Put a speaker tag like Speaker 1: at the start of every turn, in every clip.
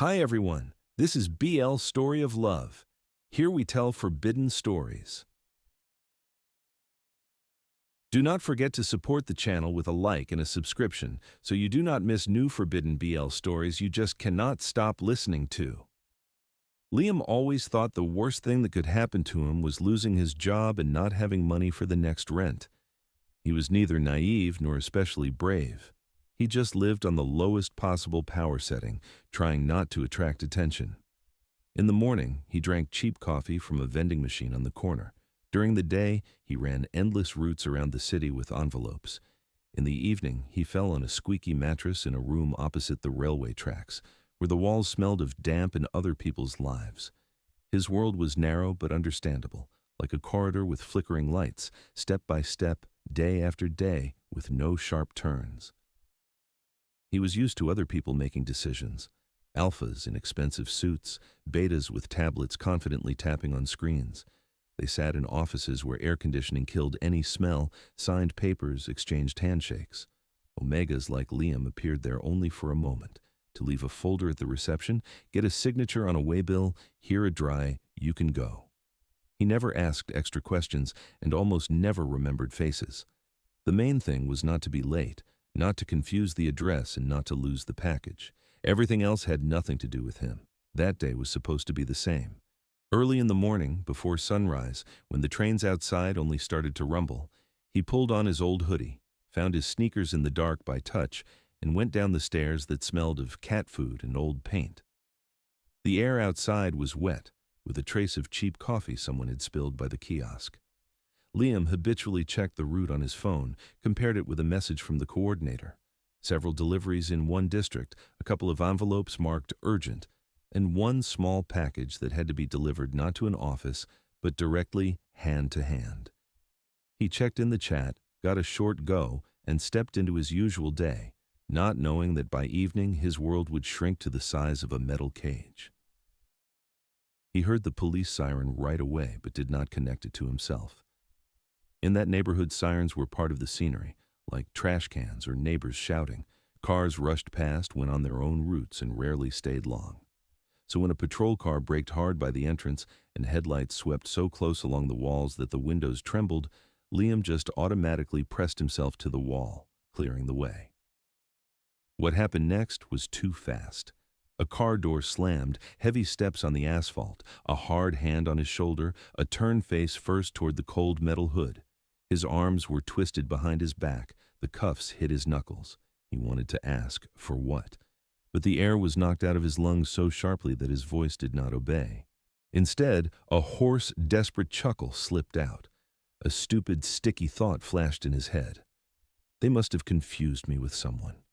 Speaker 1: Hi everyone, this is BL Story of Love. Here we tell forbidden stories. Do not forget to support the channel with a like and a subscription so you do not miss new forbidden BL stories you just cannot stop listening to. Liam always thought the worst thing that could happen to him was losing his job and not having money for the next rent. He was neither naive nor especially brave. He just lived on the lowest possible power setting, trying not to attract attention. In the morning, he drank cheap coffee from a vending machine on the corner. During the day, he ran endless routes around the city with envelopes. In the evening, he fell on a squeaky mattress in a room opposite the railway tracks, where the walls smelled of damp and other people's lives. His world was narrow but understandable, like a corridor with flickering lights, step by step, day after day, with no sharp turns. He was used to other people making decisions. Alphas in expensive suits, betas with tablets confidently tapping on screens. They sat in offices where air conditioning killed any smell, signed papers, exchanged handshakes. Omegas like Liam appeared there only for a moment, to leave a folder at the reception, get a signature on a waybill, hear a dry, "You can go." He never asked extra questions and almost never remembered faces. The main thing was not to be late, not to confuse the address and not to lose the package. Everything else had nothing to do with him. That day was supposed to be the same. Early in the morning, before sunrise, when the trains outside only started to rumble, he pulled on his old hoodie, found his sneakers in the dark by touch, and went down the stairs that smelled of cat food and old paint. The air outside was wet, with a trace of cheap coffee someone had spilled by the kiosk. Liam habitually checked the route on his phone, compared it with a message from the coordinator. Several deliveries in one district, a couple of envelopes marked urgent, and one small package that had to be delivered not to an office, but directly hand to hand. He checked in the chat, got a short go, and stepped into his usual day, not knowing that by evening his world would shrink to the size of a metal cage. He heard the police siren right away, but did not connect it to himself. In that neighborhood, sirens were part of the scenery, like trash cans or neighbors shouting. Cars rushed past, went on their own routes, and rarely stayed long. So when a patrol car braked hard by the entrance and headlights swept so close along the walls that the windows trembled, Liam just automatically pressed himself to the wall, clearing the way. What happened next was too fast. A car door slammed, heavy steps on the asphalt, a hard hand on his shoulder, a turned face first toward the cold metal hood. His arms were twisted behind his back, the cuffs hit his knuckles. He wanted to ask, for what? But the air was knocked out of his lungs so sharply that his voice did not obey. Instead, a hoarse, desperate chuckle slipped out. A stupid, sticky thought flashed in his head. They must have confused me with someone.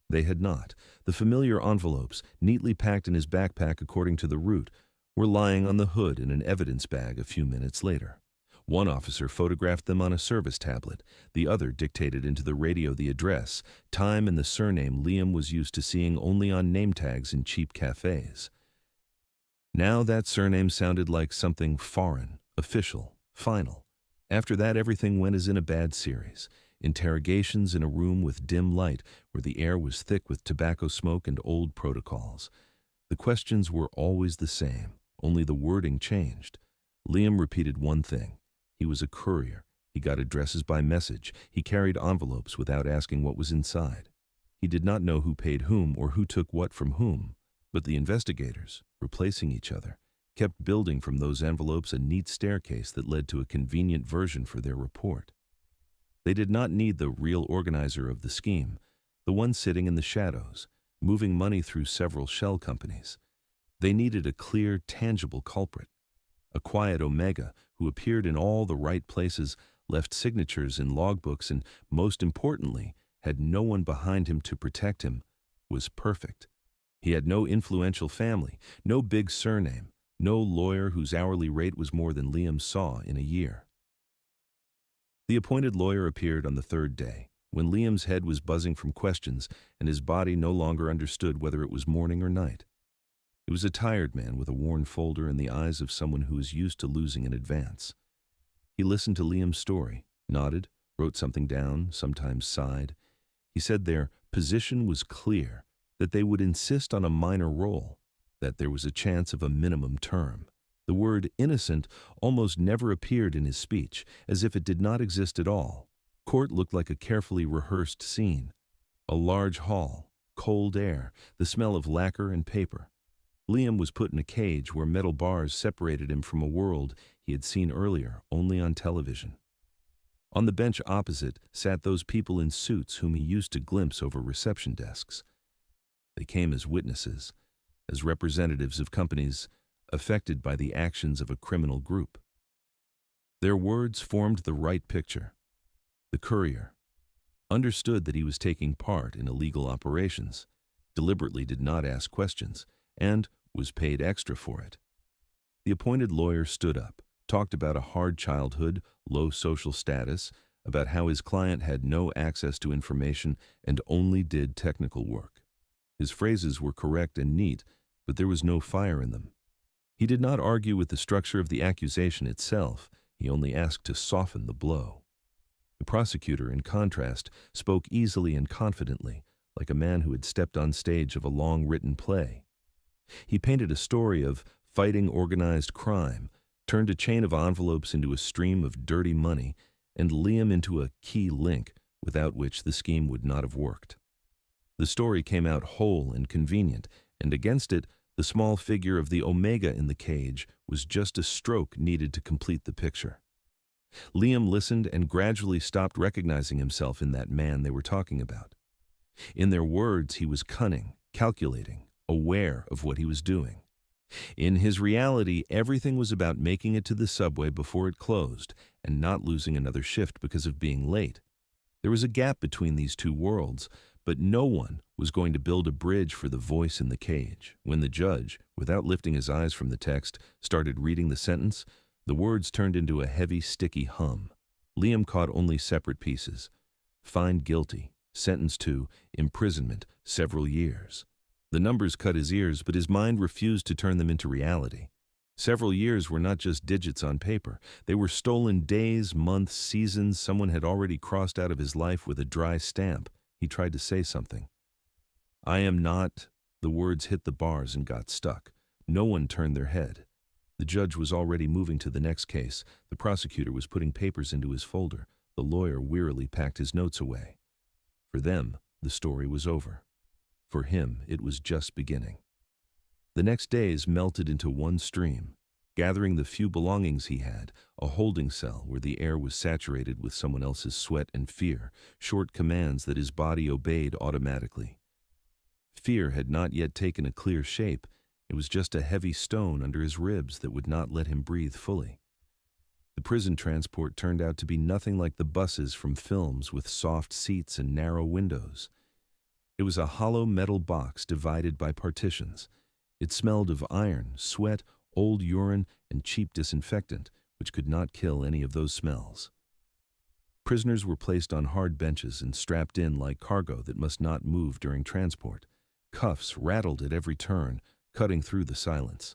Speaker 1: They had not. The familiar envelopes, neatly packed in his backpack according to the route, were lying on the hood in an evidence bag a few minutes later. One officer photographed them on a service tablet. The other dictated into the radio the address, time, and the surname Liam was used to seeing only on name tags in cheap cafes. Now that surname sounded like something foreign, official, final. After that, everything went as in a bad series. Interrogations in a room with dim light where the air was thick with tobacco smoke and old protocols. The questions were always the same, only the wording changed. Liam repeated one thing. He was a courier. He got addresses by message. He carried envelopes without asking what was inside. He did not know who paid whom or who took what from whom. But the investigators, replacing each other, kept building from those envelopes a neat staircase that led to a convenient version for their report. They did not need the real organizer of the scheme, the one sitting in the shadows, moving money through several shell companies. They needed a clear, tangible culprit. A quiet Omega who appeared in all the right places, left signatures in logbooks, and, most importantly, had no one behind him to protect him, was perfect. He had no influential family, no big surname, no lawyer whose hourly rate was more than Liam saw in a year. The appointed lawyer appeared on the third day, when Liam's head was buzzing from questions and his body no longer understood whether it was morning or night. He was a tired man with a worn folder and the eyes of someone who is used to losing in advance. He listened to Liam's story, nodded, wrote something down, sometimes sighed. He said their position was clear, that they would insist on a minor role. that there was a chance of a minimum term. The word innocent almost never appeared in his speech, as if it did not exist at all. Court looked like a carefully rehearsed scene. A large hall, cold air, the smell of lacquer and paper. Liam was put in a cage where metal bars separated him from a world he had seen earlier only on television. On the bench opposite sat those people in suits whom he used to glimpse over reception desks. They came as witnesses, as representatives of companies affected by the actions of a criminal group. Their words formed the right picture. The courier understood that he was taking part in illegal operations, deliberately did not ask questions, and was paid extra for it. The appointed lawyer stood up, talked about a hard childhood, low social status, about how his client had no access to information and only did technical work. His phrases were correct and neat, but there was no fire in them. He did not argue with the structure of the accusation itself, he only asked to soften the blow. The prosecutor, in contrast, spoke easily and confidently, like a man who had stepped on stage of a long-written play. He painted a story of fighting organized crime, turned a chain of envelopes into a stream of dirty money, and Liam into a key link without which the scheme would not have worked. The story came out whole and convenient, and against it, the small figure of the Omega in the cage was just a stroke needed to complete the picture. Liam listened and gradually stopped recognizing himself in that man they were talking about. In their words, he was cunning, calculating, aware of what he was doing. In his reality, everything was about making it to the subway before it closed and not losing another shift because of being late. There was a gap between these two worlds, but no one was going to build a bridge for the voice in the cage. When the judge, without lifting his eyes from the text, started reading the sentence, the words turned into a heavy, sticky hum. Liam caught only separate pieces. Found guilty, sentenced to imprisonment, several years. The numbers cut his ears, but his mind refused to turn them into reality. Several years were not just digits on paper. They were stolen days, months, seasons. Someone had already crossed out of his life with a dry stamp. He tried to say something. I am not. The words hit the bars and got stuck. No one turned their head. The judge was already moving to the next case. The prosecutor was putting papers into his folder. The lawyer wearily packed his notes away. For them, the story was over. For him, it was just beginning. The next days melted into one stream, gathering the few belongings he had, a holding cell where the air was saturated with someone else's sweat and fear, short commands that his body obeyed automatically. Fear had not yet taken a clear shape. It was just a heavy stone under his ribs that would not let him breathe fully. The prison transport turned out to be nothing like the buses from films with soft seats and narrow windows. It was a hollow metal box divided by partitions. It smelled of iron, sweat, old urine, and cheap disinfectant, which could not kill any of those smells. Prisoners were placed on hard benches and strapped in like cargo that must not move during transport. Cuffs rattled at every turn, cutting through the silence.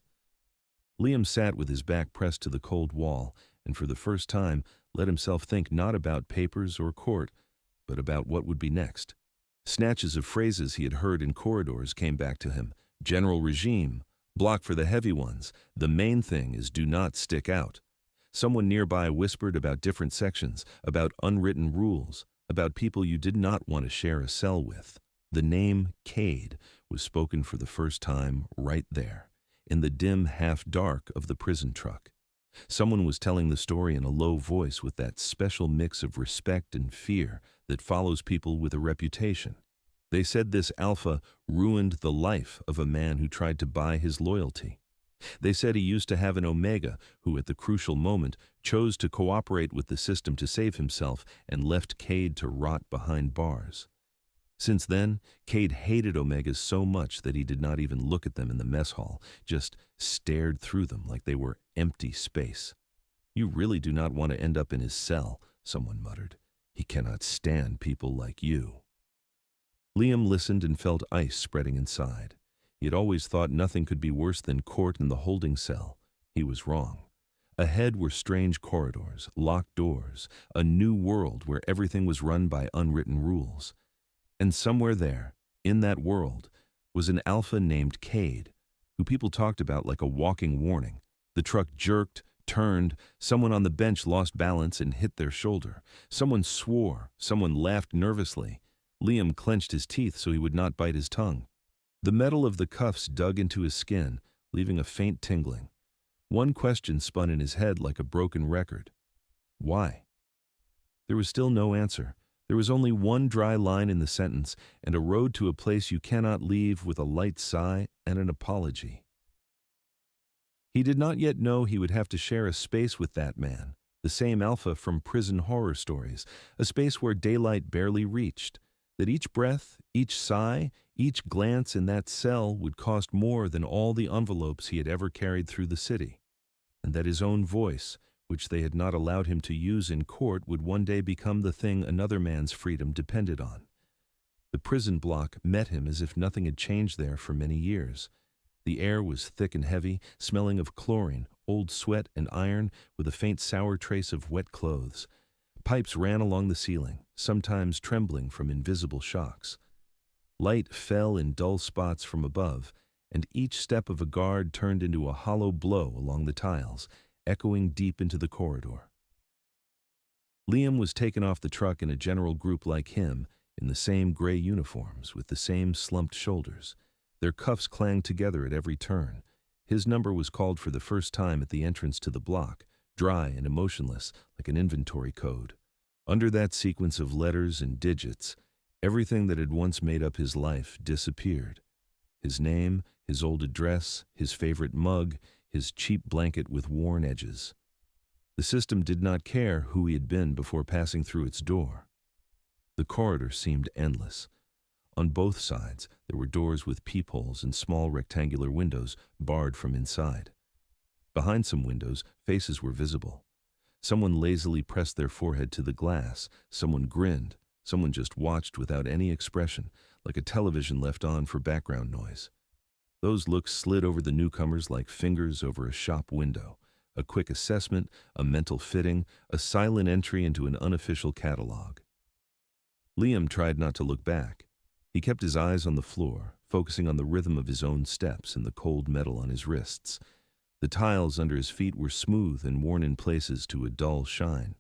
Speaker 1: Liam sat with his back pressed to the cold wall, and for the first time let himself think not about papers or court, but about what would be next. Snatches of phrases he had heard in corridors came back to him. General regime, block for the heavy ones, the main thing is do not stick out. Someone nearby whispered about different sections, about unwritten rules, about people you did not want to share a cell with. The name Cade was spoken for the first time right there, in the dim half-dark of the prison truck. Someone was telling the story in a low voice with that special mix of respect and fear that follows people with a reputation. They said this alpha ruined the life of a man who tried to buy his loyalty. They said he used to have an Omega who at the crucial moment chose to cooperate with the system to save himself and left Cade to rot behind bars. Since then, Cade hated Omegas so much that he did not even look at them in the mess hall, just stared through them like they were empty space. You really do not want to end up in his cell, someone muttered. He cannot stand people like you. Liam listened and felt ice spreading inside. He had always thought nothing could be worse than court and the holding cell. He was wrong. Ahead were strange corridors, locked doors, a new world where everything was run by unwritten rules. And somewhere there, in that world, was an alpha named Cade, who people talked about like a walking warning. The truck jerked, turned, someone on the bench lost balance and hit their shoulder. Someone swore, someone laughed nervously. Liam clenched his teeth so he would not bite his tongue. The metal of the cuffs dug into his skin, leaving a faint tingling. One question spun in his head like a broken record. Why? There was still no answer. There was only one dry line in the sentence, and a road to a place you cannot leave with a light sigh and an apology. He did not yet know he would have to share a space with that man, the same Alpha from prison horror stories, a space where daylight barely reached, that each breath, each sigh, each glance in that cell would cost more than all the envelopes he had ever carried through the city, and that his own voice, which they had not allowed him to use in court, would one day become the thing another man's freedom depended on. The prison block met him as if nothing had changed there for many years. The air was thick and heavy, smelling of chlorine, old sweat and iron, with a faint sour trace of wet clothes. Pipes ran along the ceiling, sometimes trembling from invisible shocks. Light fell in dull spots from above, and each step of a guard turned into a hollow blow along the tiles, echoing deep into the corridor. Liam was taken off the truck in a general group like him, in the same gray uniforms, with the same slumped shoulders. Their cuffs clanged together at every turn. His number was called for the first time at the entrance to the block, dry and emotionless, like an inventory code. Under that sequence of letters and digits, everything that had once made up his life disappeared. His name, his old address, his favorite mug, his cheap blanket with worn edges. The system did not care who he had been before passing through its door. The corridor seemed endless. On both sides, there were doors with peepholes and small rectangular windows barred from inside. Behind some windows, faces were visible. Someone lazily pressed their forehead to the glass, someone grinned, someone just watched without any expression, like a television left on for background noise. Those looks slid over the newcomers like fingers over a shop window, a quick assessment, a mental fitting, a silent entry into an unofficial catalog. Liam tried not to look back. He kept his eyes on the floor, focusing on the rhythm of his own steps and the cold metal on his wrists. The tiles under his feet were smooth and worn in places to a dull shine.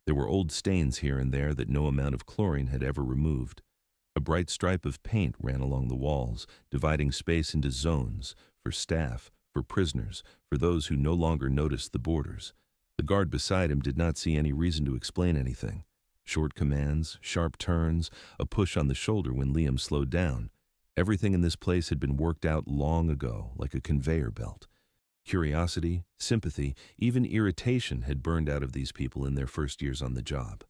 Speaker 1: There were old stains here and there that no amount of chlorine had ever removed. A bright stripe of paint ran along the walls, dividing space into zones, for staff, for prisoners, for those who no longer noticed the borders. The guard beside him did not see any reason to explain anything. Short commands, sharp turns, a push on the shoulder when Liam slowed down. Everything in this place had been worked out long ago, like a conveyor belt. Curiosity, sympathy, even irritation had burned out of these people in their first years on the job.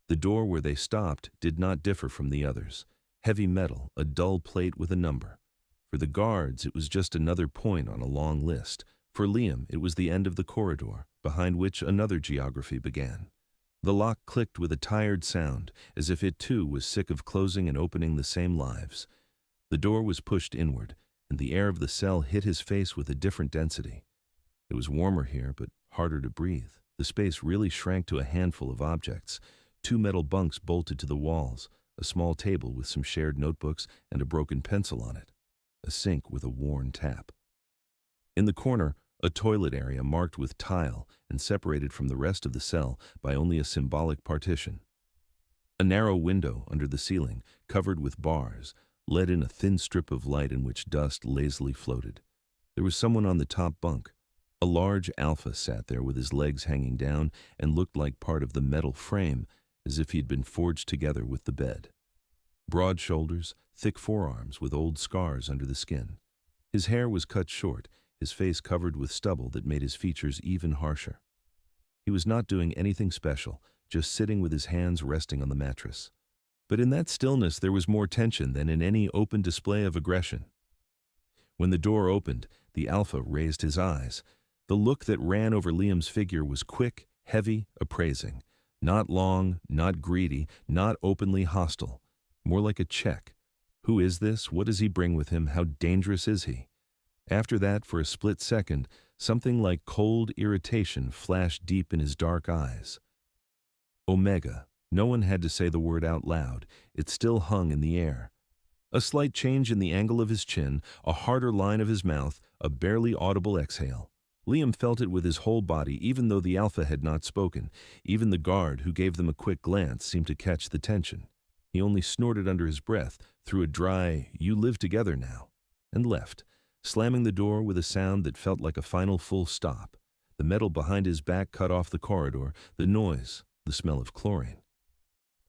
Speaker 1: The door where they stopped did not differ from the others. Heavy metal, a dull plate with a number. For the guards, it was just another point on a long list. For Liam, it was the end of the corridor, behind which another geography began. The lock clicked with a tired sound, as if it too was sick of closing and opening the same lives. The door was pushed inward, and the air of the cell hit his face with a different density. It was warmer here, but harder to breathe. The space really shrank to a handful of objects. 2 metal bunks bolted to the walls, a small table with some shared notebooks and a broken pencil on it, a sink with a worn tap. In the corner, a toilet area marked with tile and separated from the rest of the cell by only a symbolic partition. A narrow window under the ceiling, covered with bars, let in a thin strip of light in which dust lazily floated. There was someone on the top bunk. A large Alpha sat there with his legs hanging down and looked like part of the metal frame, as if he had been forged together with the bed. Broad shoulders, thick forearms with old scars under the skin. His hair was cut short, his face covered with stubble that made his features even harsher. He was not doing anything special, just sitting with his hands resting on the mattress. But in that stillness there was more tension than in any open display of aggression. When the door opened, the Alpha raised his eyes. The look that ran over Liam's figure was quick, heavy, appraising. Not long, not greedy, not openly hostile. More like a check. Who is this? What does he bring with him? How dangerous is he? After that, for a split second, something like cold irritation flashed deep in his dark eyes. Omega. No one had to say the word out loud. It still hung in the air. A slight change in the angle of his chin, a harder line of his mouth, a barely audible exhale. Liam felt it with his whole body, even though the Alpha had not spoken. Even the guard, who gave them a quick glance, seemed to catch the tension. He only snorted under his breath, threw a dry, "You live together now," and left, slamming the door with a sound that felt like a final full stop. The metal behind his back cut off the corridor, the noise, the smell of chlorine.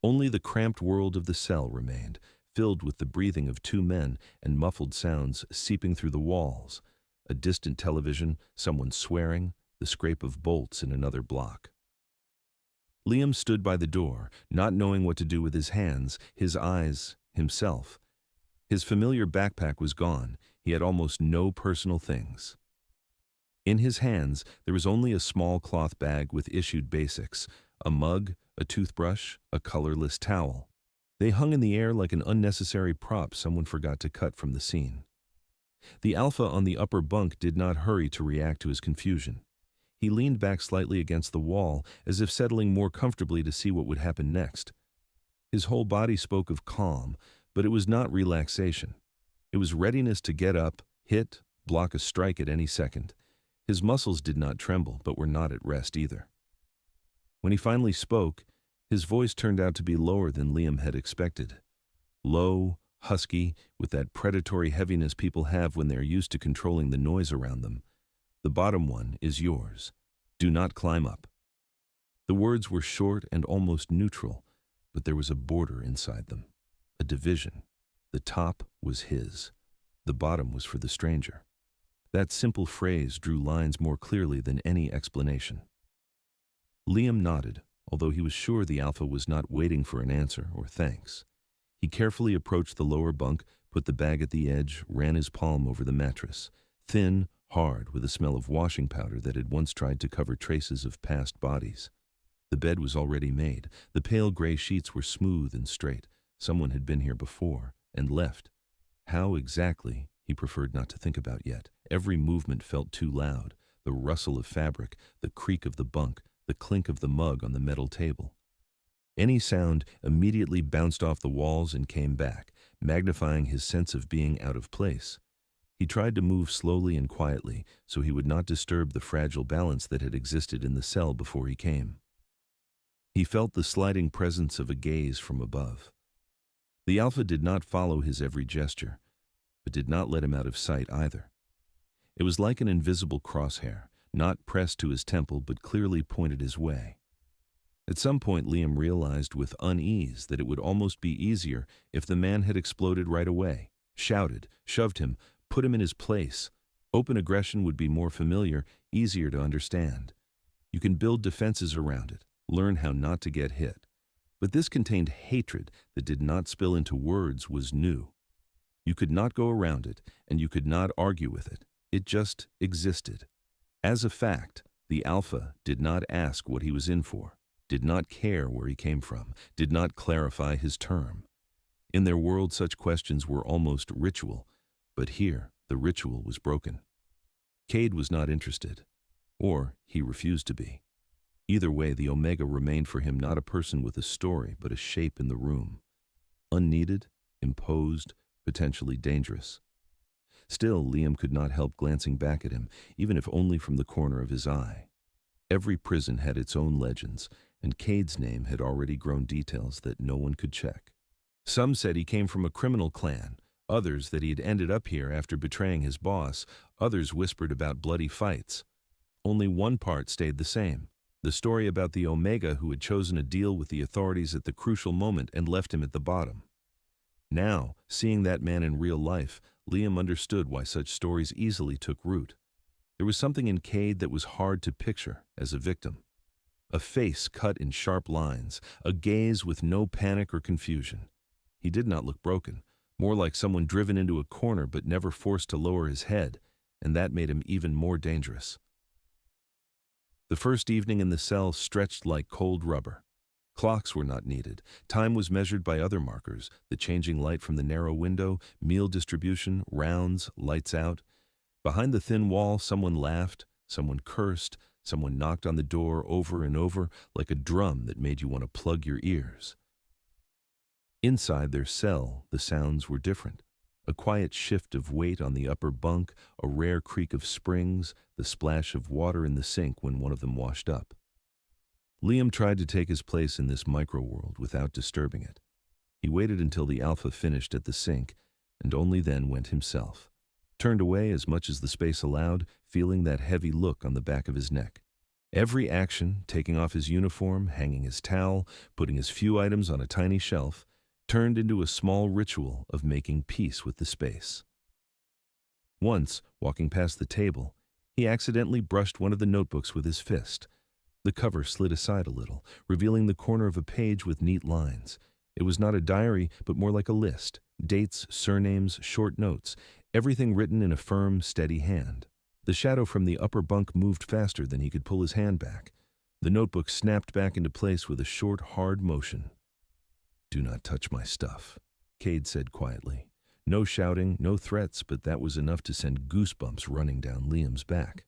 Speaker 1: Only the cramped world of the cell remained, filled with the breathing of two men and muffled sounds seeping through the walls. A distant television, someone swearing, the scrape of bolts in another block. Liam stood by the door, not knowing what to do with his hands, his eyes, himself. His familiar backpack was gone. He had almost no personal things. In his hands, there was only a small cloth bag with issued basics, a mug, a toothbrush, a colorless towel. They hung in the air like an unnecessary prop someone forgot to cut from the scene. The Alpha on the upper bunk did not hurry to react to his confusion. He leaned back slightly against the wall, as if settling more comfortably to see what would happen next. His whole body spoke of calm, but it was not relaxation. It was readiness to get up, hit, block a strike at any second. His muscles did not tremble, but were not at rest either. When he finally spoke, his voice turned out to be lower than Liam had expected. Low, husky, with that predatory heaviness people have when they are used to controlling the noise around them. "The bottom one is yours. Do not climb up." The words were short and almost neutral, but there was a border inside them, a division. The top was his. The bottom was for the stranger. That simple phrase drew lines more clearly than any explanation. Liam nodded, although he was sure the Alpha was not waiting for an answer or thanks. He carefully approached the lower bunk, put the bag at the edge, ran his palm over the mattress. Thin, hard, with a smell of washing powder that had once tried to cover traces of past bodies. The bed was already made. The pale gray sheets were smooth and straight. Someone had been here before and left. How exactly, he preferred not to think about yet. Every movement felt too loud. The rustle of fabric, the creak of the bunk, the clink of the mug on the metal table. Any sound immediately bounced off the walls and came back, magnifying his sense of being out of place. He tried to move slowly and quietly so he would not disturb the fragile balance that had existed in the cell before he came. He felt the sliding presence of a gaze from above. The Alpha did not follow his every gesture, but did not let him out of sight either. It was like an invisible crosshair, not pressed to his temple but clearly pointed his way. At some point, Liam realized with unease that it would almost be easier if the man had exploded right away, shouted, shoved him, put him in his place. Open aggression would be more familiar, easier to understand. You can build defenses around it, learn how not to get hit. But this contained hatred that did not spill into words, was new. You could not go around it, and you could not argue with it. It just existed. As a fact, the Alpha did not ask what he was in for, did not care where he came from, did not clarify his term. In their world, such questions were almost ritual, but here the ritual was broken. Cade was not interested, or he refused to be. Either way, the Omega remained for him not a person with a story, but a shape in the room. Unneeded, imposed, potentially dangerous. Still, Liam could not help glancing back at him, even if only from the corner of his eye. Every prison had its own legends, and Cade's name had already grown details that no one could check. Some said he came from a criminal clan, others that he had ended up here after betraying his boss, others whispered about bloody fights. Only one part stayed the same, the story about the Omega who had chosen a deal with the authorities at the crucial moment and left him at the bottom. Now, seeing that man in real life, Liam understood why such stories easily took root. There was something in Cade that was hard to picture as a victim. A face cut in sharp lines, a gaze with no panic or confusion. He did not look broken, more like someone driven into a corner but never forced to lower his head, and that made him even more dangerous. The first evening in the cell stretched like cold rubber. Clocks were not needed. Time was measured by other markers, the changing light from the narrow window, meal distribution, rounds, lights out. Behind the thin wall, someone laughed, someone cursed, someone knocked on the door over and over like a drum that made you want to plug your ears. Inside their cell, the sounds were different. A quiet shift of weight on the upper bunk, a rare creak of springs, the splash of water in the sink when one of them washed up. Liam tried to take his place in this micro-world without disturbing it. He waited until the Alpha finished at the sink, and only then went himself. Turned away as much as the space allowed, feeling that heavy look on the back of his neck. Every action, taking off his uniform, hanging his towel, putting his few items on a tiny shelf, turned into a small ritual of making peace with the space. Once, walking past the table, he accidentally brushed one of the notebooks with his fist. The cover slid aside a little, revealing the corner of a page with neat lines. It was not a diary, but more like a list. Dates, surnames, short notes, everything written in a firm, steady hand. The shadow from the upper bunk moved faster than he could pull his hand back. The notebook snapped back into place with a short, hard motion. "Do not touch my stuff," Cade said quietly. No shouting, no threats, but that was enough to send goosebumps running down Liam's back.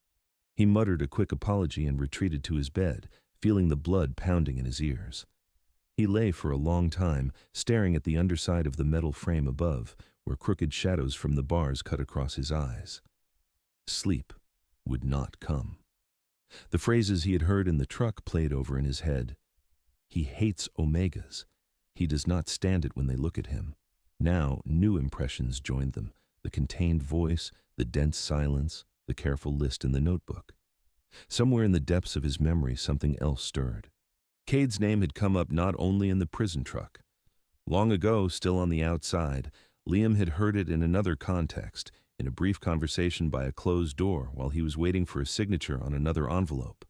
Speaker 1: He muttered a quick apology and retreated to his bed, feeling the blood pounding in his ears. He lay for a long time, staring at the underside of the metal frame above, where crooked shadows from the bars cut across his eyes. Sleep would not come. The phrases he had heard in the truck played over in his head. He hates omegas. He does not stand it when they look at him. Now, new impressions joined them, the contained voice, the dense silence, the careful list in the notebook. Somewhere in the depths of his memory, something else stirred. Cade's name had come up not only in the prison truck. Long ago, still on the outside, Liam had heard it in another context, in a brief conversation by a closed door while he was waiting for a signature on another envelope.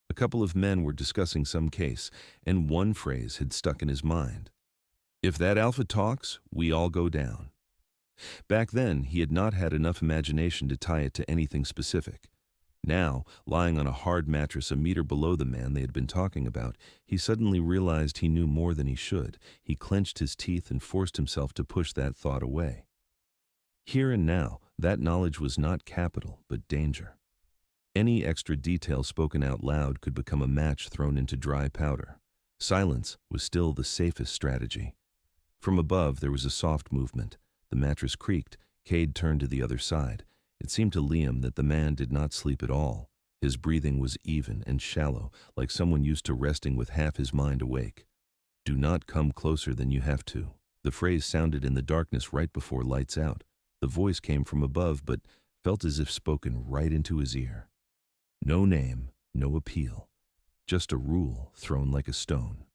Speaker 1: A couple of men were discussing some case, and one phrase had stuck in his mind. "If that Alpha talks, we all go down." Back then, he had not had enough imagination to tie it to anything specific. Now, lying on a hard mattress a meter below the man they had been talking about, he suddenly realized he knew more than he should. He clenched his teeth and forced himself to push that thought away. Here and now, that knowledge was not capital, but danger. Any extra detail spoken out loud could become a match thrown into dry powder. Silence was still the safest strategy. From above, there was a soft movement. The mattress creaked. Cade turned to the other side. It seemed to Liam that the man did not sleep at all. His breathing was even and shallow, like someone used to resting with half his mind awake. "Do not come closer than you have to." The phrase sounded in the darkness right before lights out. The voice came from above, but felt as if spoken right into his ear. No name, no appeal. Just a rule thrown like a stone.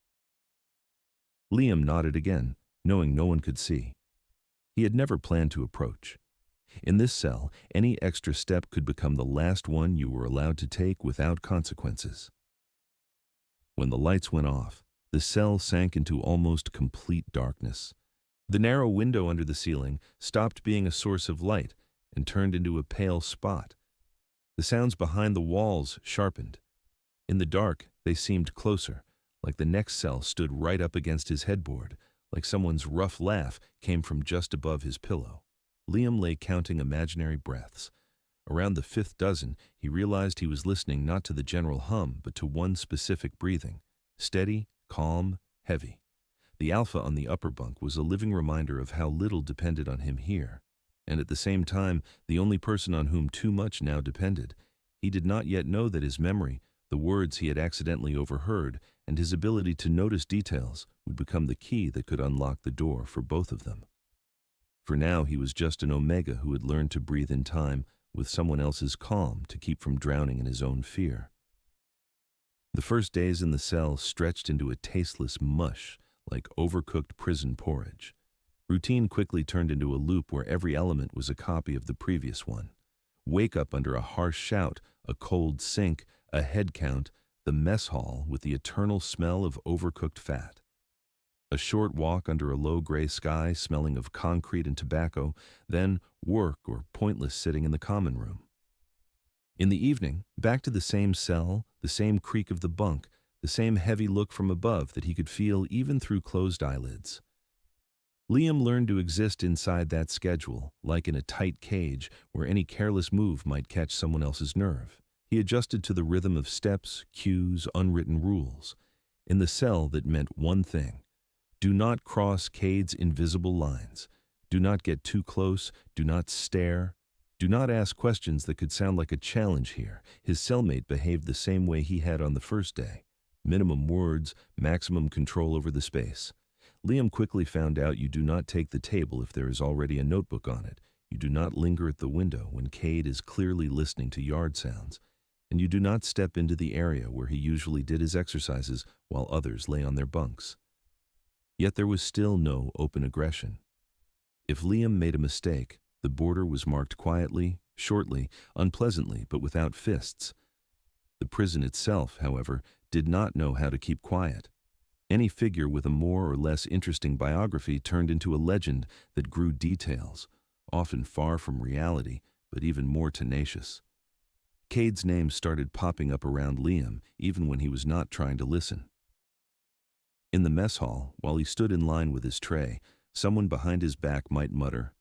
Speaker 1: Liam nodded again, knowing no one could see. He had never planned to approach. In this cell, any extra step could become the last one you were allowed to take without consequences. When the lights went off, the cell sank into almost complete darkness. The narrow window under the ceiling stopped being a source of light and turned into a pale spot. The sounds behind the walls sharpened. In the dark, they seemed closer, like the next cell stood right up against his headboard, like someone's rough laugh came from just above his pillow. Liam lay counting imaginary breaths. Around the fifth dozen, he realized he was listening not to the general hum, but to one specific breathing. Steady, calm, heavy. The Alpha on the upper bunk was a living reminder of how little depended on him here, and at the same time, the only person on whom too much now depended. He did not yet know that his memory, the words he had accidentally overheard, and his ability to notice details would become the key that could unlock the door for both of them. For now, he was just an Omega who had learned to breathe in time with someone else's calm to keep from drowning in his own fear. The first days in the cell stretched into a tasteless mush like overcooked prison porridge. Routine quickly turned into a loop where every element was a copy of the previous one. Wake up under a harsh shout, a cold sink, a head count, the mess hall with the eternal smell of overcooked fat. A short walk under a low gray sky smelling of concrete and tobacco, then work or pointless sitting in the common room. In the evening, back to the same cell, the same creak of the bunk, the same heavy look from above that he could feel even through closed eyelids. Liam learned to exist inside that schedule, like in a tight cage where any careless move might catch someone else's nerve. He adjusted to the rhythm of steps, cues, unwritten rules. In the cell that meant one thing: Do not cross Cade's invisible lines. Do not get too close. Do not stare. Do not ask questions that could sound like a challenge here. His cellmate behaved the same way he had on the first day. Minimum words, maximum control over the space. Liam quickly found out you do not take the table if there is already a notebook on it. You do not linger at the window when Cade is clearly listening to yard sounds. And you do not step into the area where he usually did his exercises while others lay on their bunks. Yet there was still no open aggression. If Liam made a mistake, the border was marked quietly, shortly, unpleasantly, but without fists. The prison itself, however, did not know how to keep quiet. Any figure with a more or less interesting biography turned into a legend that grew details, often far from reality, but even more tenacious. Cade's name started popping up around Liam, even when he was not trying to listen. In the mess hall, while he stood in line with his tray, someone behind his back might mutter,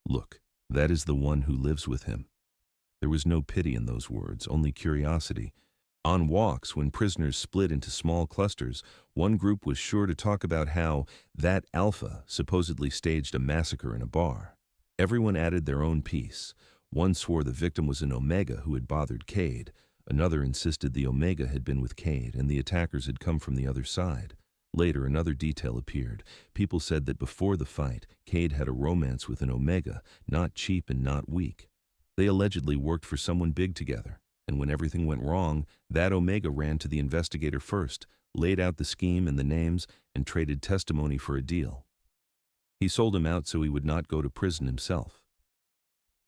Speaker 1: "Look, that is the one who lives with him." There was no pity in those words, only curiosity. On walks, when prisoners split into small clusters, one group was sure to talk about how that alpha supposedly staged a massacre in a bar. Everyone added their own piece. One swore the victim was an Omega who had bothered Cade. Another insisted the Omega had been with Cade and the attackers had come from the other side. Later, another detail appeared. People said that before the fight, Cade had a romance with an Omega, not cheap and not weak. They allegedly worked for someone big together, and when everything went wrong, that Omega ran to the investigator first, laid out the scheme and the names, and traded testimony for a deal. He sold him out so he would not go to prison himself.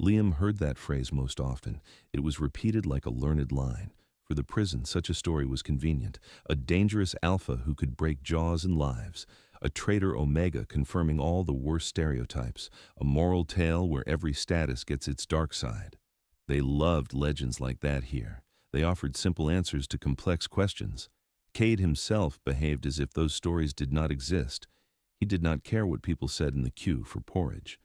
Speaker 1: Liam heard that phrase most often. It was repeated like a learned line. For the prison, such a story was convenient. A dangerous alpha who could break jaws and lives. A traitor Omega confirming all the worst stereotypes. A moral tale where every status gets its dark side. They loved legends like that here. They offered simple answers to complex questions. Cade himself behaved as if those stories did not exist. He did not care what people said in the queue for porridge.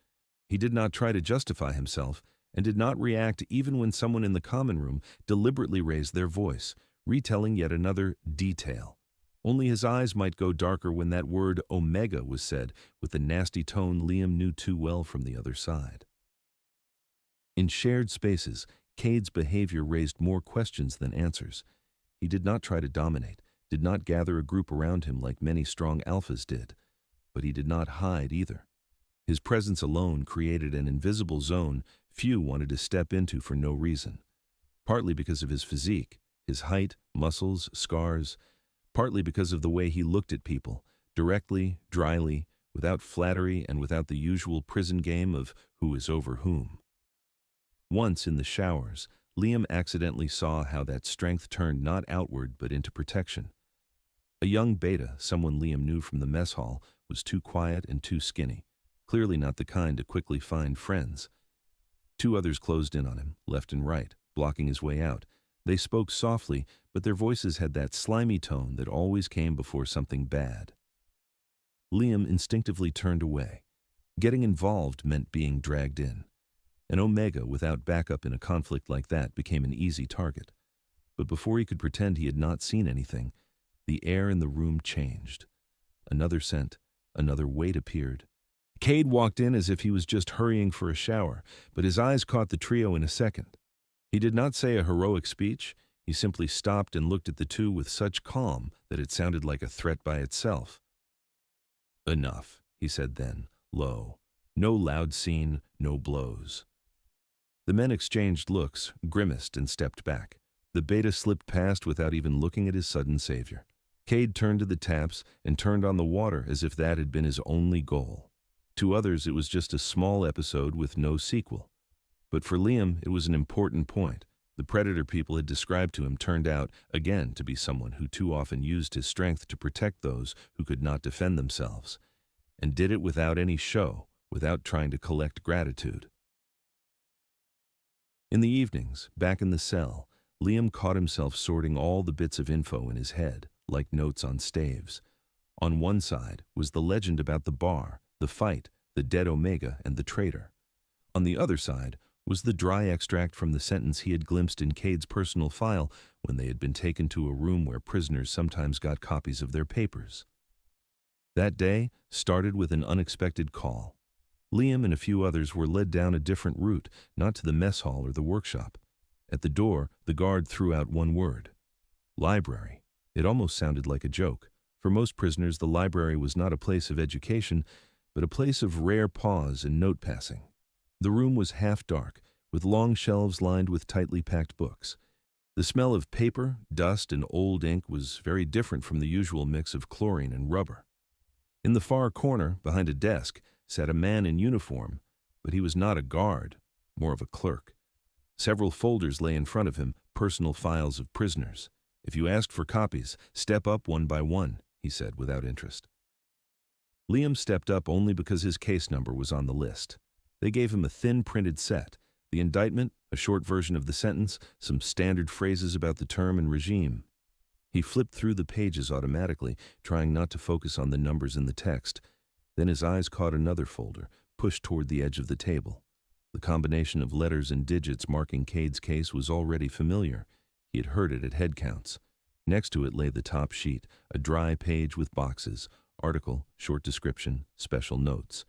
Speaker 1: He did not try to justify himself, and did not react even when someone in the common room deliberately raised their voice, retelling yet another detail. Only his eyes might go darker when that word Omega was said, with the nasty tone Liam knew too well from the other side. In shared spaces, Cade's behavior raised more questions than answers. He did not try to dominate, did not gather a group around him like many strong alphas did. But he did not hide either. His presence alone created an invisible zone few wanted to step into for no reason. Partly because of his physique, his height, muscles, scars. Partly because of the way he looked at people, directly, dryly, without flattery and without the usual prison game of who is over whom. Once in the showers, Liam accidentally saw how that strength turned not outward but into protection. A young beta, someone Liam knew from the mess hall, was too quiet and too skinny. Clearly not the kind to quickly find friends. Two others closed in on him, left and right, blocking his way out. They spoke softly, but their voices had that slimy tone that always came before something bad. Liam instinctively turned away. Getting involved meant being dragged in. An Omega without backup in a conflict like that became an easy target. But before he could pretend he had not seen anything, the air in the room changed. Another scent, another weight appeared. Cade walked in as if he was just hurrying for a shower, but his eyes caught the trio in a second. He did not say a heroic speech. He simply stopped and looked at the two with such calm that it sounded like a threat by itself. "Enough," he said then, low. "No loud scene, no blows." The men exchanged looks, grimaced, and stepped back. The beta slipped past without even looking at his sudden savior. Cade turned to the taps and turned on the water as if that had been his only goal. To others, it was just a small episode with no sequel. But for Liam, it was an important point. The predator people had described to him turned out, again, to be someone who too often used his strength to protect those who could not defend themselves, and did it without any show, without trying to collect gratitude. In the evenings, back in the cell, Liam caught himself sorting all the bits of info in his head, like notes on staves. On one side was the legend about the bar, the fight, the dead Omega, and the traitor. On the other side was the dry extract from the sentence he had glimpsed in Cade's personal file when they had been taken to a room where prisoners sometimes got copies of their papers. That day started with an unexpected call. Liam and a few others were led down a different route, not to the mess hall or the workshop. At the door, the guard threw out one word: library. It almost sounded like a joke. For most prisoners, the library was not a place of education, but a place of rare pause and note-passing. The room was half dark, with long shelves lined with tightly packed books. The smell of paper, dust, and old ink was very different from the usual mix of chlorine and rubber. In the far corner, behind a desk, sat a man in uniform, but he was not a guard, more of a clerk. Several folders lay in front of him, personal files of prisoners. "If you ask for copies, step up one by one," he said without interest. Liam stepped up only because his case number was on the list. They gave him a thin printed set: the indictment, a short version of the sentence, some standard phrases about the term and regime. He flipped through the pages automatically, trying not to focus on the numbers in the text. Then his eyes caught another folder, pushed toward the edge of the table. The combination of letters and digits marking Cade's case was already familiar. He had heard it at head counts. Next to it lay the top sheet, a dry page with boxes: article, short description, special notes.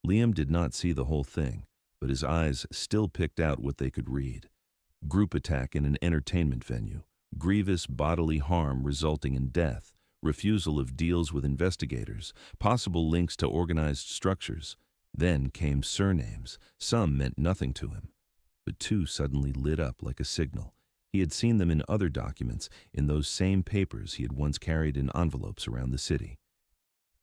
Speaker 1: Liam did not see the whole thing, but his eyes still picked out what they could read. Group attack in an entertainment venue, grievous bodily harm resulting in death, refusal of deals with investigators, possible links to organized structures. Then came surnames. Some meant nothing to him, but two suddenly lit up like a signal. He had seen them in other documents, in those same papers he had once carried in envelopes around the city.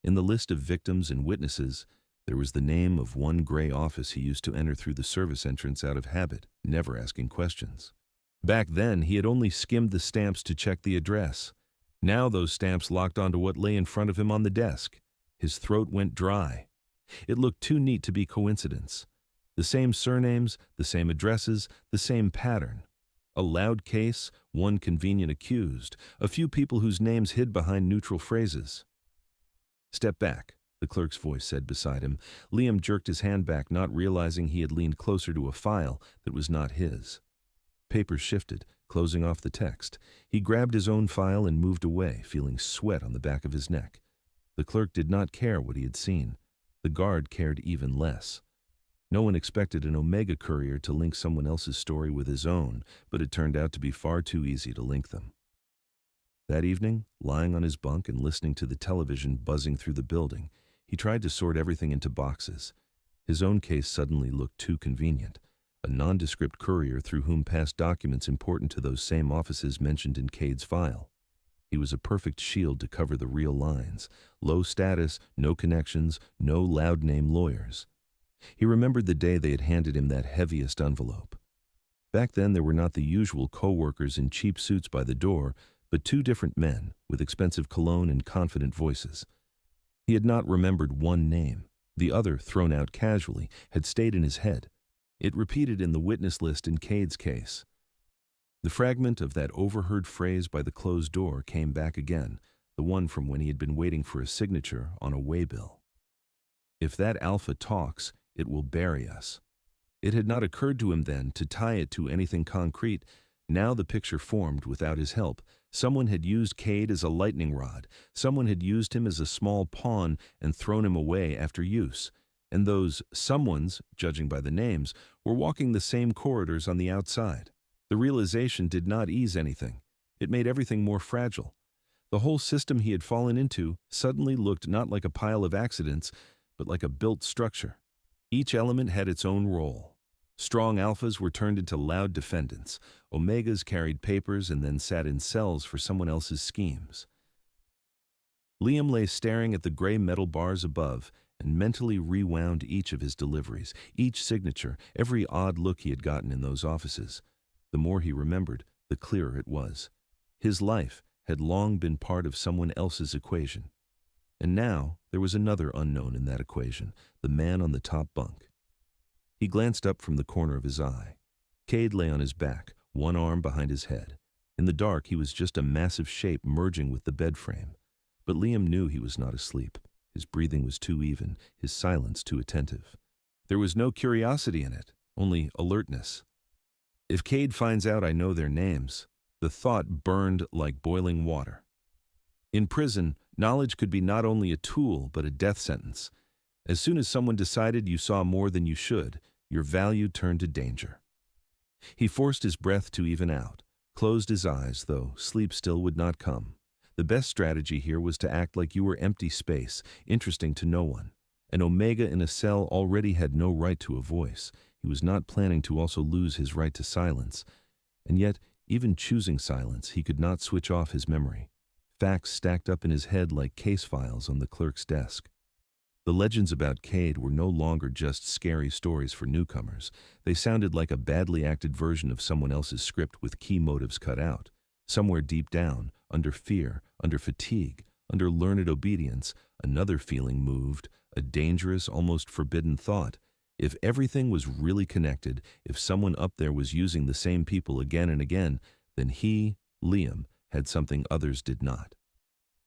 Speaker 1: In the list of victims and witnesses, there was the name of one gray office he used to enter through the service entrance out of habit, never asking questions. Back then, he had only skimmed the stamps to check the address. Now those stamps locked onto what lay in front of him on the desk. His throat went dry. It looked too neat to be coincidence. The same surnames, the same addresses, the same pattern. A loud case, one convenient accused, a few people whose names hid behind neutral phrases. "Step back," the clerk's voice said beside him. Liam jerked his hand back, not realizing he had leaned closer to a file that was not his. Papers shifted, closing off the text. He grabbed his own file and moved away, feeling sweat on the back of his neck. The clerk did not care what he had seen. The guard cared even less. No one expected an Omega courier to link someone else's story with his own, but it turned out to be far too easy to link them. That evening, lying on his bunk and listening to the television buzzing through the building, he tried to sort everything into boxes. His own case suddenly looked too convenient. A nondescript courier through whom passed documents important to those same offices mentioned in Cade's file. He was a perfect shield to cover the real lines. Low status, no connections, no loud-name lawyers. He remembered the day they had handed him that heaviest envelope. Back then there were not the usual co-workers in cheap suits by the door, but two different men with expensive cologne and confident voices. He had not remembered one name. The other, thrown out casually, had stayed in his head. It repeated in the witness list in Cade's case. The fragment of that overheard phrase by the closed door came back again, the one from when he had been waiting for a signature on a waybill. "If that alpha talks, it will bury us." It had not occurred to him then to tie it to anything concrete. Now the picture formed without his help. Someone had used Cade as a lightning rod. Someone had used him as a small pawn and thrown him away after use. And those someones, judging by the names, were walking the same corridors on the outside. The realization did not ease anything. It made everything more fragile. The whole system he had fallen into suddenly looked not like a pile of accidents, but like a built structure. Each element had its own role. Strong alphas were turned into loud defendants. Omegas carried papers and then sat in cells for someone else's schemes. Liam lay staring at the gray metal bars above and mentally rewound each of his deliveries, each signature, every odd look he had gotten in those offices. The more he remembered, the clearer it was. His life had long been part of someone else's equation. And now there was another unknown in that equation, the man on the top bunk. He glanced up from the corner of his eye. Cade lay on his back, one arm behind his head. In the dark, he was just a massive shape merging with the bed frame. But Liam knew he was not asleep. His breathing was too even, his silence too attentive. There was no curiosity in it, only alertness. If Cade finds out I know their names, the thought burned like boiling water. In prison, Knowledge could be not only a tool, but a death sentence. As soon as someone decided you saw more than you should, your value turned to danger. He forced his breath to even out, closed his eyes, though sleep still would not come. The best strategy here was to act like you were empty space, interesting to no one. An Omega in a cell already had no right to a voice. He was not planning to also lose his right to silence. And yet, even choosing silence, he could not switch off his memory. Facts stacked up in his head like case files on the clerk's desk. The legends about Cade were no longer just scary stories for newcomers. They sounded like a badly acted version of someone else's script with key motives cut out. Somewhere deep down, under fear, under fatigue, under learned obedience, another feeling moved, a dangerous, almost forbidden thought. If everything was really connected, if someone up there was using the same people again and again, then he, Liam, had something others did not.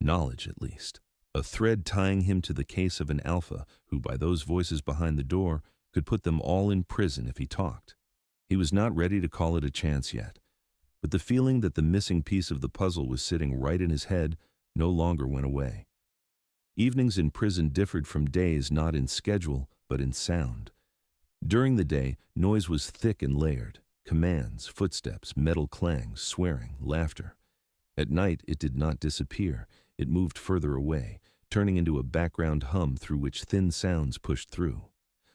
Speaker 1: Knowledge, at least. A thread tying him to the case of an alpha who, by those voices behind the door, could put them all in prison if he talked. He was not ready to call it a chance yet, but the feeling that the missing piece of the puzzle was sitting right in his head no longer went away. Evenings in prison differed from days not in schedule, but in sound. During the day, noise was thick and layered. Commands, footsteps, metal clangs, swearing, laughter. At night, it did not disappear. It moved further away, turning into a background hum through which thin sounds pushed through.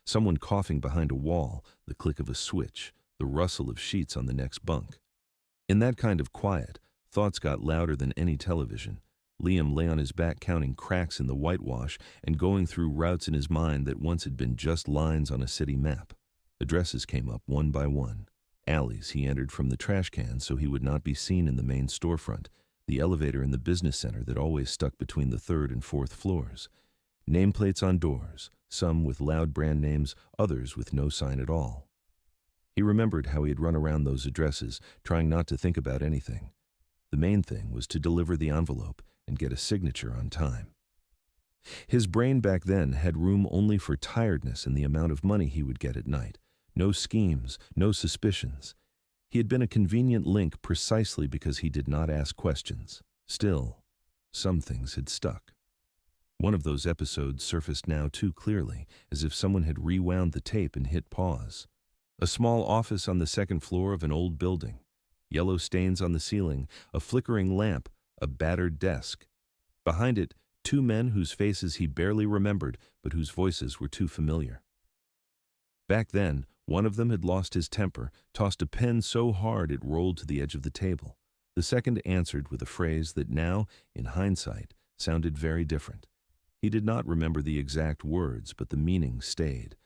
Speaker 1: Someone coughing behind a wall, the click of a switch, the rustle of sheets on the next bunk. In that kind of quiet, thoughts got louder than any television. Liam lay on his back counting cracks in the whitewash and going through routes in his mind that once had been just lines on a city map. Addresses came up one by one. Alleys he entered from the trash can so he would not be seen in the main storefront. The elevator in the business center that always stuck between the third and fourth floors. Nameplates on doors, some with loud brand names, others with no sign at all. He remembered how he had run around those addresses, trying not to think about anything. The main thing was to deliver the envelope and get a signature on time. His brain back then had room only for tiredness and the amount of money he would get at night. No schemes, no suspicions. He had been a convenient link precisely because he did not ask questions. Still, some things had stuck. One of those episodes surfaced now too clearly, as if someone had rewound the tape and hit pause. A small office on the second floor of an old building. Yellow stains on the ceiling, a flickering lamp, a battered desk. Behind it, two men whose faces he barely remembered, but whose voices were too familiar. Back then, one of them had lost his temper, tossed a pen so hard it rolled to the edge of the table. The second answered with a phrase that now, in hindsight, sounded very different. He did not remember the exact words, but the meaning stayed.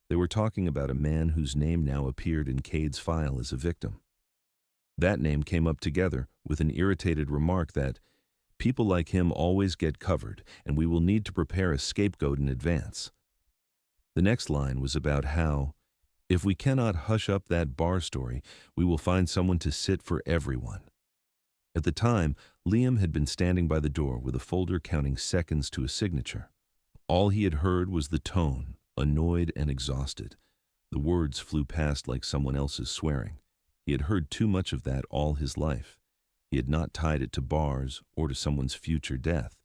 Speaker 1: They were talking about a man whose name now appeared in Cade's file as a victim. That name came up together with an irritated remark that, "People like him always get covered, and we will need to prepare a scapegoat in advance." The next line was about how, "If we cannot hush up that bar story, we will find someone to sit for everyone." At the time, Liam had been standing by the door with a folder counting seconds to a signature. All he had heard was the tone, annoyed and exhausted. The words flew past like someone else's swearing. He had heard too much of that all his life. He had not tied it to bars or to someone's future death.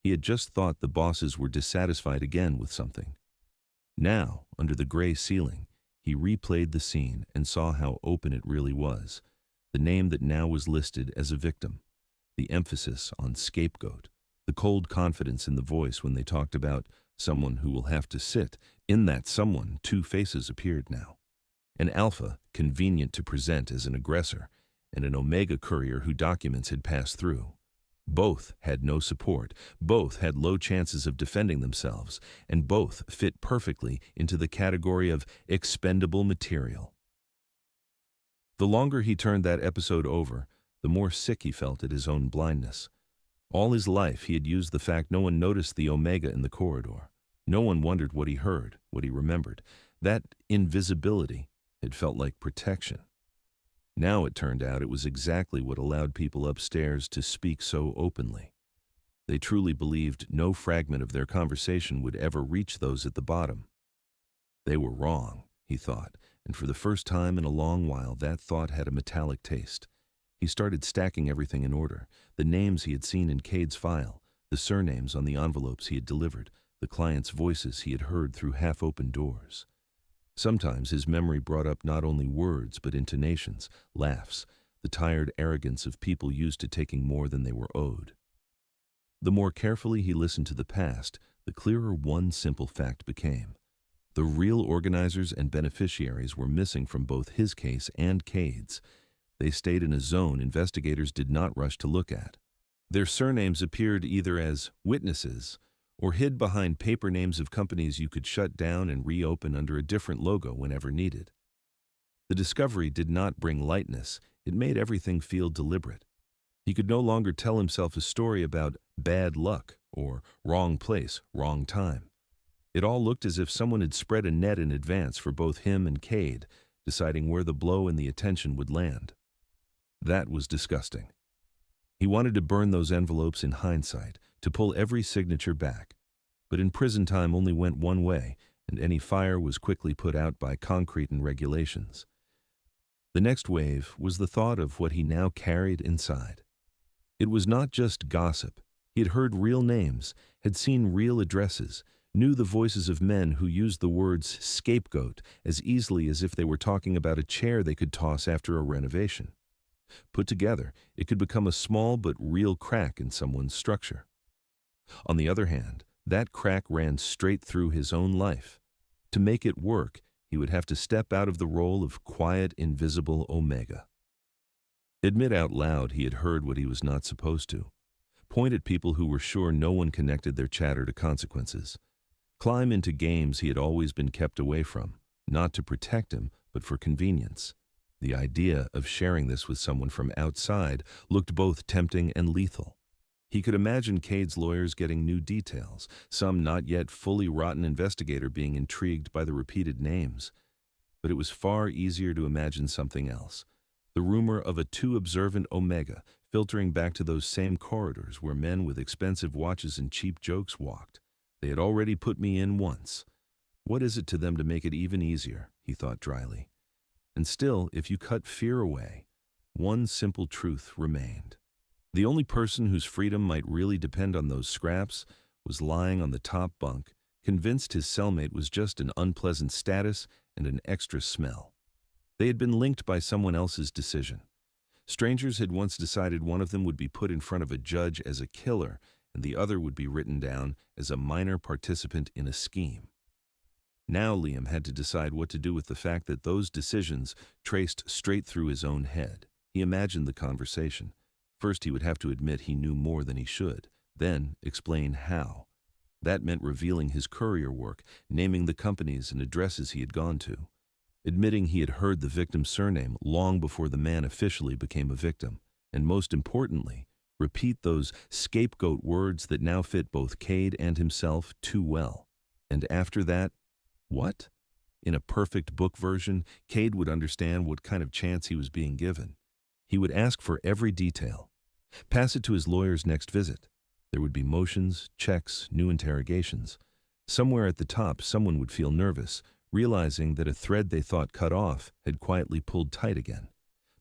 Speaker 1: He had just thought the bosses were dissatisfied again with something. Now, under the gray ceiling, he replayed the scene and saw how open it really was. The name that now was listed as a victim. The emphasis on scapegoat. The cold confidence in the voice when they talked about someone who will have to sit. In that someone, two faces appeared now. An alpha, convenient to present as an aggressor, and an omega courier whose documents had passed through. Both had no support, both had low chances of defending themselves, and both fit perfectly into the category of expendable material. The longer he turned that episode over, the more sick he felt at his own blindness. All his life he had used the fact no one noticed the omega in the corridor. No one wondered what he heard, what he remembered. That invisibility had felt like protection. Now it turned out it was exactly what allowed people upstairs to speak so openly. They truly believed no fragment of their conversation would ever reach those at the bottom. They were wrong, he thought, and for the first time in a long while that thought had a metallic taste. He started stacking everything in order, the names he had seen in Cade's file, the surnames on the envelopes he had delivered, the clients' voices he had heard through half-open doors. Sometimes his memory brought up not only words but intonations, laughs, the tired arrogance of people used to taking more than they were owed. The more carefully he listened to the past, the clearer one simple fact became. The real organizers and beneficiaries were missing from both his case and Cade's. They stayed in a zone investigators did not rush to look at. Their surnames appeared either as witnesses or hid behind paper names of companies you could shut down and reopen under a different logo whenever needed. The discovery did not bring lightness, it made everything feel deliberate. He could no longer tell himself a story about bad luck or wrong place, wrong time. It all looked as if someone had spread a net in advance for both him and Cade, deciding where the blow and the attention would land. That was disgusting. He wanted to burn those envelopes in hindsight, to pull every signature back. But in prison time only went one way, and any fire was quickly put out by concrete and regulations. The next wave was the thought of what he now carried inside. It was not just gossip. He had heard real names, had seen real addresses, knew the voices of men who used the words scapegoat as easily as if they were talking about a chair they could toss after a renovation. Put together, it could become a small but real crack in someone's structure. On the other hand, that crack ran straight through his own life. To make it work, he would have to step out of the role of quiet, invisible Omega. Admit out loud he had heard what he was not supposed to. Point at people who were sure no one connected their chatter to consequences. Climb into games he had always been kept away from, not to protect him, but for convenience. The idea of sharing this with someone from outside looked both tempting and lethal. He could imagine Cade's lawyers getting new details, some not yet fully rotten investigator being intrigued by the repeated names. But it was far easier to imagine something else. The rumor of a too observant Omega filtering back to those same corridors where men with expensive watches and cheap jokes walked. They had already put me in once. What is it to them to make it even easier, he thought dryly. And still, if you cut fear away, one simple truth remained. The only person whose freedom might really depend on those scraps was lying on the top bunk, convinced his cellmate was just an unpleasant status and an extra smell. They had been linked by someone else's decision. Strangers had once decided one of them would be put in front of a judge as a killer and the other would be written down as a minor participant in a scheme. Now Liam had to decide what to do with the fact that those decisions traced straight through his own head. He imagined the conversation. First, he would have to admit he knew more than he should, then explain how. That meant revealing his courier work, naming the companies and addresses he had gone to, admitting he had heard the victim's surname long before the man officially became a victim, and most importantly, repeat those scapegoat words that now fit both Cade and himself too well. And after that, what? In a perfect book version, Cade would understand what kind of chance he was being given. He would ask for every detail, pass it to his lawyer's next visit. There would be motions, checks, new interrogations. Somewhere at the top, someone would feel nervous, realizing that a thread they thought cut off had quietly pulled tight again.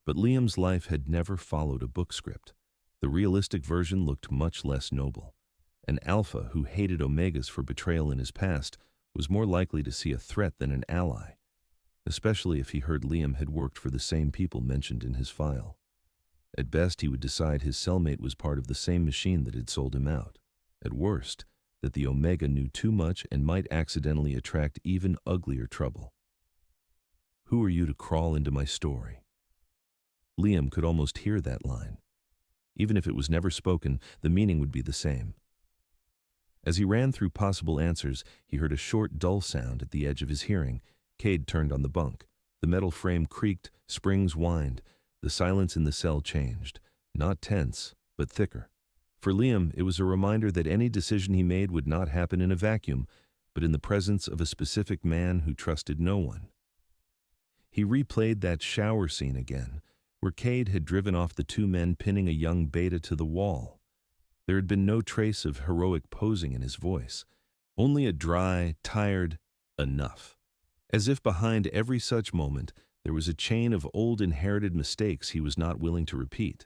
Speaker 1: But Liam's life had never followed a book script. The realistic version looked much less noble. An alpha who hated Omegas for betrayal in his past was more likely to see a threat than an ally, especially if he heard Liam had worked for the same people mentioned in his file. At best, he would decide his cellmate was part of the same machine that had sold him out. At worst, that the Omega knew too much and might accidentally attract even uglier trouble. Who are you to crawl into my story? Liam could almost hear that line. Even if it was never spoken, the meaning would be the same. As he ran through possible answers, he heard a short, dull sound at the edge of his hearing. Cade turned on the bunk. The metal frame creaked, springs whined. The silence in the cell changed, not tense, but thicker. For Liam, it was a reminder that any decision he made would not happen in a vacuum, but in the presence of a specific man who trusted no one. He replayed that shower scene again, where Cade had driven off the two men pinning a young beta to the wall. There had been no trace of heroic posing in his voice, only a dry, tired enough, as if behind every such moment there was a chain of old inherited mistakes he was not willing to repeat.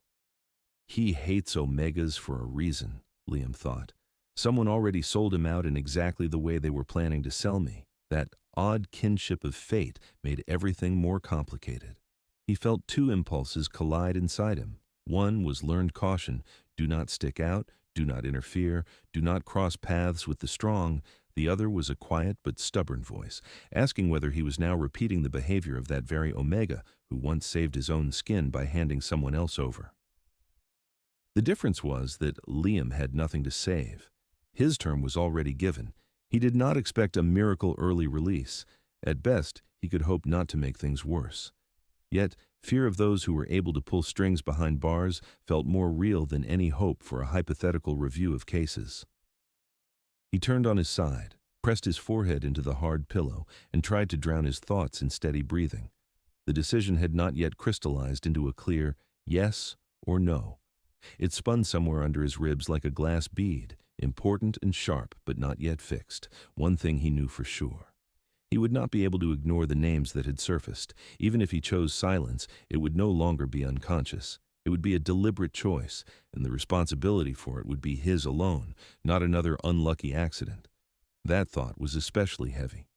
Speaker 1: He hates Omegas for a reason, Liam thought. Someone already sold him out in exactly the way they were planning to sell me. That odd kinship of fate made everything more complicated. He felt two impulses collide inside him. One was learned caution: do not stick out, do not interfere, do not cross paths with the strong. The other was a quiet but stubborn voice, asking whether he was now repeating the behavior of that very Omega who once saved his own skin by handing someone else over. The difference was that Liam had nothing to save. His term was already given. He did not expect a miracle early release. At best, he could hope not to make things worse. Yet, fear of those who were able to pull strings behind bars felt more real than any hope for a hypothetical review of cases. He turned on his side, pressed his forehead into the hard pillow, and tried to drown his thoughts in steady breathing. The decision had not yet crystallized into a clear yes or no. It spun somewhere under his ribs like a glass bead, important and sharp, but not yet fixed. One thing he knew for sure. He would not be able to ignore the names that had surfaced. Even if he chose silence, it would no longer be unconscious. It would be a deliberate choice, and the responsibility for it would be his alone, not another unlucky accident. That thought was especially heavy.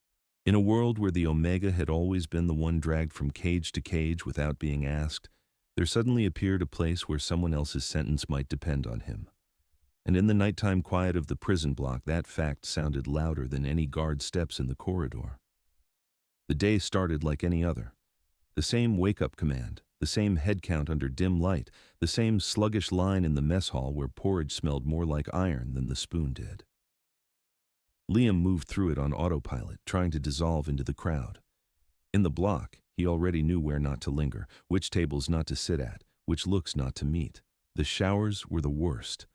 Speaker 1: In a world where the Omega had always been the one dragged from cage to cage without being asked, there suddenly appeared a place where someone else's sentence might depend on him. And in the nighttime quiet of the prison block, that fact sounded louder than any guard steps in the corridor. The day started like any other. The same wake-up command, the same head count under dim light, the same sluggish line in the mess hall where porridge smelled more like iron than the spoon did. Liam moved through it on autopilot, trying to dissolve into the crowd. In the block, he already knew where not to linger, which tables not to sit at, which looks not to meet. The showers were the worst.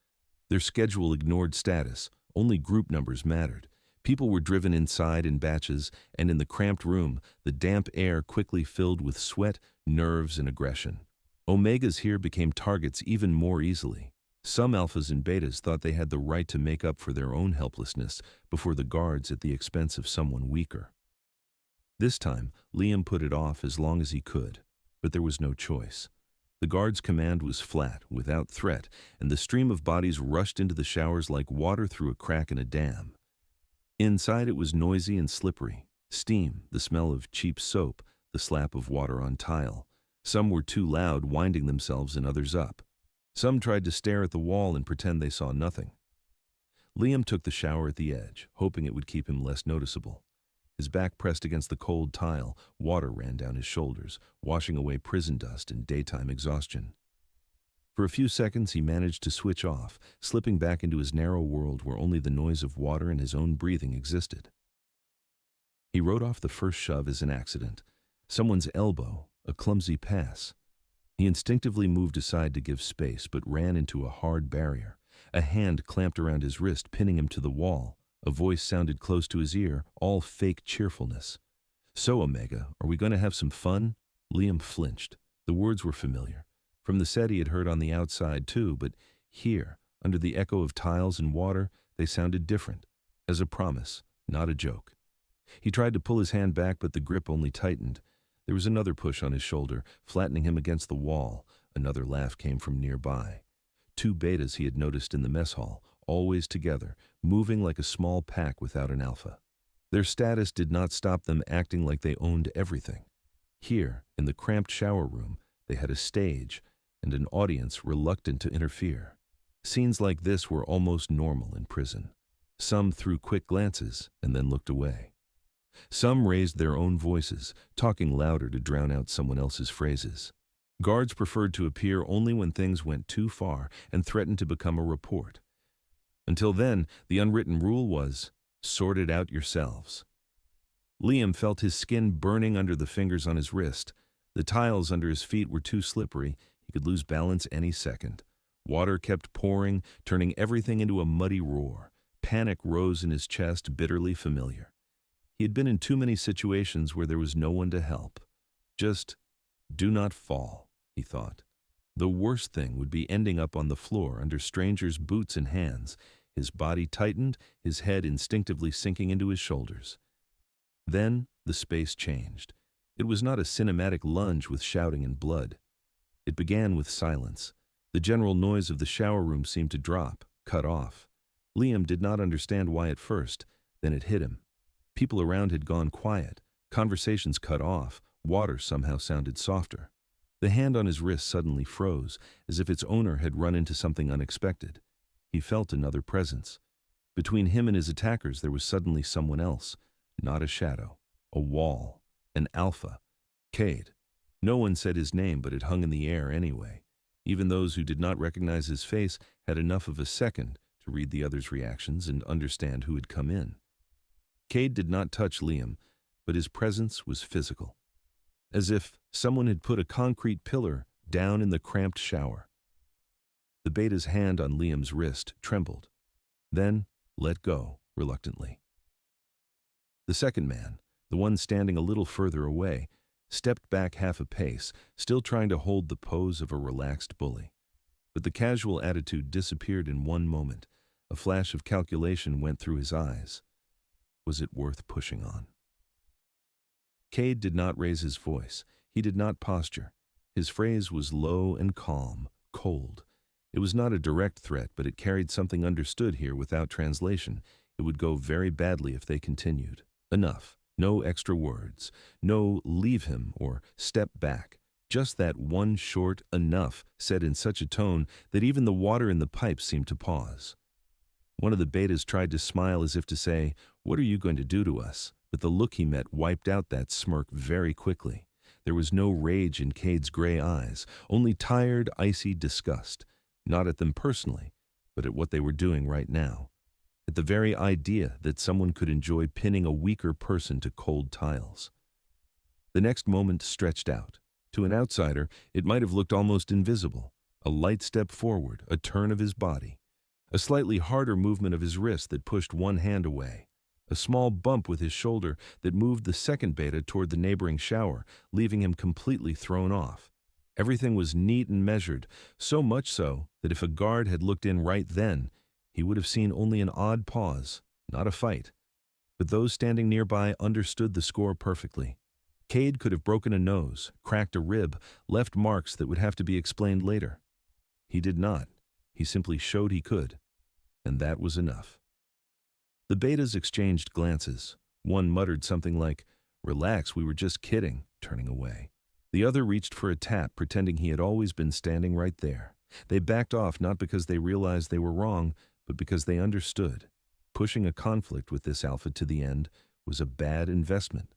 Speaker 1: Their schedule ignored status. Only group numbers mattered. People were driven inside in batches, and in the cramped room, the damp air quickly filled with sweat, nerves, and aggression. Omegas here became targets even more easily. Some alphas and betas thought they had the right to make up for their own helplessness before the guards at the expense of someone weaker. This time, Liam put it off as long as he could, but there was no choice. The guard's command was flat, without threat, and the stream of bodies rushed into the showers like water through a crack in a dam. Inside it was noisy and slippery. Steam, the smell of cheap soap, the slap of water on tile. Some were too loud, winding themselves and others up. Some tried to stare at the wall and pretend they saw nothing. Liam took the shower at the edge, hoping it would keep him less noticeable. His back pressed against the cold tile, water ran down his shoulders, washing away prison dust and daytime exhaustion. For a few seconds he managed to switch off, slipping back into his narrow world where only the noise of water and his own breathing existed. He wrote off the first shove as an accident. Someone's elbow, a clumsy pass. He instinctively moved aside to give space, but ran into a hard barrier. A hand clamped around his wrist, pinning him to the wall. A voice sounded close to his ear, all fake cheerfulness. "So, Omega, are we going to have some fun?" Liam flinched. The words were familiar. From the set he had heard on the outside too, but here, under the echo of tiles and water, they sounded different, as a promise, not a joke. He tried to pull his hand back, but the grip only tightened. There was another push on his shoulder, flattening him against the wall. Another laugh came from nearby. Two betas he had noticed in the mess hall, always together, moving like a small pack without an alpha. Their status did not stop them acting like they owned everything. Here, in the cramped shower room, they had a stage and an audience reluctant to interfere. Scenes like this were almost normal in prison. Some threw quick glances and then looked away. Some raised their own voices, talking louder to drown out someone else's phrases. Guards preferred to appear only when things went too far and threatened to become a report. Until then, the unwritten rule was, sort it out yourselves. Liam felt his skin burning under the fingers on his wrist. The tiles under his feet were too slippery. He could lose balance any second. Water kept pouring, turning everything into a muddy roar. Panic rose in his chest, bitterly familiar. He had been in too many situations where there was no one to help. Just, do not fall, he thought. The worst thing would be ending up on the floor under strangers' boots and hands. His body tightened, his head instinctively sinking into his shoulders. Then the space changed. It was not a cinematic lunge with shouting and blood. It began with silence. The general noise of the shower room seemed to drop, cut off. Liam did not understand why at first, then it hit him. People around had gone quiet, conversations cut off, water somehow sounded softer. The hand on his wrist suddenly froze, as if its owner had run into something unexpected. He felt another presence. Between him and his attackers there was suddenly someone else, not a shadow, a wall, an alpha. Cade. No one said his name, but it hung in the air anyway. Even those who did not recognize his face had enough of a second to read the others' reactions and understand who had come in. Cade did not touch Liam, but his presence was physical, as if someone had put a concrete pillar down in the cramped shower. The beta's hand on Liam's wrist trembled, then let go reluctantly. The second man, the one standing a little further away, stepped back half a pace, still trying to hold the pose of a relaxed bully. But the casual attitude disappeared in one moment. A flash of calculation went through his eyes. Was it worth pushing on? Cade did not raise his voice. He did not posture. His phrase was low and calm, cold. It was not a direct threat, but it carried something understood here without translation. It would go very badly if they continued. Enough. No extra words. No leave him or step back. Just that one short enough said in such a tone that even the water in the pipe seemed to pause. One of the betas tried to smile as if to say, "What are you going to do to us?" But the look he met wiped out that smirk very quickly. There was no rage in Cade's gray eyes, only tired, icy disgust. Not at them personally, but at what they were doing right now. At the very idea that someone could enjoy pinning a weaker person to cold tiles. The next moment stretched out. To an outsider, it might have looked almost invisible. A light step forward, a turn of his body. A slightly harder movement of his wrist that pushed one hand away. A small bump with his shoulder that moved the second beta toward the neighboring shower, leaving him completely thrown off. Everything was neat and measured, so much so that if a guard had looked in right then, he would have seen only an odd pause, not a fight. But those standing nearby understood the score perfectly. Cade could have broken a nose, cracked a rib, left marks that would have to be explained later. He did not. He simply showed he could. And that was enough. The betas exchanged glances. One muttered something like, "Relax, we were just kidding," turning away. The other reached for a tap, pretending he had always been standing right there. They backed off not because they realized they were wrong, but because they understood. Pushing a conflict with this alpha to the end was a bad investment.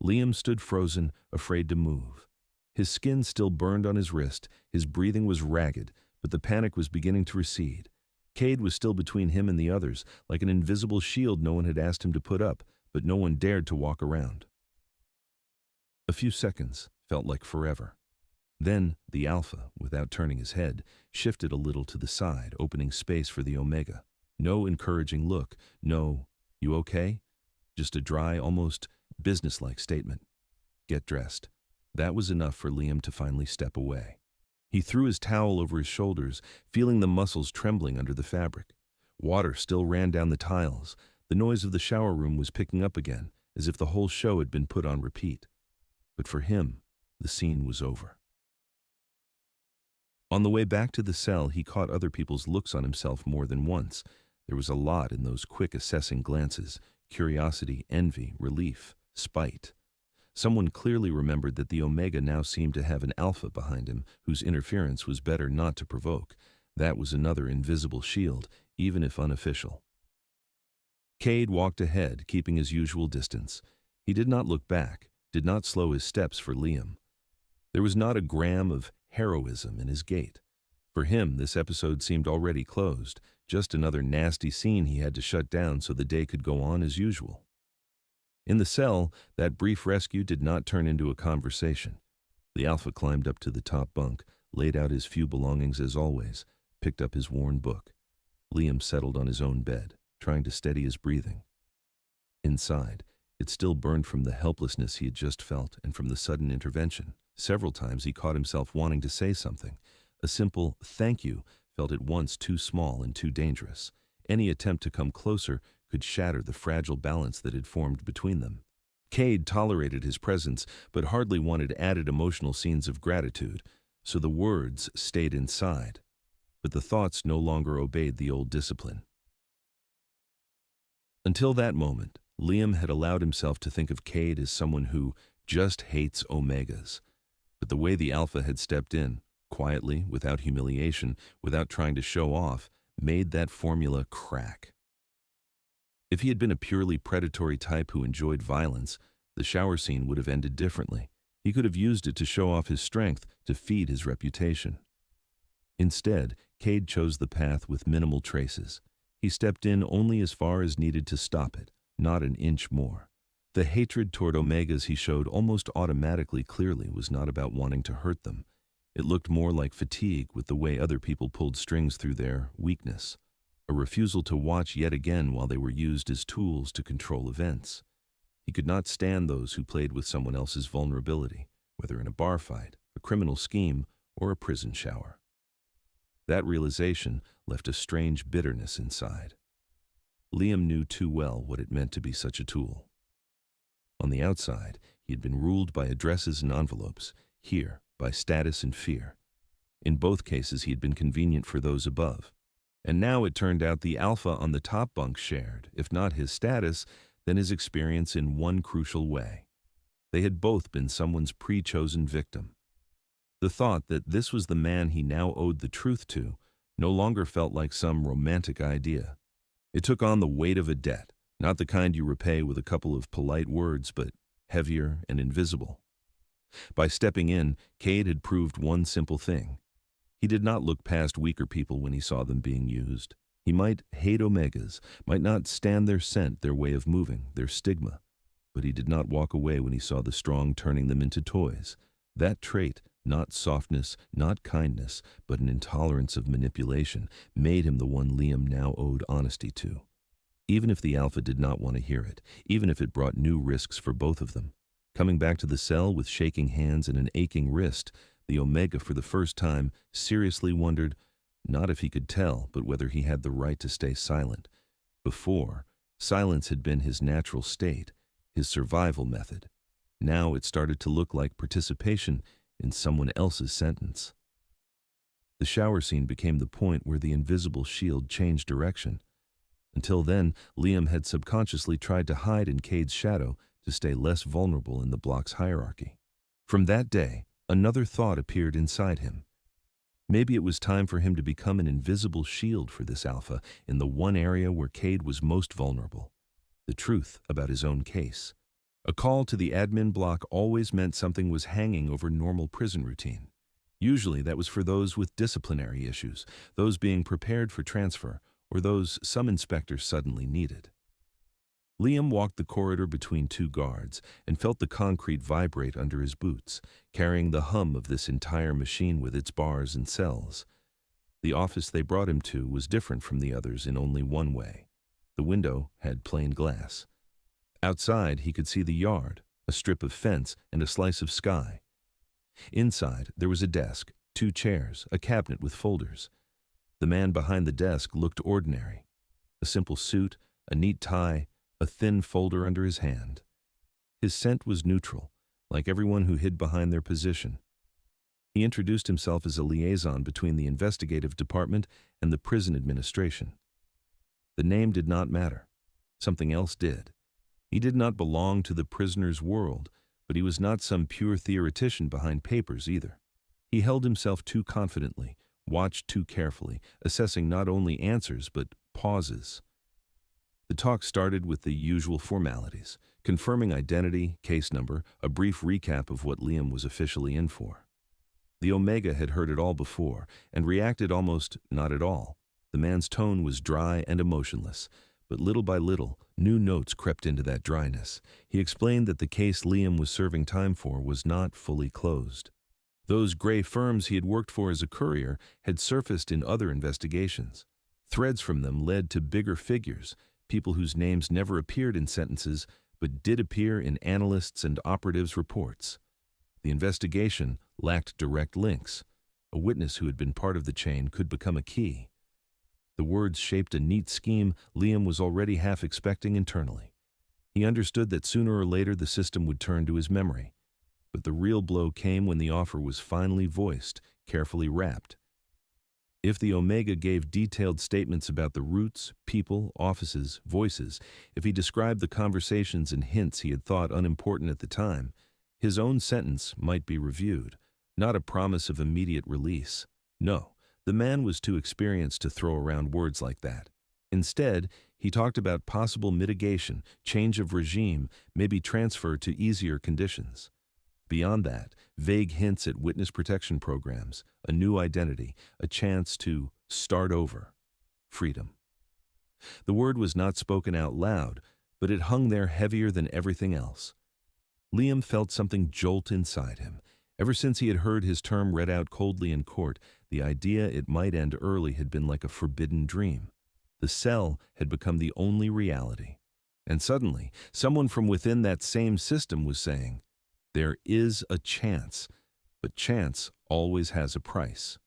Speaker 1: Liam stood frozen, afraid to move. His skin still burned on his wrist, his breathing was ragged, but the panic was beginning to recede. Cade was still between him and the others, like an invisible shield no one had asked him to put up, but no one dared to walk around. A few seconds felt like forever. Then the alpha, without turning his head, shifted a little to the side, opening space for the omega. No encouraging look, no, "You okay?" Just a dry, almost businesslike statement. "Get dressed." That was enough for Liam to finally step away. He threw his towel over his shoulders, feeling the muscles trembling under the fabric. Water still ran down the tiles. The noise of the shower room was picking up again, as if the whole show had been put on repeat. But for him, the scene was over. On the way back to the cell, he caught other people's looks on himself more than once. There was a lot in those quick assessing glances: curiosity, envy, relief, spite. Someone clearly remembered that the Omega now seemed to have an alpha behind him, whose interference was better not to provoke. That was another invisible shield, even if unofficial. Cade walked ahead, keeping his usual distance. He did not look back, did not slow his steps for Liam. There was not a gram of heroism in his gait. For him, this episode seemed already closed, just another nasty scene he had to shut down so the day could go on as usual. In the cell, that brief rescue did not turn into a conversation. The alpha climbed up to the top bunk, laid out his few belongings as always, picked up his worn book. Liam settled on his own bed, trying to steady his breathing. Inside, it still burned from the helplessness he had just felt and from the sudden intervention. Several times he caught himself wanting to say something. A simple "thank you" felt at once too small and too dangerous. Any attempt to come closer could shatter the fragile balance that had formed between them. Cade tolerated his presence, but hardly wanted added emotional scenes of gratitude, so the words stayed inside. but the thoughts no longer obeyed the old discipline. Until that moment, Liam had allowed himself to think of Cade as someone who just hates omegas. But the way the Alpha had stepped in, quietly, without humiliation, without trying to show off, made that formula crack. If he had been a purely predatory type who enjoyed violence, the shower scene would have ended differently. He could have used it to show off his strength, to feed his reputation. Instead, Cade chose the path with minimal traces. He stepped in only as far as needed to stop it, not an inch more. The hatred toward omegas he showed almost automatically clearly was not about wanting to hurt them. It looked more like fatigue with the way other people pulled strings through their weakness, a refusal to watch yet again while they were used as tools to control events. He could not stand those who played with someone else's vulnerability, whether in a bar fight, a criminal scheme, or a prison shower. That realization left a strange bitterness inside. Liam knew too well what it meant to be such a tool. On the outside, he had been ruled by addresses and envelopes, here by status and fear. In both cases, he had been convenient for those above. And now it turned out the Alpha on the top bunk shared, if not his status, then his experience in one crucial way. They had both been someone's pre-chosen victim. The thought that this was the man he now owed the truth to no longer felt like some romantic idea. It took on the weight of a debt, not the kind you repay with a couple of polite words, but heavier and invisible. By stepping in, Cade had proved one simple thing. He did not look past weaker people when he saw them being used. He might hate omegas, might not stand their scent, their way of moving, their stigma, but he did not walk away when he saw the strong turning them into toys. That trait, not softness, not kindness, but an intolerance of manipulation, made him the one Liam now owed honesty to. Even if the Alpha did not want to hear it, even if it brought new risks for both of them. Coming back to the cell with shaking hands and an aching wrist, the Omega for the first time seriously wondered, not if he could tell, but whether he had the right to stay silent. Before, silence had been his natural state, his survival method. Now it started to look like participation in someone else's sentence. The shower scene became the point where the invisible shield changed direction. Until then, Liam had subconsciously tried to hide in Cade's shadow to stay less vulnerable in the block's hierarchy. From that day, another thought appeared inside him. Maybe it was time for him to become an invisible shield for this Alpha in the one area where Cade was most vulnerable, the truth about his own case. A call to the admin block always meant something was hanging over normal prison routine. Usually that was for those with disciplinary issues, those being prepared for transfer, or those some inspector suddenly needed. Liam walked the corridor between two guards and felt the concrete vibrate under his boots, carrying the hum of this entire machine with its bars and cells. The office they brought him to was different from the others in only one way. The window had plain glass. Outside, he could see the yard, a strip of fence, and a slice of sky. Inside, there was a desk, 2 chairs, a cabinet with folders. The man behind the desk looked ordinary. A simple suit, a neat tie, a thin folder under his hand. His scent was neutral, like everyone who hid behind their position. He introduced himself as a liaison between the investigative department and the prison administration. The name did not matter. Something else did. He did not belong to the prisoner's world, but he was not some pure theoretician behind papers either. He held himself too confidently, watched too carefully, assessing not only answers but pauses. The talk started with the usual formalities, confirming identity, case number, a brief recap of what Liam was officially in for. The Omega had heard it all before and reacted almost not at all. The man's tone was dry and emotionless, but little by little, new notes crept into that dryness. He explained that the case Liam was serving time for was not fully closed. Those gray firms he had worked for as a courier had surfaced in other investigations. Threads from them led to bigger figures, people whose names never appeared in sentences but did appear in analysts' and operatives' reports. The investigation lacked direct links. A witness who had been part of the chain could become a key. The words shaped a neat scheme Liam was already half expecting internally. He understood that sooner or later the system would turn to his memory. But the real blow came when the offer was finally voiced, carefully wrapped. If the Omega gave detailed statements about the routes, people, offices, voices, if he described the conversations and hints he had thought unimportant at the time, his own sentence might be reviewed, not a promise of immediate release. No, the man was too experienced to throw around words like that. Instead, he talked about possible mitigation, change of regime, maybe transfer to easier conditions. Beyond that, vague hints at witness protection programs, a new identity, a chance to start over. Freedom. The word was not spoken out loud, but it hung there heavier than everything else. Liam felt something jolt inside him. Ever since he had heard his term read out coldly in court, the idea it might end early had been like a forbidden dream. The cell had become the only reality. And suddenly, someone from within that same system was saying, "There is a chance, but chance always has a price."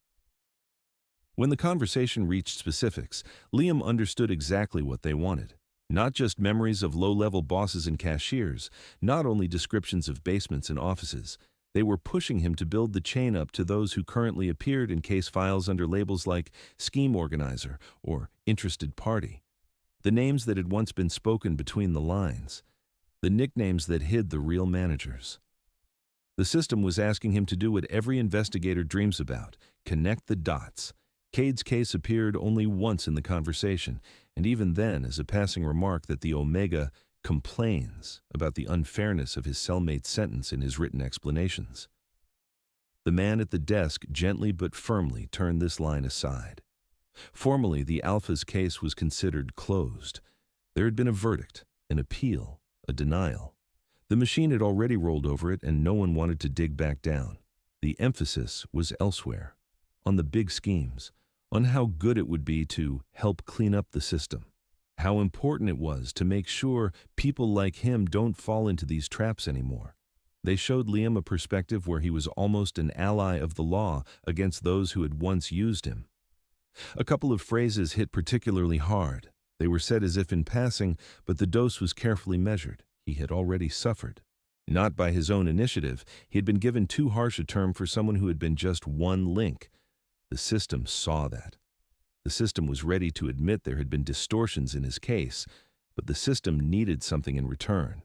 Speaker 1: When the conversation reached specifics, Liam understood exactly what they wanted. Not just memories of low-level bosses and cashiers, not only descriptions of basements and offices. They were pushing him to build the chain up to those who currently appeared in case files under labels like scheme organizer or interested party. The names that had once been spoken between the lines. The nicknames that hid the real managers. The system was asking him to do what every investigator dreams about, connect the dots. Cade's case appeared only once in the conversation, and even then as a passing remark that the Omega complains about the unfairness of his cellmate's sentence in his written explanations. The man at the desk gently but firmly turned this line aside. Formally, the Alpha's case was considered closed. There had been a verdict, an appeal, a denial. The machine had already rolled over it, and no one wanted to dig back down. The emphasis was elsewhere, on the big schemes, on how good it would be to help clean up the system. How important it was to make sure people like him don't fall into these traps anymore. They showed Liam a perspective where he was almost an ally of the law against those who had once used him. A couple of phrases hit particularly hard. They were said as if in passing, but the dose was carefully measured. He had already suffered. Not by his own initiative, he had been given too harsh a term for someone who had been just one link. The system saw that. The system was ready to admit there had been distortions in his case, but the system needed something in return.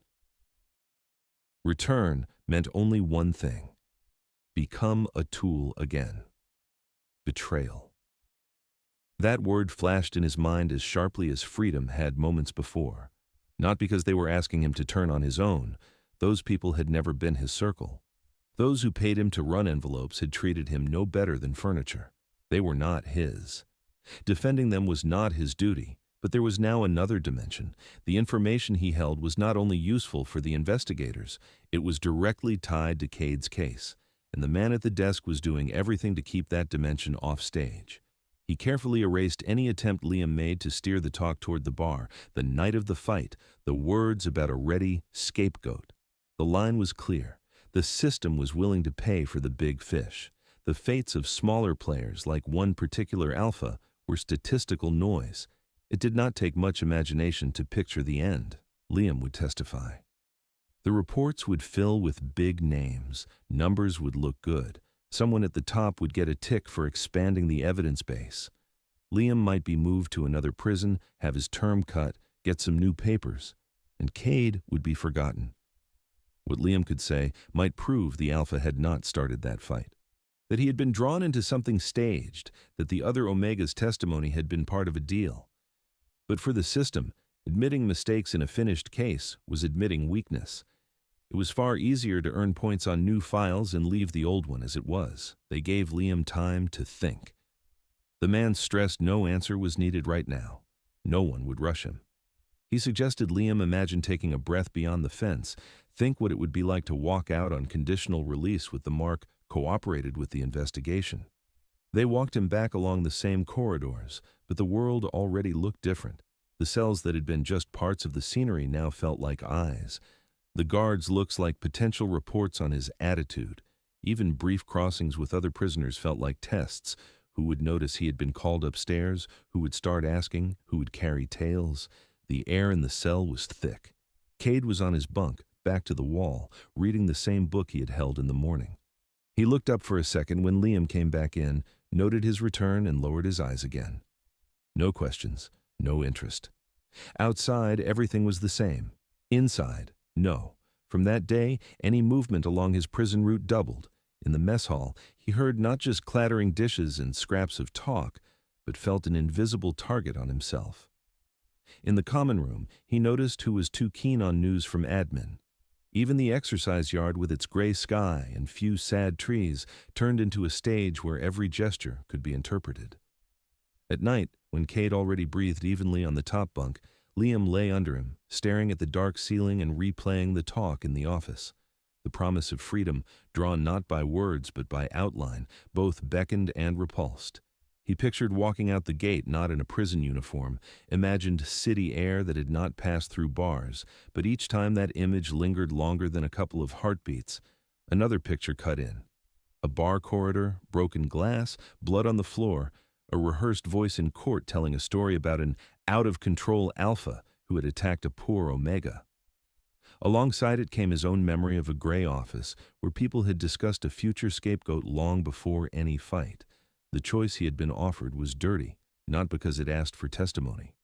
Speaker 1: Return meant only one thing: become a tool again. Betrayal. That word flashed in his mind as sharply as freedom had moments before. Not because they were asking him to turn on his own. Those people had never been his circle. Those who paid him to run envelopes had treated him no better than furniture. They were not his. Defending them was not his duty, but there was now another dimension. The information he held was not only useful for the investigators, it was directly tied to Cade's case, and the man at the desk was doing everything to keep that dimension off stage. He carefully erased any attempt Liam made to steer the talk toward the bar, the night of the fight, the words about a ready scapegoat. The line was clear. The system was willing to pay for the big fish. The fates of smaller players, like one particular alpha, were statistical noise. It did not take much imagination to picture the end, Liam would testify. The reports would fill with big names. Numbers would look good. Someone at the top would get a tick for expanding the evidence base. Liam might be moved to another prison, have his term cut, get some new papers, and Cade would be forgotten. What Liam could say might prove the Alpha had not started that fight, that he had been drawn into something staged, that the other Omega's testimony had been part of a deal. But for the system, admitting mistakes in a finished case was admitting weakness. It was far easier to earn points on new files and leave the old one as it was. They gave Liam time to think. The man stressed no answer was needed right now. No one would rush him. He suggested Liam imagine taking a breath beyond the fence, think what it would be like to walk out on conditional release with the mark cooperated with the investigation. They walked him back along the same corridors, but the world already looked different. The cells that had been just parts of the scenery now felt like eyes. The guards' looks like potential reports on his attitude. Even brief crossings with other prisoners felt like tests. Who would notice he had been called upstairs? Who would start asking? Who would carry tales? The air in the cell was thick. Cade was on his bunk, back to the wall, reading the same book he had held in the morning. He looked up for a second when Liam came back in, noted his return and lowered his eyes again. No questions, no interest. Outside, everything was the same. Inside, no. From that day, any movement along his prison route doubled. In the mess hall, he heard not just clattering dishes and scraps of talk, but felt an invisible target on himself. In the common room, he noticed who was too keen on news from admin. Even the exercise yard with its gray sky and few sad trees turned into a stage where every gesture could be interpreted. At night, when Cade already breathed evenly on the top bunk, Liam lay under him, staring at the dark ceiling and replaying the talk in the office. The promise of freedom, drawn not by words but by outline, both beckoned and repulsed. He pictured walking out the gate not in a prison uniform, imagined city air that had not passed through bars, but each time that image lingered longer than a couple of heartbeats, another picture cut in. A bar corridor, broken glass, blood on the floor, a rehearsed voice in court telling a story about an out-of-control alpha who had attacked a poor omega. Alongside it came his own memory of a gray office where people had discussed a future scapegoat long before any fight. The choice he had been offered was dirty, not because it asked for testimony.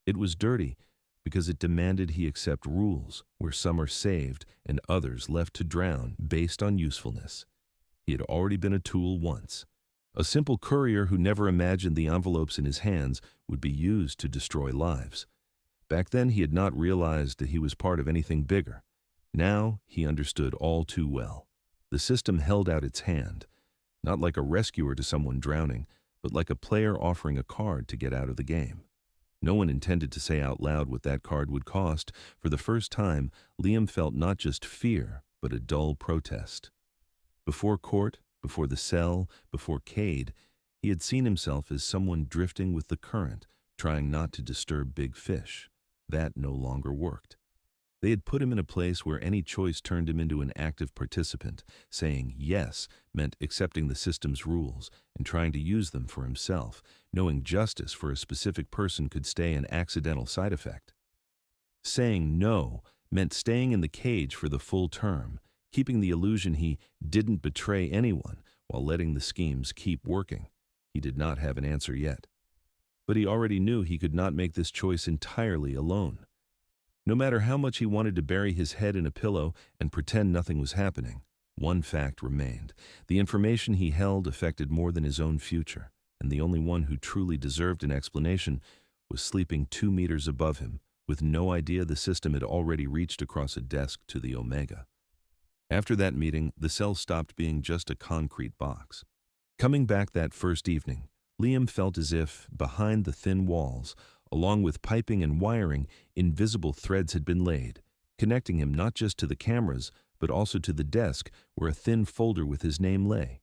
Speaker 1: It was dirty because it demanded he accept rules where some are saved and others left to drown based on usefulness. He had already been a tool once. A simple courier who never imagined the envelopes in his hands would be used to destroy lives. Back then he had not realized that he was part of anything bigger. Now he understood all too well. The system held out its hand, not like a rescuer to someone drowning, but like a player offering a card to get out of the game. No one intended to say out loud what that card would cost. For the first time, Liam felt not just fear, but a dull protest. Before court, before the cell, before Cade, he had seen himself as someone drifting with the current, trying not to disturb big fish. That no longer worked. They had put him in a place where any choice turned him into an active participant. Saying yes meant accepting the system's rules and trying to use them for himself. Knowing justice for a specific person could stay an accidental side effect. Saying no meant staying in the cage for the full term, keeping the illusion he didn't betray anyone while letting the schemes keep working. He did not have an answer yet. But he already knew he could not make this choice entirely alone. No matter how much he wanted to bury his head in a pillow and pretend nothing was happening, one fact remained. The information he held affected more than his own future, and the only one who truly deserved an explanation was sleeping 2 meters above him, with no idea the system had already reached across a desk to the Omega. After that meeting, the cell stopped being just a concrete box. Coming back that first evening, Liam felt as if, behind the thin walls, along with piping and wiring, invisible threads had been laid, connecting him not just to the cameras, but also to the desk where a thin folder with his name lay.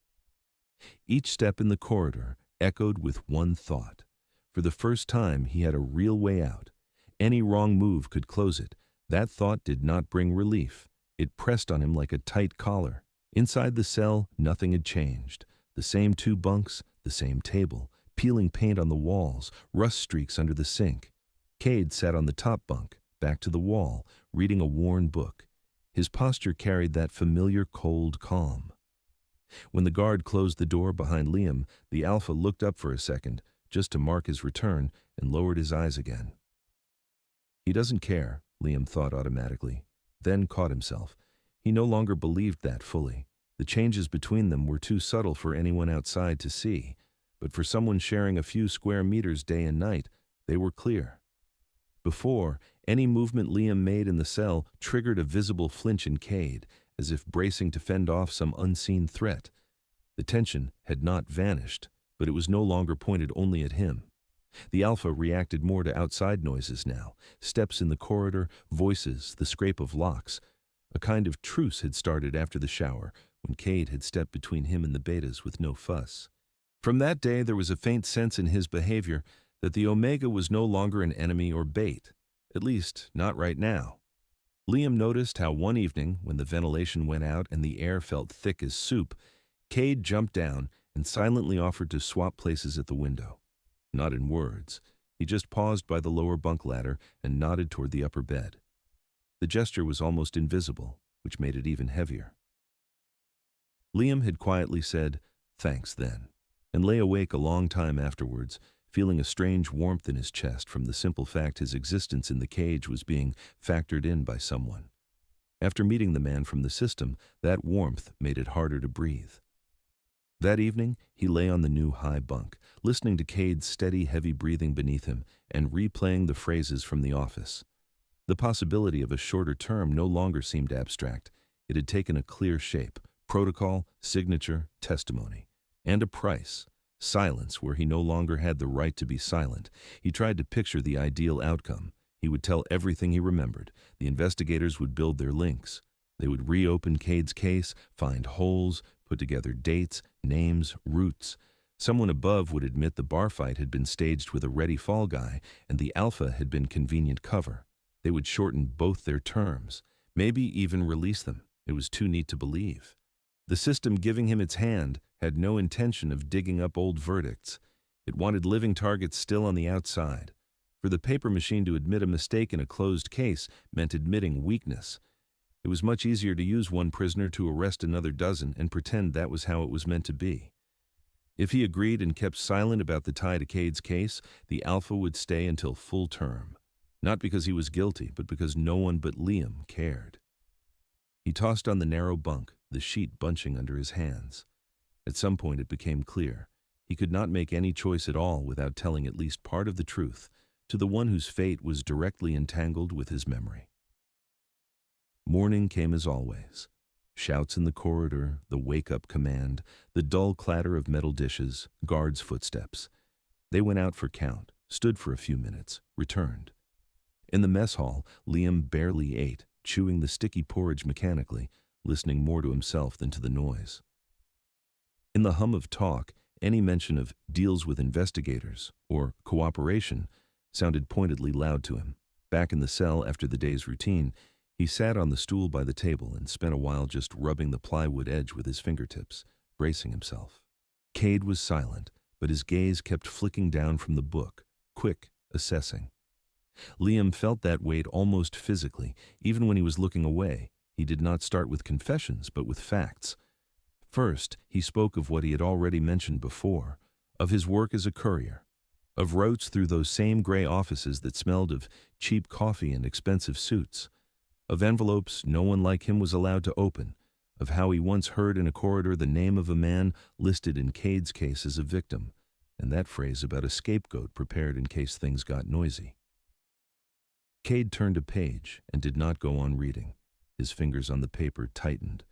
Speaker 1: Each step in the corridor echoed with one thought. For the first time, he had a real way out. Any wrong move could close it. That thought did not bring relief. It pressed on him like a tight collar. Inside the cell, nothing had changed. The same 2 bunks, the same table, peeling paint on the walls, rust streaks under the sink. Cade sat on the top bunk, back to the wall, reading a worn book. His posture carried that familiar cold calm. When the guard closed the door behind Liam, the Alpha looked up for a second, just to mark his return, and lowered his eyes again. He doesn't care, Liam thought automatically, then caught himself. He no longer believed that fully. The changes between them were too subtle for anyone outside to see. But for someone sharing a few square meters day and night, they were clear. Before, any movement Liam made in the cell triggered a visible flinch in Cade, as if bracing to fend off some unseen threat. The tension had not vanished, but it was no longer pointed only at him. The Alpha reacted more to outside noises now, steps in the corridor, voices, the scrape of locks. A kind of truce had started after the shower, when Cade had stepped between him and the betas with no fuss. From that day, there was a faint sense in his behavior that the Omega was no longer an enemy or bait, at least not right now. Liam noticed how one evening, when the ventilation went out and the air felt thick as soup, Cade jumped down and silently offered to swap places at the window. Not in words. He just paused by the lower bunk ladder and nodded toward the upper bed. The gesture was almost invisible, which made it even heavier. Liam had quietly said, "Thanks," then, and lay awake a long time afterwards, feeling a strange warmth in his chest from the simple fact his existence in the cage was being factored in by someone. After meeting the man from the system, that warmth made it harder to breathe. That evening, he lay on the new high bunk, listening to Cade's steady, heavy breathing beneath him and replaying the phrases from the office. The possibility of a shorter term no longer seemed abstract. It had taken a clear shape: protocol, signature, testimony. And a price: silence where he no longer had the right to be silent. He tried to picture the ideal outcome. He would tell everything he remembered. The investigators would build their links. They would reopen Cade's case, find holes, put together dates, names, routes. Someone above would admit the bar fight had been staged with a ready fall guy, and the alpha had been convenient cover. They would shorten both their terms, maybe even release them. It was too neat to believe. The system giving him its hand had no intention of digging up old verdicts. It wanted living targets still on the outside. For the paper machine to admit a mistake in a closed case meant admitting weakness. It was much easier to use one prisoner to arrest another dozen and pretend that was how it was meant to be. If he agreed and kept silent about the tie to Cade's case, the alpha would stay until full term. Not because he was guilty, but because no one but Liam cared. He tossed on the narrow bunk, the sheet bunching under his hands. At some point it became clear. He could not make any choice at all without telling at least part of the truth to the one whose fate was directly entangled with his memory. Morning came as always. Shouts in the corridor, the wake-up command, the dull clatter of metal dishes, guards' footsteps. They went out for count, stood for a few minutes, returned. In the mess hall, Liam barely ate, chewing the sticky porridge mechanically, listening more to himself than to the noise. In the hum of talk, any mention of deals with investigators or cooperation sounded pointedly loud to him. Back in the cell after the day's routine, he sat on the stool by the table and spent a while just rubbing the plywood edge with his fingertips, bracing himself. Cade was silent, but his gaze kept flicking down from the book, quick, assessing. Liam felt that weight almost physically. Even when he was looking away, he did not start with confessions, but with facts. First, he spoke of what he had already mentioned before, of his work as a courier, of routes through those same gray offices that smelled of cheap coffee and expensive suits, of envelopes no one like him was allowed to open, of how he once heard in a corridor the name of a man listed in Cade's case as a victim, and that phrase about a scapegoat prepared in case things got noisy. Cade turned a page and did not go on reading. His fingers on the paper tightened.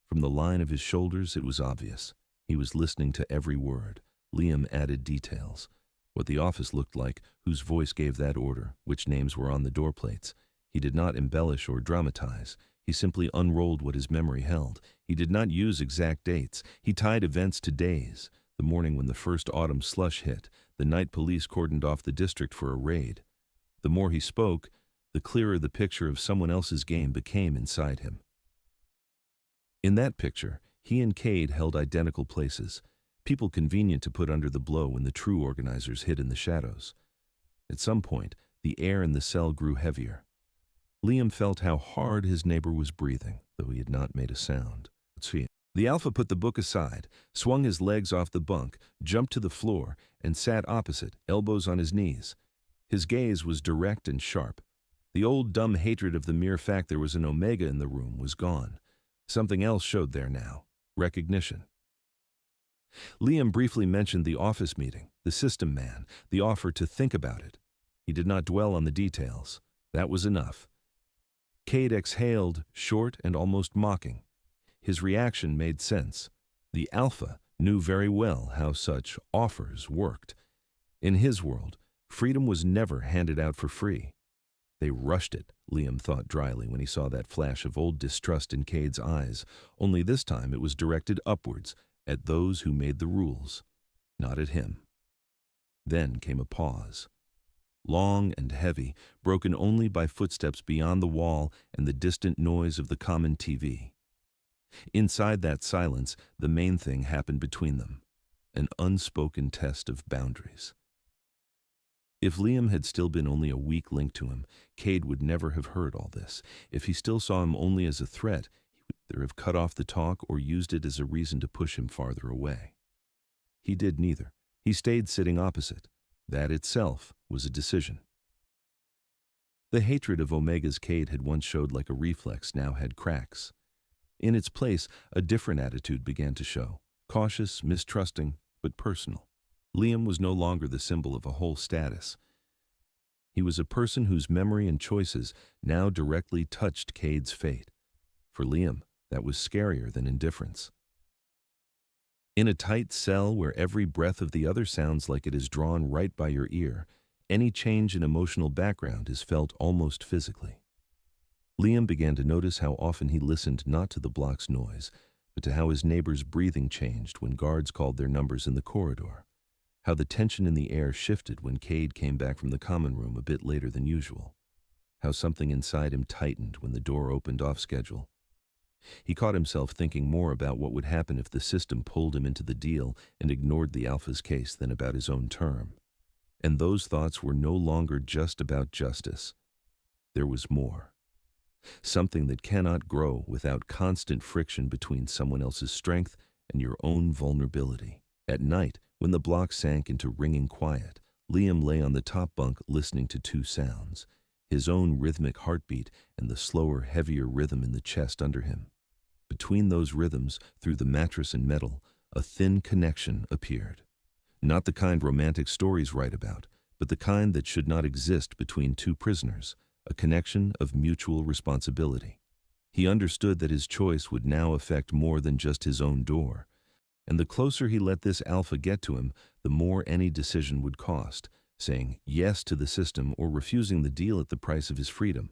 Speaker 1: From the line of his shoulders, it was obvious. He was listening to every word. Liam added details. What the office looked like, whose voice gave that order, which names were on the door plates. He did not embellish or dramatize. He simply unrolled what his memory held. He did not use exact dates. He tied events to days. The morning when the first autumn slush hit, the night police cordoned off the district for a raid. The more he spoke, the clearer the picture of someone else's game became inside him. In that picture, he and Cade held identical places, people convenient to put under the blow when the true organizers hid in the shadows. At some point, the air in the cell grew heavier. Liam felt how hard his neighbor was breathing, though he had not made a sound. The alpha put the book aside, swung his legs off the bunk, jumped to the floor, and sat opposite, elbows on his knees. His gaze was direct and sharp. The old dumb hatred of the mere fact there was an Omega in the room was gone. Something else showed there now: recognition. Liam briefly mentioned the office meeting, the system man, the offer to think about it. He did not dwell on the details. That was enough. Cade exhaled, short and almost mocking. His reaction made sense. The alpha knew very well how such offers worked. In his world, freedom was never handed out for free. They rushed it, Liam thought dryly when he saw that flash of old distrust in Cade's eyes, only this time it was directed upwards, at those who made the rules, not at him. Then came a pause. Long and heavy, broken only by footsteps beyond the wall and the distant noise of the common TV. Inside that silence, the main thing happened between them: an unspoken test of boundaries. If Liam had still been only a weak link to him, Cade would never have heard all this. If he still saw him only as a threat, he would either have cut off the talk or used it as a reason to push him farther away. He did neither. He stayed sitting opposite. That itself was a decision. The hatred of Omega's Cade had once showed like a reflex, now had cracks. In its place, a different attitude began to show, cautious, mistrusting, but personal. Liam was no longer the symbol of a whole status. He was a person whose memory and choices now directly touched Cade's fate. For Liam, that was scarier than indifference. In a tight cell where every breath of the other sounds like it is drawn right by your ear, any change in emotional background is felt almost physically. Liam began to notice how often he listened not to the block's noise, but to how his neighbor's breathing changed when guards called their numbers in the corridor, how the tension in the air shifted when Cade came back from the common room a bit later than usual, how something inside him tightened when the door opened off schedule. He caught himself thinking more about what would happen if the system pulled him into the deal and ignored the Alpha's case than about his own term. And those thoughts were no longer just about justice. There was more. Something that cannot grow without constant friction between someone else's strength and your own vulnerability. At night, when the block sank into ringing quiet, Liam lay on the top bunk listening to two sounds, his own rhythmic heartbeat and the slower, heavier rhythm in the chest under him. Between those rhythms, through the mattress and metal, a thin connection appeared. Not the kind romantic stories write about, but the kind that should not exist between two prisoners, a connection of mutual responsibility. He understood that his choice would now affect more than just his own door, and the closer he let this Alpha get to him, the more any decision would cost, saying yes to the system or refusing the deal at the price of his freedom.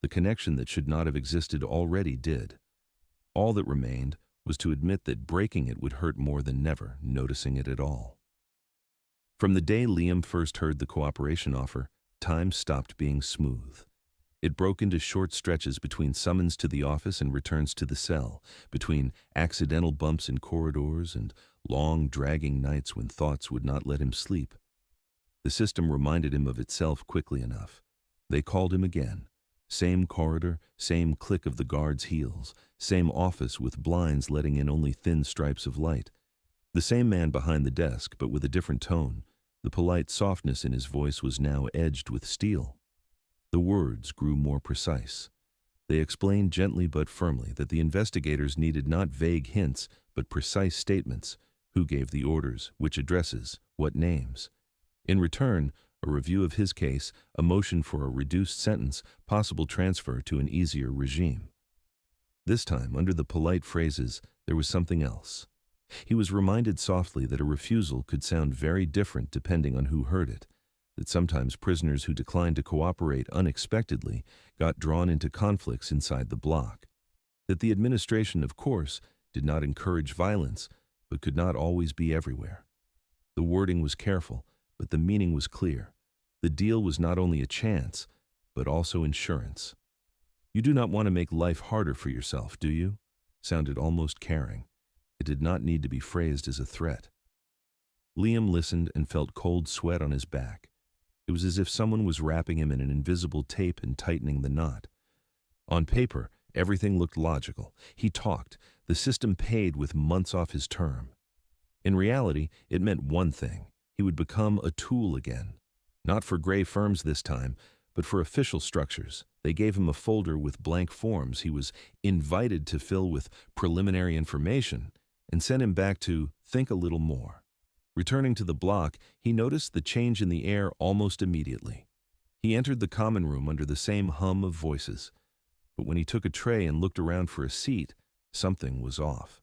Speaker 1: The connection that should not have existed already did. All that remained was to admit that breaking it would hurt more than never noticing it at all. From the day Liam first heard the cooperation offer, time stopped being smooth. It broke into short stretches between summons to the office and returns to the cell, between accidental bumps in corridors and long, dragging nights when thoughts would not let him sleep. The system reminded him of itself quickly enough. They called him again. Same corridor, same click of the guard's heels, same office with blinds letting in only thin stripes of light. The same man behind the desk, but with a different tone. The polite softness in his voice was now edged with steel. The words grew more precise. They explained gently but firmly that the investigators needed not vague hints, but precise statements. Who gave the orders, which addresses, what names. In return, a review of his case, a motion for a reduced sentence, possible transfer to an easier regime. This time, under the polite phrases, there was something else. He was reminded softly that a refusal could sound very different depending on who heard it, that sometimes prisoners who declined to cooperate unexpectedly got drawn into conflicts inside the block, that the administration, of course, did not encourage violence, but could not always be everywhere. The wording was careful, but the meaning was clear. The deal was not only a chance, but also insurance. You do not want to make life harder for yourself, do you? Sounded almost caring. It did not need to be phrased as a threat. Liam listened and felt cold sweat on his back. It was as if someone was wrapping him in an invisible tape and tightening the knot. On paper, everything looked logical. He talked. The system paid with months off his term. In reality, it meant one thing. He would become a tool again. Not for gray firms this time, but for official structures. They gave him a folder with blank forms he was invited to fill with preliminary information and sent him back to think a little more. Returning to the block, he noticed the change in the air almost immediately. He entered the common room under the same hum of voices. But when he took a tray and looked around for a seat, something was off.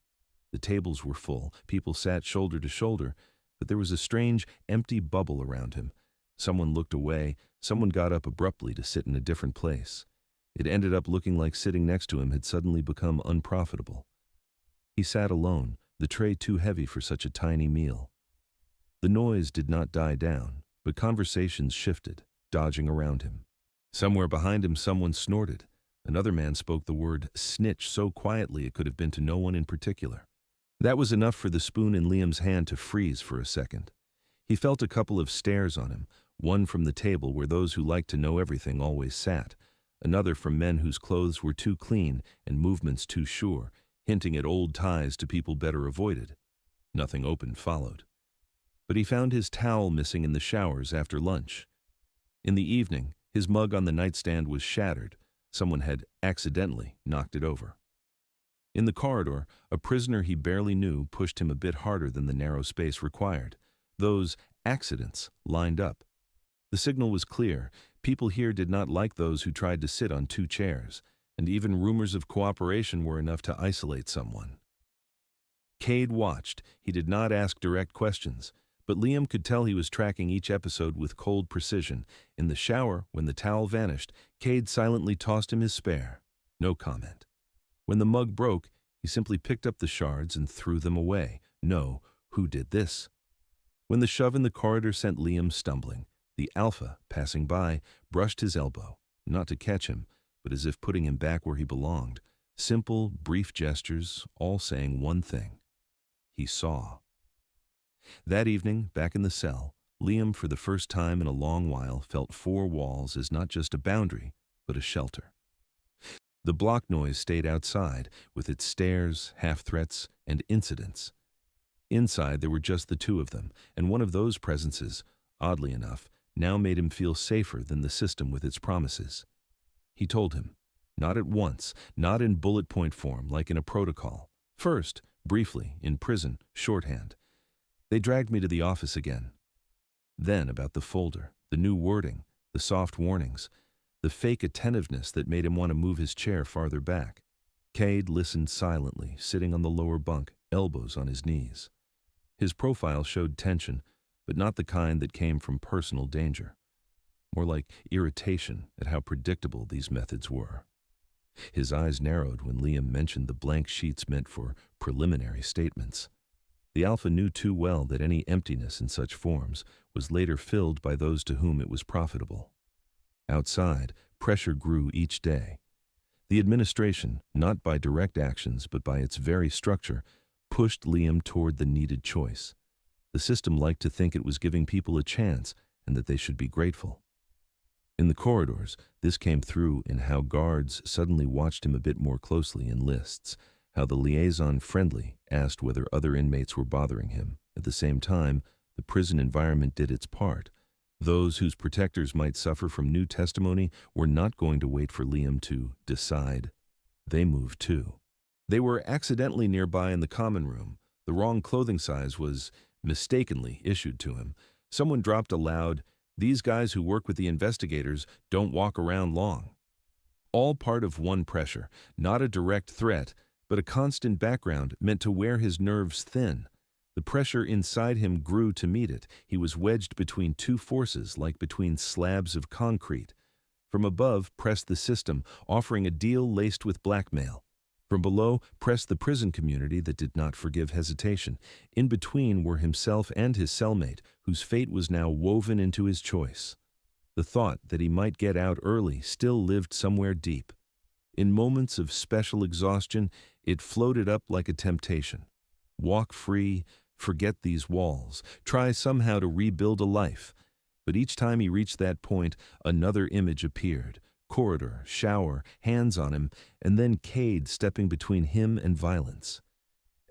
Speaker 1: The tables were full, people sat shoulder to shoulder, but there was a strange, empty bubble around him. Someone looked away, someone got up abruptly to sit in a different place. It ended up looking like sitting next to him had suddenly become unprofitable. He sat alone, the tray too heavy for such a tiny meal. The noise did not die down, but conversations shifted, dodging around him. Somewhere behind him someone snorted. Another man spoke the word snitch so quietly it could have been to no one in particular. That was enough for the spoon in Liam's hand to freeze for a second. He felt a couple of stares on him, one from the table where those who liked to know everything always sat, another from men whose clothes were too clean and movements too sure, hinting at old ties to people better avoided. Nothing open followed. but he found his towel missing in the showers after lunch. In the evening, his mug on the nightstand was shattered. Someone had accidentally knocked it over. In the corridor, a prisoner he barely knew pushed him a bit harder than the narrow space required. Those accidents lined up. The signal was clear. People here did not like those who tried to sit on two chairs, and even rumors of cooperation were enough to isolate someone. Cade watched. He did not ask direct questions, but Liam could tell he was tracking each episode with cold precision. In the shower, when the towel vanished, Cade silently tossed him his spare. No comment. When the mug broke, he simply picked up the shards and threw them away. No, who did this? When the shove in the corridor sent Liam stumbling, the Alpha, passing by, brushed his elbow, not to catch him, but as if putting him back where he belonged. Simple, brief gestures, all saying one thing. He saw. That evening, back in the cell, Liam, for the first time in a long while, felt four walls as not just a boundary, but a shelter. The block noise stayed outside, with its stares, half-threats, and incidents. Inside, there were just the two of them, and one of those presences, oddly enough, now made him feel safer than the system with its promises. He told him, not at once, not in bullet point form like in a protocol. First, briefly, in prison, shorthand. They dragged me to the office again. Then about the folder, the new wording, the soft warnings, the fake attentiveness that made him want to move his chair farther back. Cade listened silently, sitting on the lower bunk, elbows on his knees. His profile showed tension, but not the kind that came from personal danger. More like irritation at how predictable these methods were. His eyes narrowed when Liam mentioned the blank sheets meant for preliminary statements. The Alpha knew too well that any emptiness in such forms was later filled by those to whom it was profitable. Outside, pressure grew each day. The administration, not by direct actions but by its very structure, pushed Liam toward the needed choice. The system liked to think it was giving people a chance and that they should be grateful. In the corridors, this came through in how guards suddenly watched him a bit more closely in lists, how the liaison friendly asked whether other inmates were bothering him. At the same time, the prison environment did its part. Those whose protectors might suffer from new testimony were not going to wait for Liam to decide. They moved too. They were accidentally nearby in the common room. The wrong clothing size was mistakenly issued to him. Someone dropped a loud, "These guys who work with the investigators don't walk around long." All part of one pressure, not a direct threat, but a constant background meant to wear his nerves thin. The pressure inside him grew to meet it. He was wedged between two forces like between slabs of concrete. From above pressed the system, offering a deal laced with blackmail. From below pressed the prison community that did not forgive hesitation. In between were himself and his cellmate, whose fate was now woven into his choice. The thought that he might get out early still lived somewhere deep. In moments of special exhaustion, it floated up like a temptation. Walk free, forget these walls, try somehow to rebuild a life. But each time he reached that point, another image appeared. Corridor, shower, hands on him, and then Cade stepping between him and violence.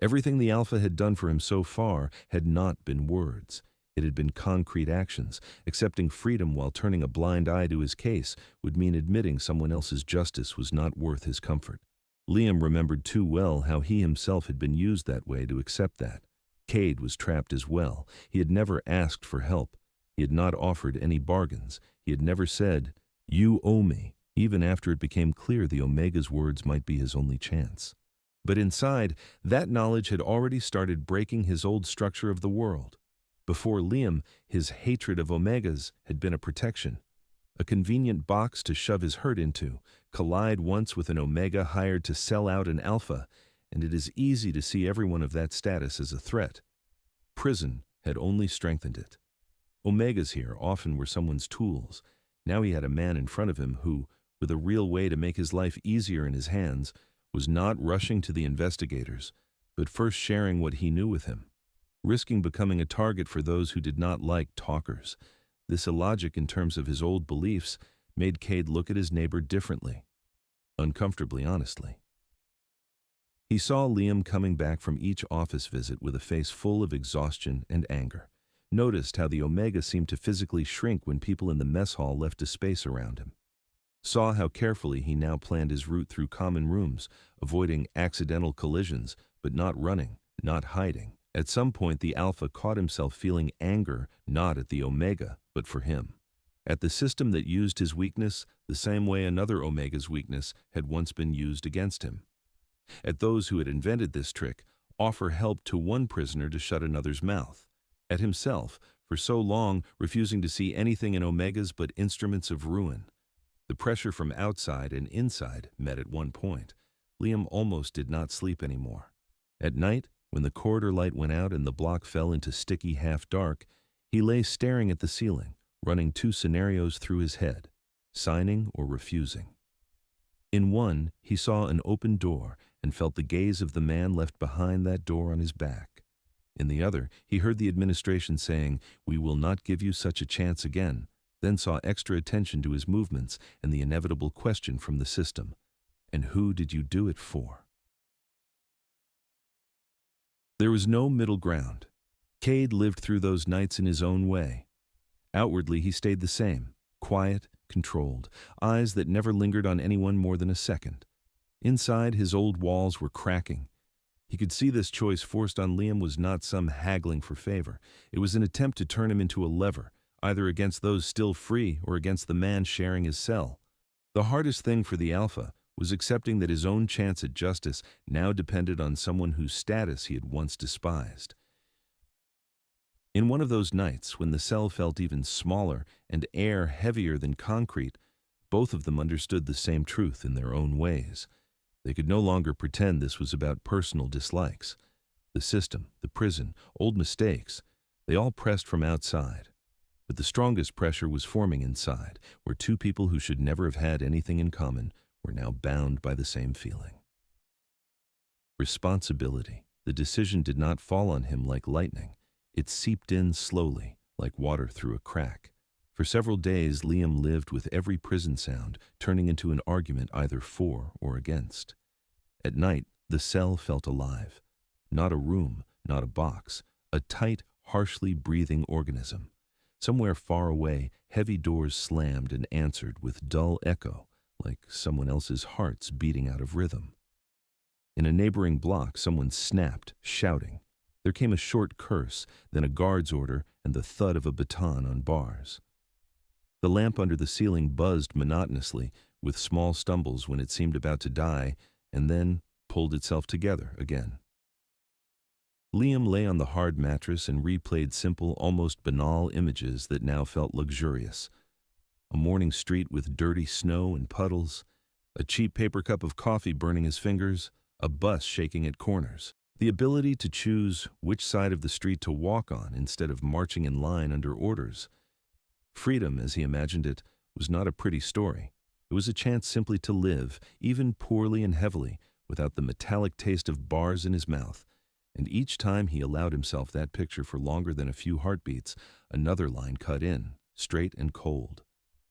Speaker 1: Everything the Alpha had done for him so far had not been words. It had been concrete actions. Accepting freedom while turning a blind eye to his case would mean admitting someone else's justice was not worth his comfort. Liam remembered too well how he himself had been used that way to accept that. Cade was trapped as well. He had never asked for help. He had not offered any bargains. He had never said, "You owe me," even after it became clear the Omega's words might be his only chance. But inside, that knowledge had already started breaking his old structure of the world. Before Liam, his hatred of Omegas had been a protection, a convenient box to shove his hurt into. Collide once with an Omega hired to sell out an Alpha, and it is easy to see everyone of that status as a threat. Prison had only strengthened it. Omegas here often were someone's tools. Now he had a man in front of him who, with a real way to make his life easier in his hands, was not rushing to the investigators, but first sharing what he knew with him, risking becoming a target for those who did not like talkers. This illogic in terms of his old beliefs made Cade look at his neighbor differently, uncomfortably honestly. He saw Liam coming back from each office visit with a face full of exhaustion and anger. noticed how the Omega seemed to physically shrink when people in the mess hall left a space around him, saw how carefully he now planned his route through common rooms, avoiding accidental collisions, but not running, not hiding. At some point, the Alpha caught himself feeling anger, not at the Omega, but for him. At the system that used his weakness the same way another Omega's weakness had once been used against him. At those who had invented this trick, offer help to one prisoner to shut another's mouth. At himself, for so long refusing to see anything in Omegas but instruments of ruin. The pressure from outside and inside met at one point. Liam almost did not sleep anymore. At night, when the corridor light went out and the block fell into sticky half-dark, he lay staring at the ceiling, running two scenarios through his head, signing or refusing. In one, he saw an open door and felt the gaze of the man left behind that door on his back. In the other, he heard the administration saying, "We will not give you such a chance again," then saw extra attention to his movements and the inevitable question from the system, "And who did you do it for?" There was no middle ground. Cade lived through those nights in his own way. Outwardly, he stayed the same, quiet, controlled, eyes that never lingered on anyone more than a second. Inside, his old walls were cracking. He could see this choice forced on Liam was not some haggling for favor. It was an attempt to turn him into a lever, either against those still free or against the man sharing his cell. The hardest thing for the Alpha was accepting that his own chance at justice now depended on someone whose status he had once despised. In one of those nights, when the cell felt even smaller and air heavier than concrete, both of them understood the same truth in their own ways. They could no longer pretend this was about personal dislikes. The system, the prison, old mistakes, they all pressed from outside. But the strongest pressure was forming inside, where two people who should never have had anything in common were now bound by the same feeling. Responsibility. The decision did not fall on him like lightning. It seeped in slowly, like water through a crack. For several days, Liam lived with every prison sound turning into an argument either for or against. At night, the cell felt alive. Not a room, not a box, a tight, harshly breathing organism. Somewhere far away, heavy doors slammed and answered with dull echo, like someone else's hearts beating out of rhythm. In a neighboring block, someone snapped, shouting. There came a short curse, then a guard's order and the thud of a baton on bars. The lamp under the ceiling buzzed monotonously, with small stumbles when it seemed about to die, and then pulled itself together again. Liam lay on the hard mattress and replayed simple, almost banal images that now felt luxurious. A morning street with dirty snow and puddles, a cheap paper cup of coffee burning his fingers, a bus shaking at corners. The ability to choose which side of the street to walk on instead of marching in line under orders. Freedom, as he imagined it, was not a pretty story. It was a chance simply to live, even poorly and heavily, without the metallic taste of bars in his mouth. And each time he allowed himself that picture for longer than a few heartbeats, another line cut in, straight and cold.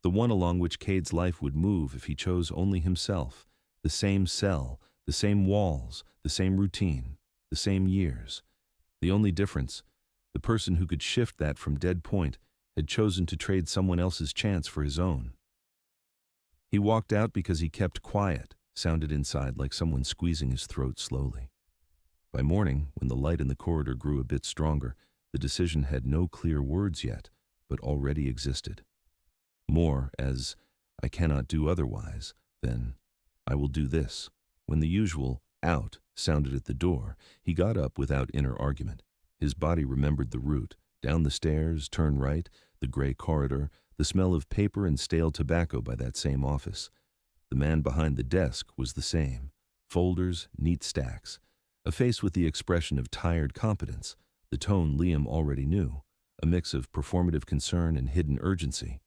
Speaker 1: The one along which Cade's life would move if he chose only himself. The same cell, the same walls, the same routine, the same years. The only difference, the person who could shift that from dead point had chosen to trade someone else's chance for his own. He walked out because he kept quiet, sounded inside like someone squeezing his throat slowly. By morning, when the light in the corridor grew a bit stronger, the decision had no clear words yet, but already existed. More as, "I cannot do otherwise," than, "I will do this." When the usual "out" sounded at the door, he got up without inner argument. His body remembered the route, down the stairs, turn right, the gray corridor, the smell of paper and stale tobacco by that same office. The man behind the desk was the same. Folders, neat stacks. A face with the expression of tired competence, the tone Liam already knew, a mix of performative concern and hidden urgency.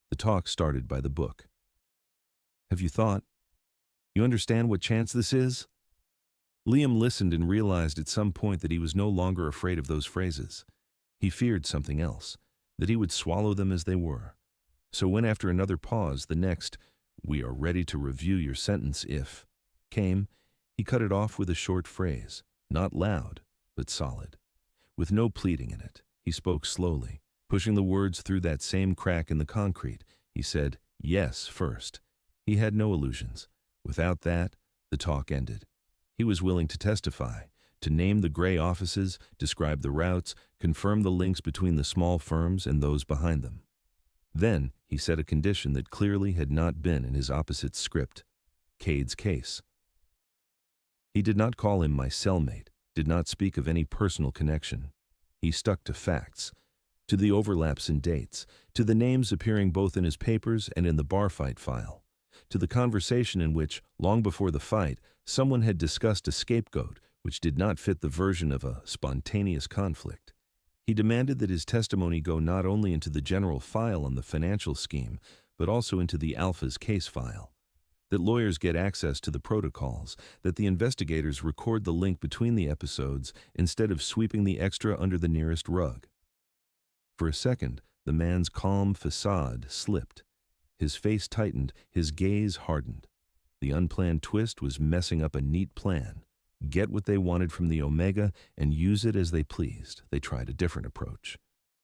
Speaker 1: The talk started by the book. "Have you thought? You understand what chance this is?" Liam listened and realized at some point that he was no longer afraid of those phrases. He feared something else, that he would swallow them as they were. So when after another pause, the next, "We are ready to review your sentence if," came, he cut it off with a short phrase, not loud, but solid, with no pleading in it. He spoke slowly, pushing the words through that same crack in the concrete. He said, "Yes," first. He had no illusions. Without that, the talk ended. He was willing to testify, to name the gray offices, describe the routes, confirm the links between the small firms and those behind them. Then he set a condition that clearly had not been in his opposite's script: Cade's case. He did not call him my cellmate, did not speak of any personal connection. He stuck to facts, to the overlaps in dates, to the names appearing both in his papers and in the bar fight file, to the conversation in which, long before the fight, someone had discussed a scapegoat which did not fit the version of a spontaneous conflict. He demanded that his testimony go not only into the general file on the financial scheme, but also into the Alpha's case file, that lawyers get access to the protocols, that the investigators record the link between the episodes instead of sweeping the extra under the nearest rug. For a second, the man's calm facade slipped. His face tightened, his gaze hardened. The unplanned twist was messing up a neat plan. Get what they wanted from the Omega and use it as they pleased. They tried a different approach.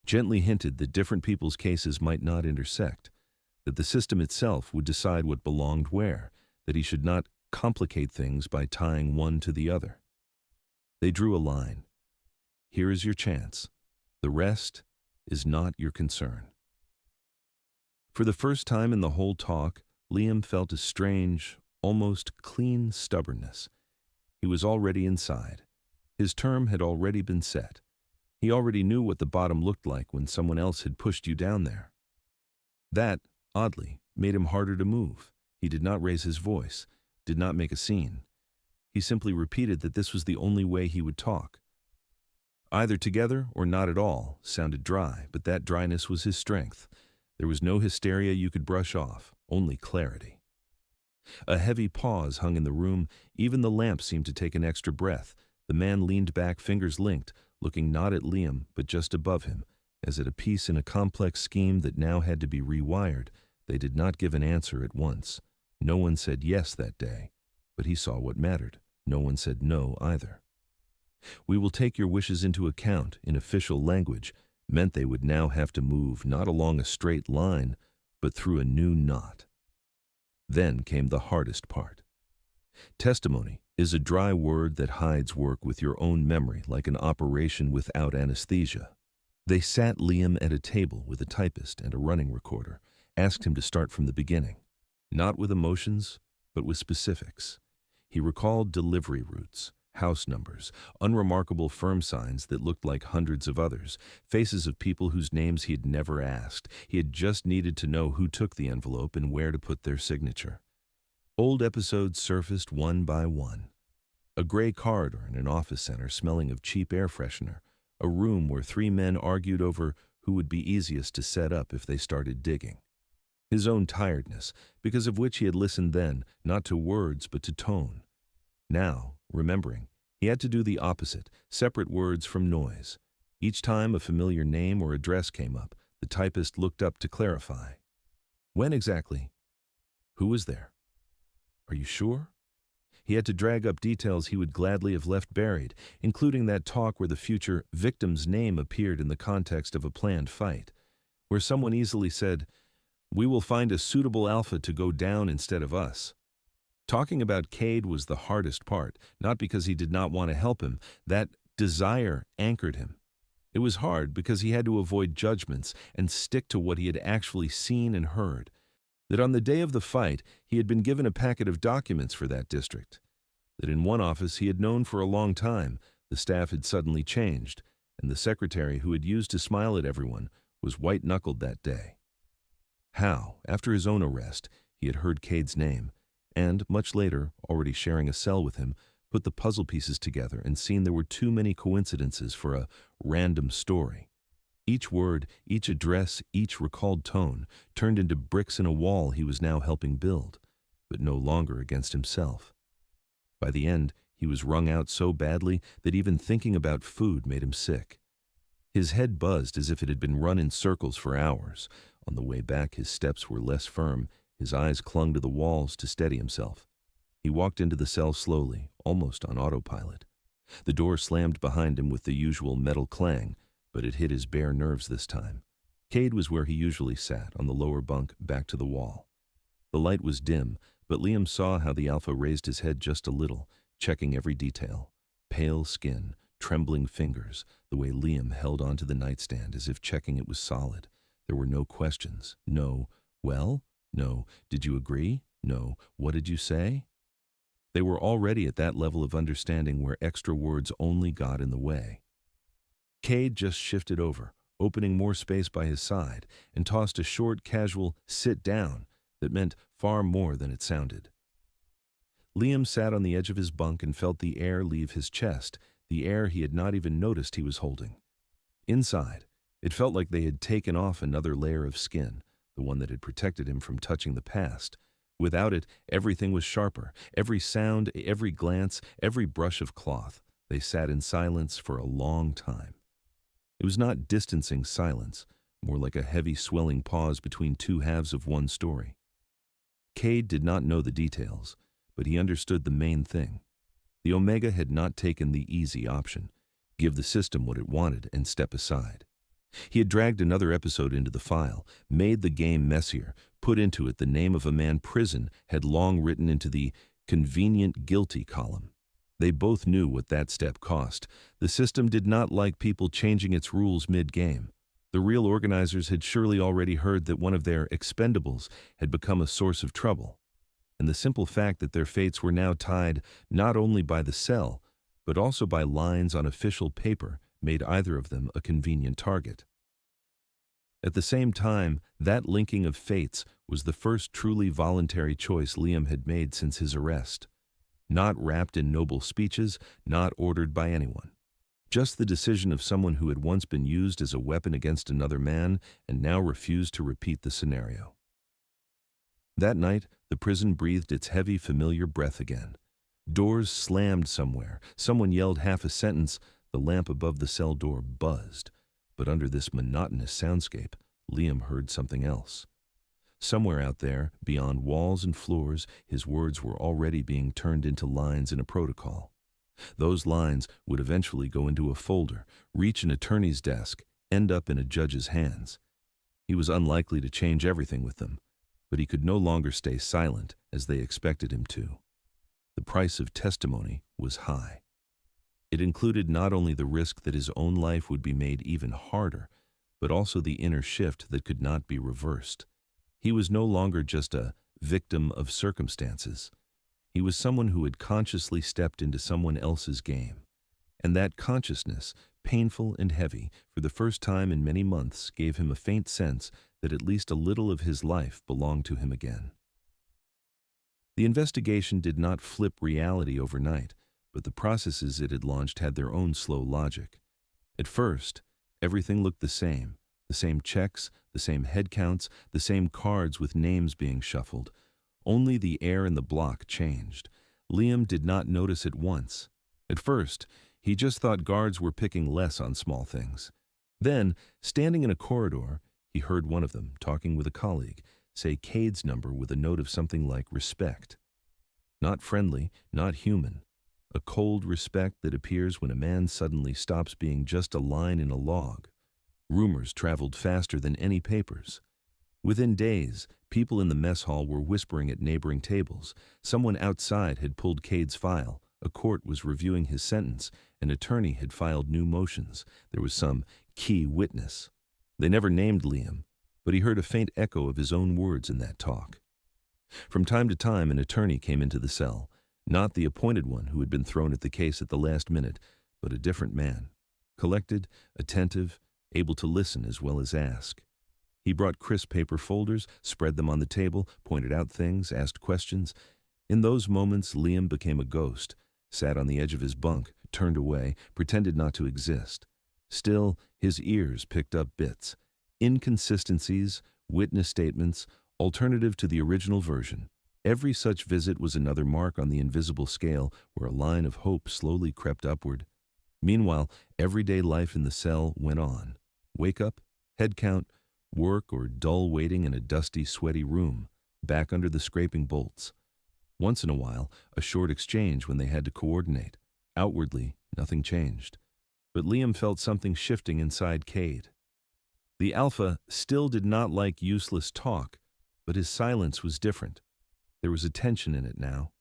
Speaker 1: Gently hinted that different people's cases might not intersect, that the system itself would decide what belonged where, that he should not complicate things by tying one to the other. They drew a line. Here is your chance. The rest is not your concern. For the first time in the whole talk, Liam felt a strange, almost clean stubbornness. He was already inside. His term had already been set. He already knew what the bottom looked like when someone else had pushed you down there. That, oddly, made him harder to move. He did not raise his voice, did not make a scene. He simply repeated that this was the only way he would talk. Either together or not at all sounded dry, but that dryness was his strength. There was no hysteria you could brush off, only clarity. A heavy pause hung in the room. Even the lamp seemed to take an extra breath. The man leaned back, fingers linked, looking not at Liam, but just above him, as at a piece in a complex scheme that now had to be rewired. They did not give an answer at once. No one said yes that day, but he saw what mattered. No one said no either. "We will take your wishes into account," in official language, meant they would now have to move not along a straight line, but through a new knot. Then came the hardest part. Testimony is a dry word that hides work with your own memory like an operation without anesthesia. They sat Liam at a table with a typist and a running recorder, asked him to start from the beginning, not with emotions, but with specifics. He recalled delivery routes, house numbers, unremarkable firm signs that looked like hundreds of others, faces of people whose names he had never asked. He had just needed to know who took the envelope and where to put their signature. Old episodes surfaced one by one. A gray corridor in an office center smelling of cheap air freshener, a room where three men argued over who would be easiest to set up if they started digging. His own tiredness, because of which he had listened then, not to words but to tone. Now, remembering, he had to do the opposite, separate words from noise. Each time a familiar name or address came up, the typist looked up to clarify. When exactly? Who was there? Are you sure? He had to drag up details he would gladly have left buried, including that talk where the future victim's name appeared in the context of a planned fight, where someone easily said, "We will find a suitable alpha to go down instead of us." Talking about Cade was the hardest part, not because he did not want to help him. That desire anchored him. It was hard because he had to avoid judgments and stick to what he had actually seen and heard. That on the day of the fight, he had been given a packet of documents for that district. That in one office he had known for a long time, the staff had suddenly changed, and the secretary who had used to smile at everyone was white-knuckled that day. How, after his own arrest, he had heard Cade's name, and, much later, already sharing a cell with him, put the puzzle pieces together and seen there were too many coincidences for a random story. Each word, each address, each recalled tone turned into bricks in a wall he was now helping build, but no longer against himself. By the end, he was wrung out so badly that even thinking about food made him sick. His head buzzed as if it had been run in circles for hours. On the way back, his steps were less firm. His eyes clung to the walls to steady himself. He walked into the cell slowly, almost on autopilot. The door slammed behind him with the usual metal clang, but it hit his bare nerves this time. Cade was where he usually sat, on the lower bunk, back to the wall. The light was dim, but Liam saw how the Alpha raised his head just a little, checking every detail. Pale skin, trembling fingers, the way Liam held onto the nightstand as if checking it was solid. There were no questions. No, well? No, did you agree? No, what did you say? They were already at that level of understanding where extra words only got in the way. Cade just shifted over, opening more space by his side, and tossed a short, casual sit down that meant far more than it sounded. Liam sat on the edge of his bunk and felt the air leave his chest, the air he had not even noticed he was holding. Inside, it felt like they had taken off another layer of skin, the one that had protected him from touching the past. Without it, everything was sharper. Every sound, every glance, every brush of cloth. They sat in silence for a long time. It was not distancing silence, more like a heavy swelling pause between two halves of one story. Cade did not know the details, but he understood the main thing. The Omega had not taken the easy option, give the system what it wanted and step aside. He had dragged another episode into the file, made the game messier, put into it the name of a man prison had long written into the convenient guilty column. They both knew what that step cost. The system did not like people changing its rules mid-game. The real organizers had surely already heard that one of their expendables had become a source of trouble. And the simple fact that their fates were now tied not only by the cell, but also by lines on official paper made either of them a convenient target. At the same time, that linking of fates was the first truly voluntary choice Liam had made since his arrest. Not wrapped in noble speeches, not ordered by anyone. Just the decision of someone who had once been used as a weapon against another man and now refused to repeat the scenario. That night, the prison breathed its heavy, familiar breath again. Doors slammed somewhere. Someone yelled half a sentence. The lamp above the cell door buzzed. But under this monotonous soundscape, Liam heard something else. Somewhere out there, beyond walls and floors, his words were already being turned into lines in a protocol. Those lines would eventually go into a folder, reach an attorney's desk, end up in a judge's hands. He was unlikely to change everything with them, but he could no longer stay silent as they expected him to. The price of testimony was high. It included not only the risk that his own life would be made even harder, but also the inner shift that could not be reversed. He was no longer just a victim of circumstances. He was someone who had consciously stepped into someone else's game. And that consciousness, painful and heavy, for the first time in many months, gave him a faint sense that at least a little of his life belonged to him again. The investigation did not flip reality overnight, but the processes it had launched had their own slow logic. At first, everything looked the same checks, the same head counts, the same cards with names being shuffled. Only the air in the block changed. Liam did not notice it once. At first, he just thought guards were picking less on small things. Then, standing in a corridor, he heard one of them, talking with a colleague, say Cade's number with a note of something like respect. Not friendly, not human. A cold respect that appears when a man suddenly stops being just a line in a log. Rumors traveled faster than any papers. Within days, people in the mess hall were whispering at neighboring tables. Someone outside had pulled Cade's file. A court was reviewing his sentence. An attorney had filed new motions. There was some key witness. They never named Liam, but he heard a faint echo of his own words in that talk. From time to time, an attorney came into the cell. Not the appointed one who had been thrown at the case at the last minute, but a different man. Collected, attentive, able to listen as well as ask. He brought crisp paper folders, spread them on the table, pointed out things, asked questions. In those moments, Liam became a ghost, sat on the edge of his bunk, turned away, pretended not to exist. Still, his ears picked up bits. Inconsistencies, witness statements, alternative to the original version. Every such visit was another mark on the invisible scale where a line of hope slowly crept upward. Meanwhile, everyday life in the cell went on. Wake up, head count, work or dull waiting in a dusty, sweaty room, back under the scraping bolts. Once in a while, a short exchange when they had to coordinate. Outwardly, nothing changed. But Liam felt something shifting inside Cade. The Alpha still did not like useless talk, but his silence was different. There was a tension in it now.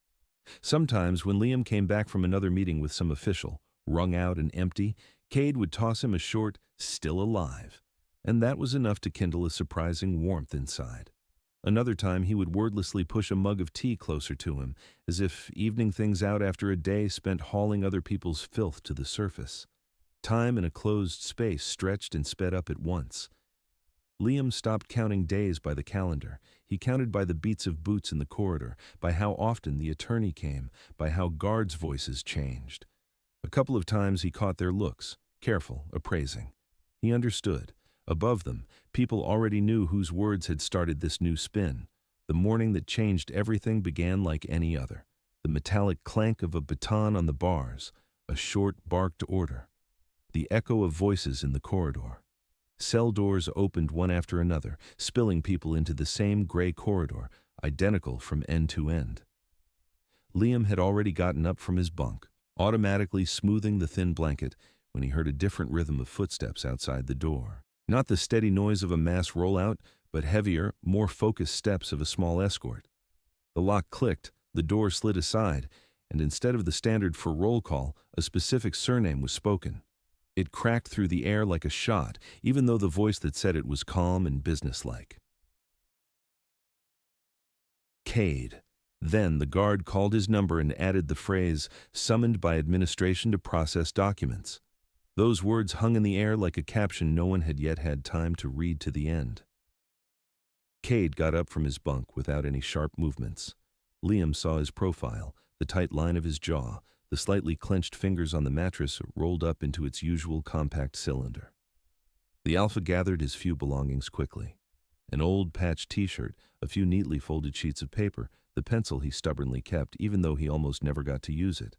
Speaker 1: Sometimes, when Liam came back from another meeting with some official, wrung out and empty, Cade would toss him a short, "still alive," and that was enough to kindle a surprising warmth inside. Another time he would wordlessly push a mug of tea closer to him, as if evening things out after a day spent hauling other people's filth to the surface. Time in a closed space stretched and sped up at once. Liam stopped counting days by the calendar. He counted by the beats of boots in the corridor, by how often the attorney came, by how guards' voices changed. A couple of times he caught their looks, careful, appraising. He understood. Above them, people already knew whose words had started this new spin. The morning that changed everything began like any other. The metallic clank of a baton on the bars, a short, barked order. The echo of voices in the corridor. Cell doors opened one after another, spilling people into the same gray corridor, identical from end to end. Liam had already gotten up from his bunk, automatically smoothing the thin blanket, when he heard a different rhythm of footsteps outside the door. Not the steady noise of a mass rollout, but heavier, more focused steps of a small escort. The lock clicked, the door slid aside, and instead of the standard for roll call, a specific surname was spoken. It cracked through the air like a shot, even though the voice that said it was calm and businesslike. Cade. Then the guard called his number and added the phrase, "summoned by administration to process documents." Those words hung in the air like a caption no one had yet had time to read to the end. Cade got up from his bunk without any sharp movements. Liam saw his profile, the tight line of his jaw, the slightly clenched fingers on the mattress rolled up into its usual compact cylinder. The Alpha gathered his few belongings quickly. An old patched t-shirt, a few neatly folded sheets of paper, the pencil he stubbornly kept even though he almost never got to use it.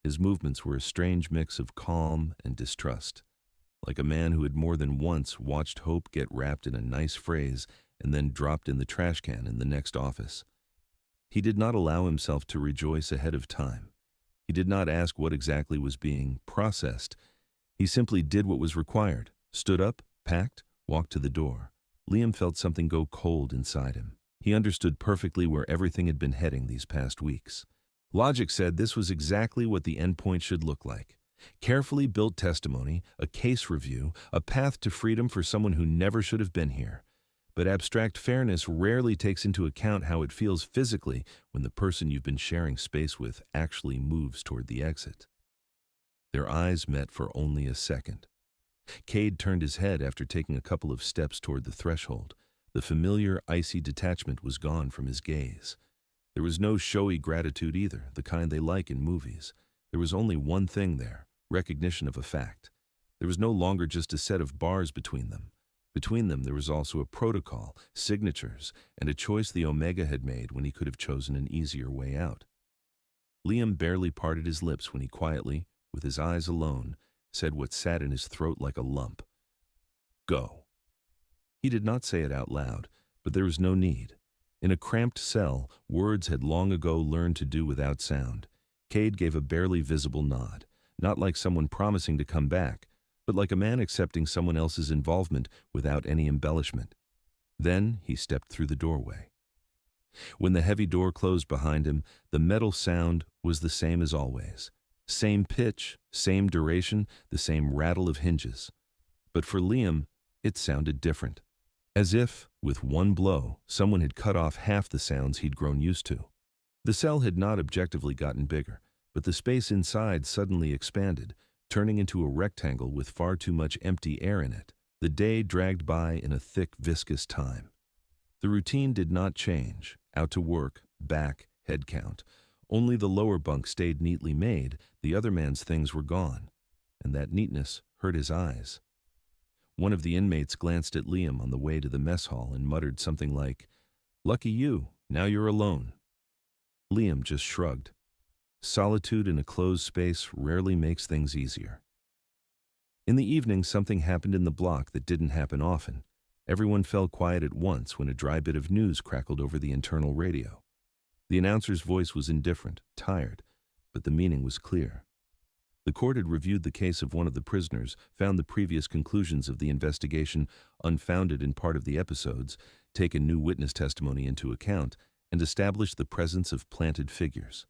Speaker 1: His movements were a strange mix of calm and distrust, like a man who had more than once watched hope get wrapped in a nice phrase and then dropped in the trash can in the next office. He did not allow himself to rejoice ahead of time. He did not ask what exactly was being processed. He simply did what was required, stood up, packed, walked to the door. Liam felt something go cold inside him. He understood perfectly where everything had been heading these past weeks. Logic said this was exactly what the endpoint should look like. Carefully built testimony, a case review, a path to freedom for someone who never should have been here. But abstract fairness rarely takes into account how it feels physically when the person you've been sharing space with actually moves toward the exit. Their eyes met for only a second. Cade turned his head after taking a couple of steps toward the threshold. The familiar, icy detachment was gone from his gaze. There was no showy gratitude either, the kind they like in movies. There was only one thing there, recognition of a fact. There was no longer just a set of bars between them. Between them there was also a protocol, signatures, and a choice the Omega had made when he could have chosen an easier way out. Liam barely parted his lips when he quietly, with his eyes alone, said what sat in his throat like a lump. "Go." He did not say it out loud, but there was no need. In a cramped cell, words had long ago learned to do without sound. Cade gave a barely visible nod, not like someone promising to come back, but like a man accepting someone else's involvement without any embellishment. Then he stepped through the doorway. When the heavy door closed behind him, the metal sound was the same as always. Same pitch, same duration, the same rattle of hinges. But for Liam, it sounded different. As if, with one blow, someone had cut off half the sounds he'd grown used to. The cell had not objectively gotten bigger, but the space inside suddenly expanded, turning into a rectangle with far too much empty air in it. The day dragged by in a thick, viscous time. The routine did not change. Out to work, back, head count. Only the lower bunk stayed neatly made, the other man's things were gone. And that neatness hurt his eyes. One of the inmates glanced at Liam on the way to the mess hall and muttered something like, "Lucky you, now you're alone." Liam just shrugged. Solitude in a closed space rarely makes things easier. In the evening, something happened in the block that didn't happen often. Everyone fell quiet at once when a dry bit of news crackled over the internal radio. The announcer's voice was indifferent, tired, but the meaning was clear. The court had reviewed the case of one of the prisoners, found the previous conclusions of the investigation unfounded in part of the episodes, taken new witness testimony into account, and established the presence of planted figures.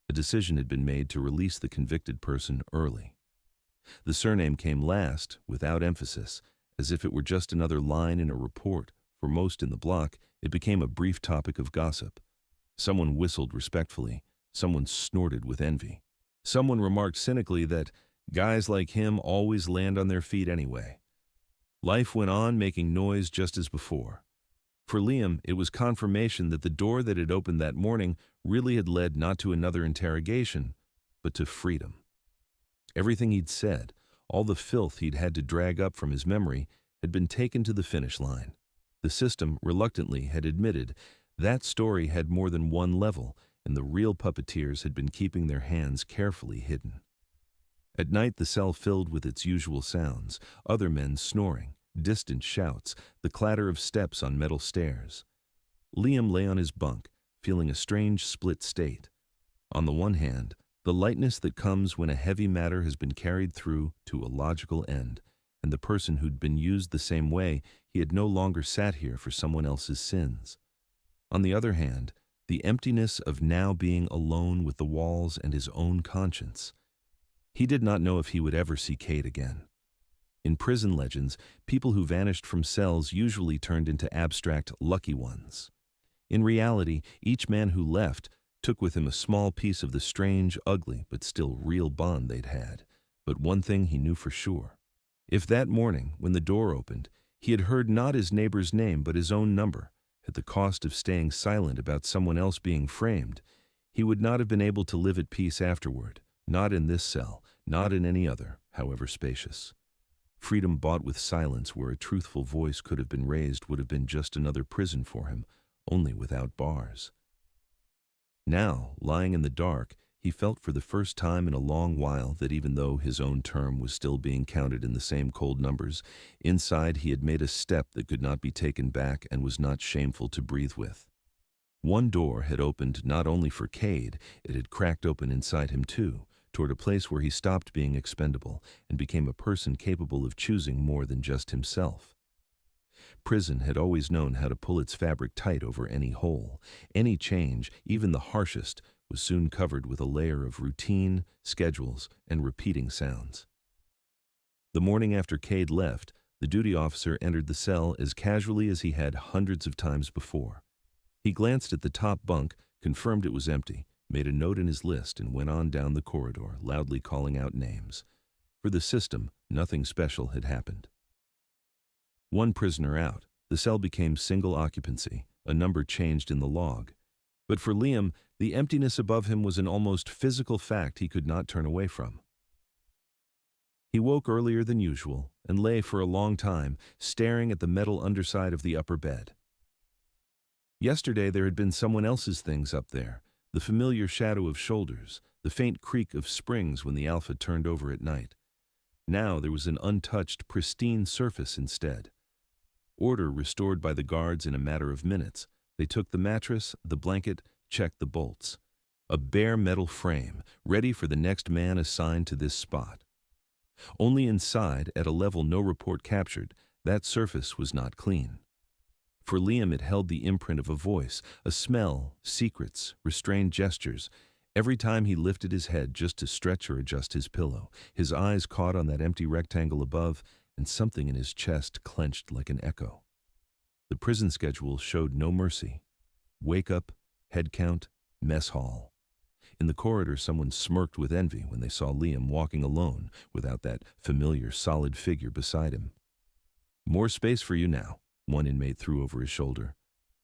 Speaker 1: A decision had been made to release the convicted person early. The surname came last, without emphasis, as if it were just another line in a report. For most in the block, it became a brief topic of gossip. Someone whistled respectfully, someone snorted with envy. Someone remarked cynically that guys like him always land on their feet anyway. Life went on, making noise just as before. For Liam, it was confirmation that the door that had opened that morning really had led not to another interrogation, but to freedom. Everything he'd said, all the filth he'd had to drag up from his memory, had been taken to the finish line. The system, reluctantly, had admitted that story had more than one level, and the real puppeteers had been keeping their hands carefully hidden. At night, the cell filled with its usual sounds, other men snoring, distant shouts, the clatter of steps on metal stairs. Liam lay on his bunk, feeling a strange split state. On the one hand, the lightness that comes when a heavy matter has been carried through to a logical end, and the person who'd been used the same way, he had no longer sat here for someone else's sins. On the other hand, the emptiness of now being alone with the walls and his own conscience. He did not know if he would ever see Cade again. In prison legends, people who vanished from cells usually turned into abstract lucky ones. In reality, each man who left took with him a small piece of the strange, ugly, but still real bond they'd had. But one thing he knew for sure. If that morning, when the door opened, he had heard not his neighbor's name but his own number, at the cost of staying silent about someone else being framed, he would not have been able to live at peace afterward, not in this cell, not in any other, however spacious. Freedom bought with silence where a truthful voice could have been raised would have been just another prison for him, only without bars. Now, lying in the dark, he felt for the first time in a long while that even though his own term was still being counted in the same cold numbers, inside he had made a step that could not be taken back and was not shameful to breathe with. One door had opened not only for Cade, it had cracked open inside him too, toward a place where he stopped being expendable and became a person capable of choosing more than just himself. Prison had always known how to pull its fabric tight over any hole. Any change, even the harshest, was soon covered with a layer of routine, schedules, and repeating sounds. The morning after Cade left, the duty officer entered the cell as casually as he had hundreds of times before. He glanced at the top bunk, confirmed it was empty, made a note in his list, and went on down the corridor, loudly calling out names. For the system, nothing special had happened. One prisoner out, the cell became single occupancy, a number changed in the log. But for Liam, the emptiness above him was an almost physical fact he could not turn away from. He woke earlier than usual and lay for a long time, staring at the metal underside of the upper bed. Yesterday there had been someone else's things up there, the familiar shadow of shoulders, the faint creak of springs when the Alpha turned over at night. Now there was an untouched, pristine surface instead. Order restored by the guards in a matter of minutes. They took the mattress, the blanket, checked the bolts. A bare metal frame, ready for the next man assigned to this spot. Only inside, at a level no report captured, that surface was not clean. For Liam it held the imprint of a voice, a smell, secrets, restrained gestures. Every time he lifted his head just to stretch or adjust his pillow, his eyes caught on that empty rectangle above, and something in his chest clenched like an echo. The prison schedule showed no mercy. Wake up, head count, mess hall. In the corridor, someone smirked with envy when they saw Liam walking alone without that familiar solid figure beside him. More space for you now, one inmate threw over his shoulder.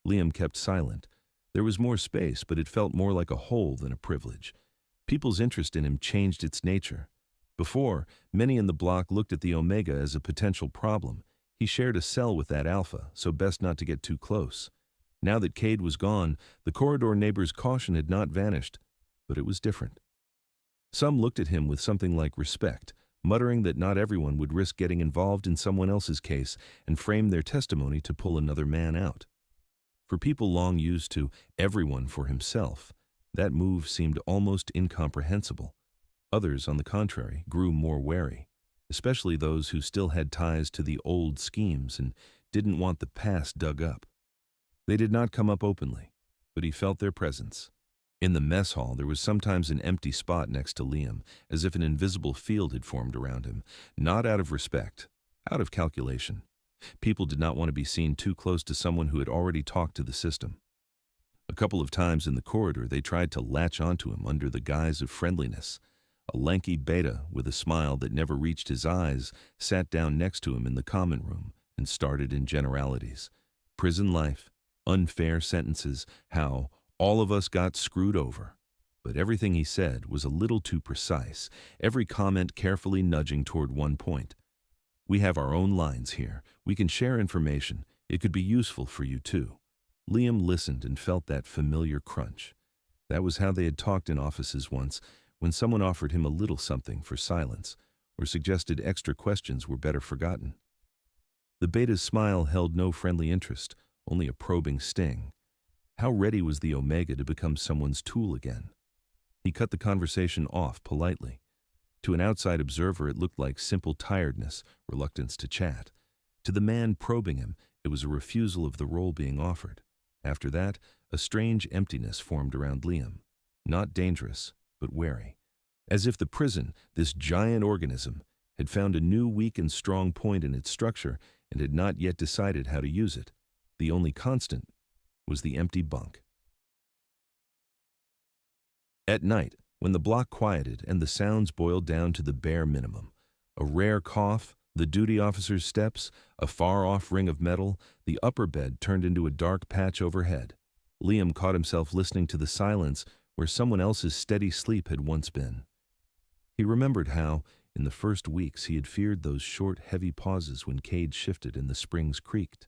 Speaker 1: Liam kept silent. There was more space, but it felt more like a hole than a privilege. People's interest in him changed its nature. Before, many in the block looked at the Omega as a potential problem. He shared a cell with that Alpha, so best not to get too close. Now that Cade was gone, the corridor neighbors' caution had not vanished, but it was different. Some looked at him with something like respect, muttering that not everyone would risk getting involved in someone else's case and frame their testimony to pull another man out. For people long used to everyone for himself, that move seemed almost incomprehensible. Others, on the contrary, grew more wary, especially those who still had ties to the old schemes and didn't want the past dug up. They did not come up openly, but he felt their presence. In the mess hall, there was sometimes an empty spot next to Liam, as if an invisible field had formed around him, not out of respect, out of calculation. People did not want to be seen too close to someone who had already talked to the system. A couple of times in the corridor, they tried to latch onto him under the guise of friendliness. A lanky beta with a smile that never reached his eyes sat down next to him in the common room and started in generalities. Prison life, unfair sentences, how all of us got screwed over. But everything he said was a little too precise, every comment carefully nudging toward one point. We have our own lines here. We can share information. It could be useful for you too. Liam listened and felt that familiar crunch. That was how they had talked in offices once, when someone offered him a little something for silence, or suggested extra questions were better forgotten. The beta's smile held no friendly interest, only a probing sting. How ready was the Omega to become someone's tool again? He cut the conversation off politely. To an outside observer, it looked like simple tiredness, reluctance to chat. To the man probing him, it was a refusal of the role being offered. After that, a strange emptiness formed around Liam. Not dangerous, but wary. As if the prison, this giant organism, had found a new weak and strong point in its structure and had not yet decided how to use it. The only constant was the empty bunk. At night, when the block quieted and the sounds boiled down to the bare minimum, a rare cough, the duty officer's steps, a far-off ring of metal, the upper bed turned into a dark patch overhead. Liam caught himself listening to the silence where someone else's steady sleep had once been. He remembered how, in the first weeks, he had feared those short, heavy pauses when Cade shifted and the springs creaked.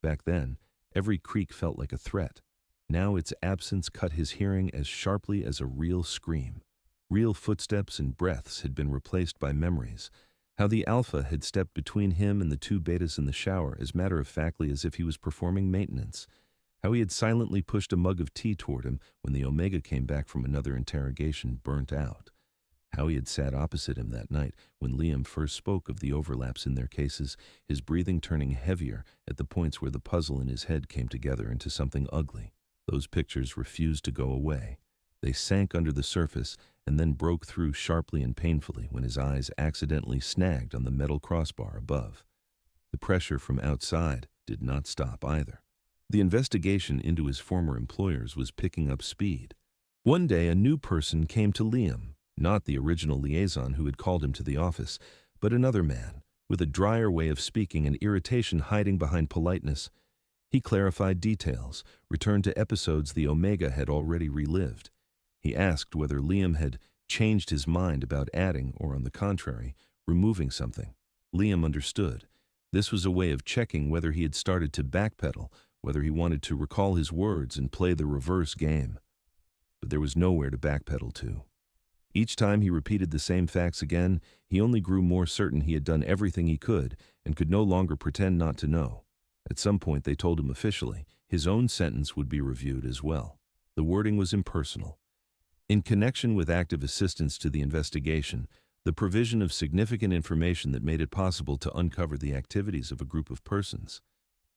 Speaker 1: Back then, every creak felt like a threat. Now its absence cut his hearing as sharply as a real scream. Real footsteps and breaths had been replaced by memories. How the Alpha had stepped between him and the two betas in the shower as matter-of-factly as if he was performing maintenance. How he had silently pushed a mug of tea toward him when the Omega came back from another interrogation burnt out. How he had sat opposite him that night when Liam first spoke of the overlaps in their cases, his breathing turning heavier at the points where the puzzle in his head came together into something ugly. Those pictures refused to go away. They sank under the surface and then broke through sharply and painfully when his eyes accidentally snagged on the metal crossbar above. The pressure from outside did not stop either. The investigation into his former employers was picking up speed. One day a new person came to Liam, not the original liaison who had called him to the office, but another man, with a drier way of speaking and irritation hiding behind politeness. He clarified details, returned to episodes the Omega had already relived. He asked whether Liam had changed his mind about adding or, on the contrary, removing something. Liam understood. This was a way of checking whether he had started to backpedal, whether he wanted to recall his words and play the reverse game. But there was nowhere to backpedal to. Each time he repeated the same facts again, he only grew more certain he had done everything he could and could no longer pretend not to know. At some point, they told him officially, his own sentence would be reviewed as well. The wording was impersonal. In connection with active assistance to the investigation, the provision of significant information that made it possible to uncover the activities of a group of persons.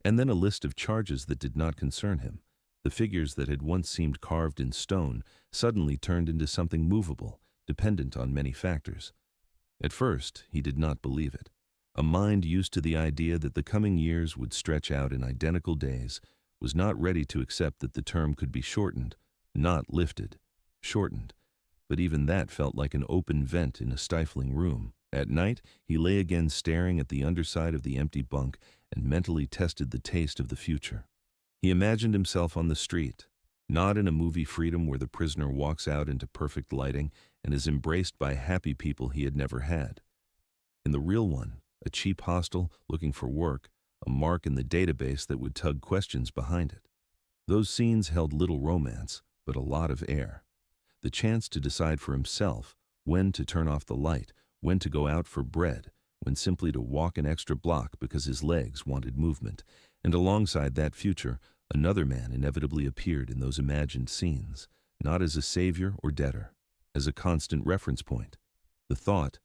Speaker 1: And then a list of charges that did not concern him. The figures that had once seemed carved in stone suddenly turned into something movable, dependent on many factors. At first, he did not believe it. A mind used to the idea that the coming years would stretch out in identical days was not ready to accept that the term could be shortened, not lifted, shortened. But even that felt like an open vent in a stifling room. At night, he lay again staring at the underside of the empty bunk and mentally tested the taste of the future. He imagined himself on the street, not in a movie freedom where the prisoner walks out into perfect lighting and is embraced by happy people he had never had. In the real one, a cheap hostel looking for work, a mark in the database that would tug questions behind it. Those scenes held little romance, but a lot of air. The chance to decide for himself when to turn off the light, when to go out for bread, when simply to walk an extra block because his legs wanted movement. And alongside that future, another man inevitably appeared in those imagined scenes, not as a savior or debtor, as a constant reference point. The thought,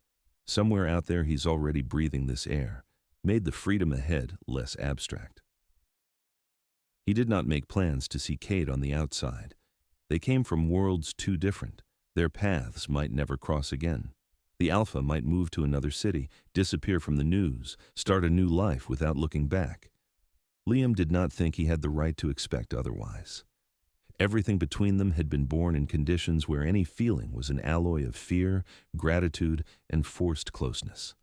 Speaker 1: somewhere out there he's already breathing this air, made the freedom ahead less abstract. He did not make plans to see Kate on the outside. They came from worlds too different. Their paths might never cross again. The Alpha might move to another city, disappear from the news, start a new life without looking back. Liam did not think he had the right to expect otherwise. Everything between them had been born in conditions where any feeling was an alloy of fear, gratitude, and forced closeness.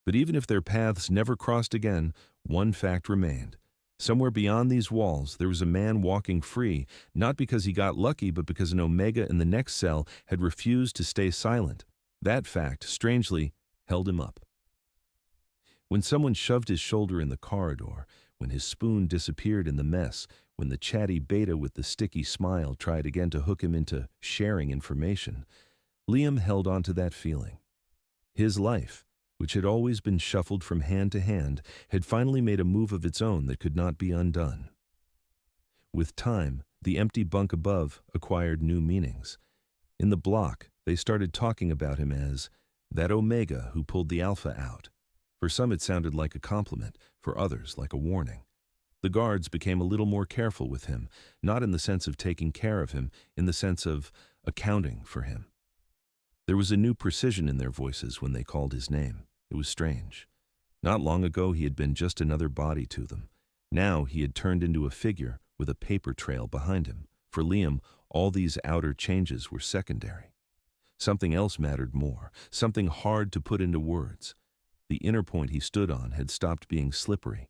Speaker 1: But even if their paths never crossed again, one fact remained. Somewhere beyond these walls, there was a man walking free, not because he got lucky, but because an Omega in the next cell had refused to stay silent. That fact, strangely, held him up. When someone shoved his shoulder in the corridor, when his spoon disappeared in the mess, when the chatty beta with the sticky smile tried again to hook him into sharing information, Liam held on to that feeling. His life, which had always been shuffled from hand to hand, had finally made a move of its own that could not be undone. With time, the empty bunk above acquired new meanings. In the block, they started talking about him as that Omega who pulled the Alpha out. For some it sounded like a compliment, for others like a warning. The guards became a little more careful with him, not in the sense of taking care of him, in the sense of accounting for him. There was a new precision in their voices when they called his name. It was strange. Not long ago he had been just another body to them. Now he had turned into a figure with a paper trail behind him. For Liam, all these outer changes were secondary. Something else mattered more, something hard to put into words. The inner point he stood on had stopped being slippery.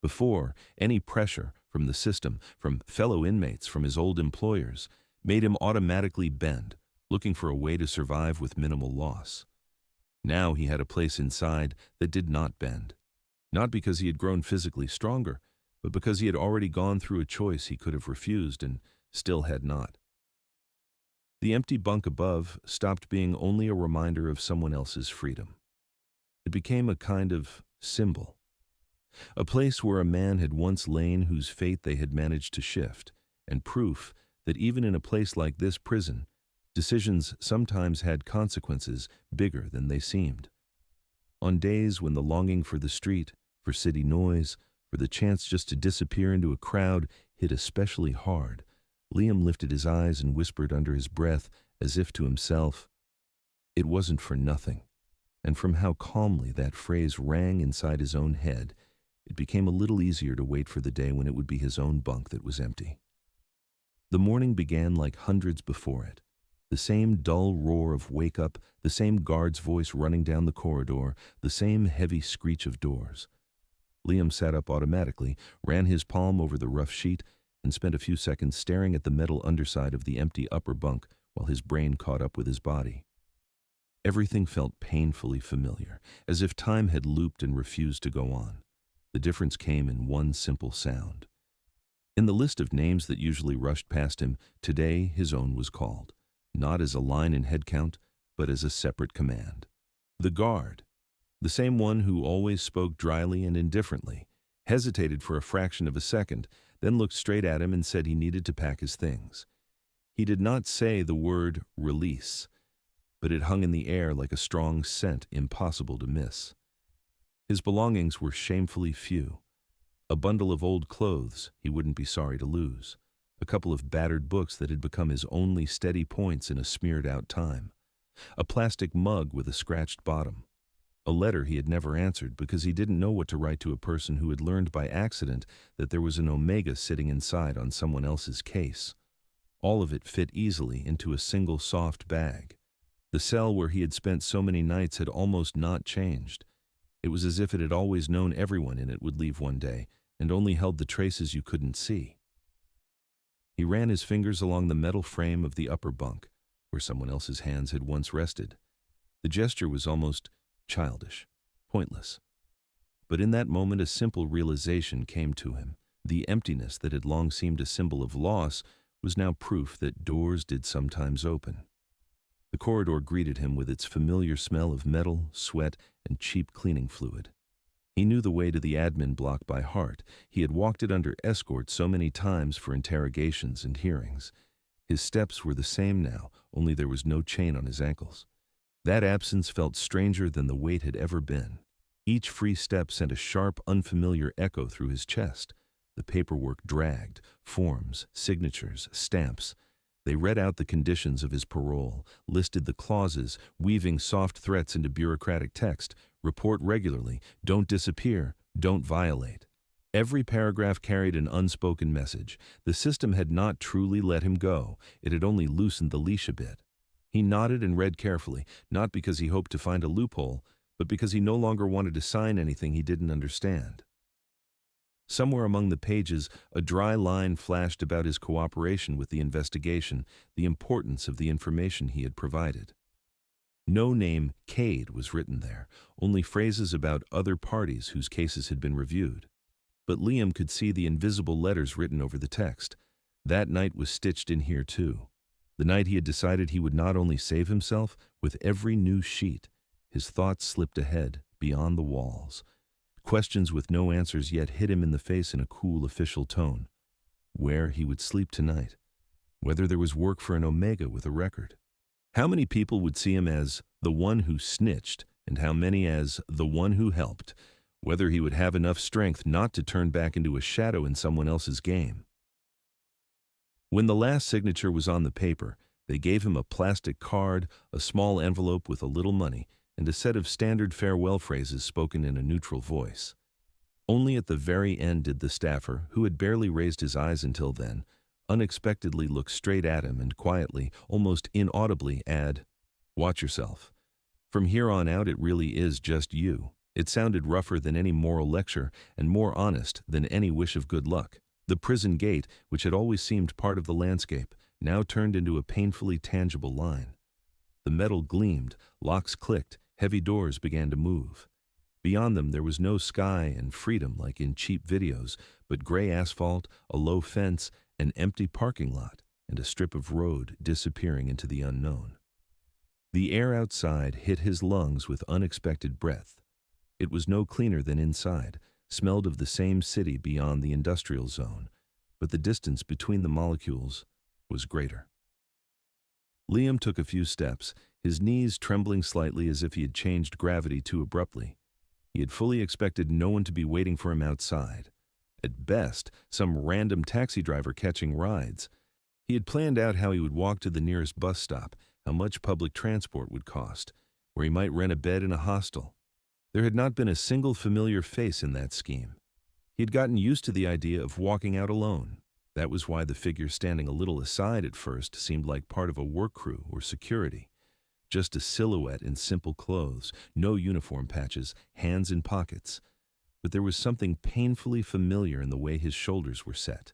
Speaker 1: Before, any pressure from the system, from fellow inmates, from his old employers, made him automatically bend, looking for a way to survive with minimal loss. Now he had a place inside that did not bend. Not because he had grown physically stronger, but because he had already gone through a choice he could have refused and still had not. The empty bunk above stopped being only a reminder of someone else's freedom. It became a kind of symbol. A place where a man had once lain whose fate they had managed to shift, and proof that even in a place like this prison, decisions sometimes had consequences bigger than they seemed. On days when the longing for the street, for city noise, for the chance just to disappear into a crowd hit especially hard, Liam lifted his eyes and whispered under his breath, as if to himself, "It wasn't for nothing." And from how calmly that phrase rang inside his own head, it became a little easier to wait for the day when it would be his own bunk that was empty. The morning began like hundreds before it. The same dull roar of wake up, the same guard's voice running down the corridor, the same heavy screech of doors. Liam sat up automatically, ran his palm over the rough sheet, and spent a few seconds staring at the metal underside of the empty upper bunk while his brain caught up with his body. Everything felt painfully familiar, as if time had looped and refused to go on. The difference came in one simple sound. In the list of names that usually rushed past him, today his own was called, not as a line in head count, but as a separate command. The guard, the same one who always spoke dryly and indifferently, hesitated for a fraction of a second, then looked straight at him and said he needed to pack his things. He did not say the word release, but it hung in the air like a strong scent impossible to miss. His belongings were shamefully few. A bundle of old clothes he wouldn't be sorry to lose. A couple of battered books that had become his only steady points in a smeared-out time. A plastic mug with a scratched bottom. A letter he had never answered because he didn't know what to write to a person who had learned by accident that there was an Omega sitting inside on someone else's case. All of it fit easily into a single soft bag. The cell where he had spent so many nights had almost not changed. It was as if it had always known everyone in it would leave one day, and only held the traces you couldn't see. He ran his fingers along the metal frame of the upper bunk, where someone else's hands had once rested. The gesture was almost childish, pointless. But in that moment a simple realization came to him. The emptiness that had long seemed a symbol of loss was now proof that doors did sometimes open. The corridor greeted him with its familiar smell of metal, sweat, and cheap cleaning fluid. He knew the way to the admin block by heart. He had walked it under escort so many times for interrogations and hearings. His steps were the same now, only there was no chain on his ankles. That absence felt stranger than the weight had ever been. Each free step sent a sharp, unfamiliar echo through his chest. The paperwork dragged, forms, signatures, stamps. They read out the conditions of his parole, listed the clauses, weaving soft threats into bureaucratic text. Report regularly, don't disappear, don't violate. Every paragraph carried an unspoken message. The system had not truly let him go. It had only loosened the leash a bit. He nodded and read carefully, not because he hoped to find a loophole, but because he no longer wanted to sign anything he didn't understand. Somewhere among the pages, a dry line flashed about his cooperation with the investigation, the importance of the information he had provided. No name Cade was written there, only phrases about other parties whose cases had been reviewed. But Liam could see the invisible letters written over the text. That night was stitched in here too. The night he had decided he would not only save himself, with every new sheet, his thoughts slipped ahead, beyond the walls. Questions with no answers yet hit him in the face in a cool official tone. Where he would sleep tonight. Whether there was work for an Omega with a record. How many people would see him as the one who snitched, and how many as the one who helped. Whether he would have enough strength not to turn back into a shadow in someone else's game. When the last signature was on the paper, they gave him a plastic card, a small envelope with a little money, and a set of standard farewell phrases spoken in a neutral voice. Only at the very end did the staffer, who had barely raised his eyes until then, unexpectedly look straight at him and quietly, almost inaudibly, add, "Watch yourself. From here on out it really is just you." It sounded rougher than any moral lecture and more honest than any wish of good luck. The prison gate, which had always seemed part of the landscape, now turned into a painfully tangible line. The metal gleamed, locks clicked, heavy doors began to move. Beyond them there was no sky and freedom like in cheap videos, but gray asphalt, a low fence, an empty parking lot, and a strip of road disappearing into the unknown. The air outside hit his lungs with unexpected breath. It was no cleaner than inside, smelled of the same city beyond the industrial zone, but the distance between the molecules was greater. Liam took a few steps, his knees trembling slightly as if he had changed gravity too abruptly. He had fully expected no one to be waiting for him outside. At best, some random taxi driver catching rides. He had planned out how he would walk to the nearest bus stop, how much public transport would cost, where he might rent a bed in a hostel. There had not been a single familiar face in that scheme. He had gotten used to the idea of walking out alone. That was why the figure standing a little aside at first seemed like part of a work crew or security. Just a silhouette in simple clothes, no uniform patches, hands in pockets. But there was something painfully familiar in the way his shoulders were set.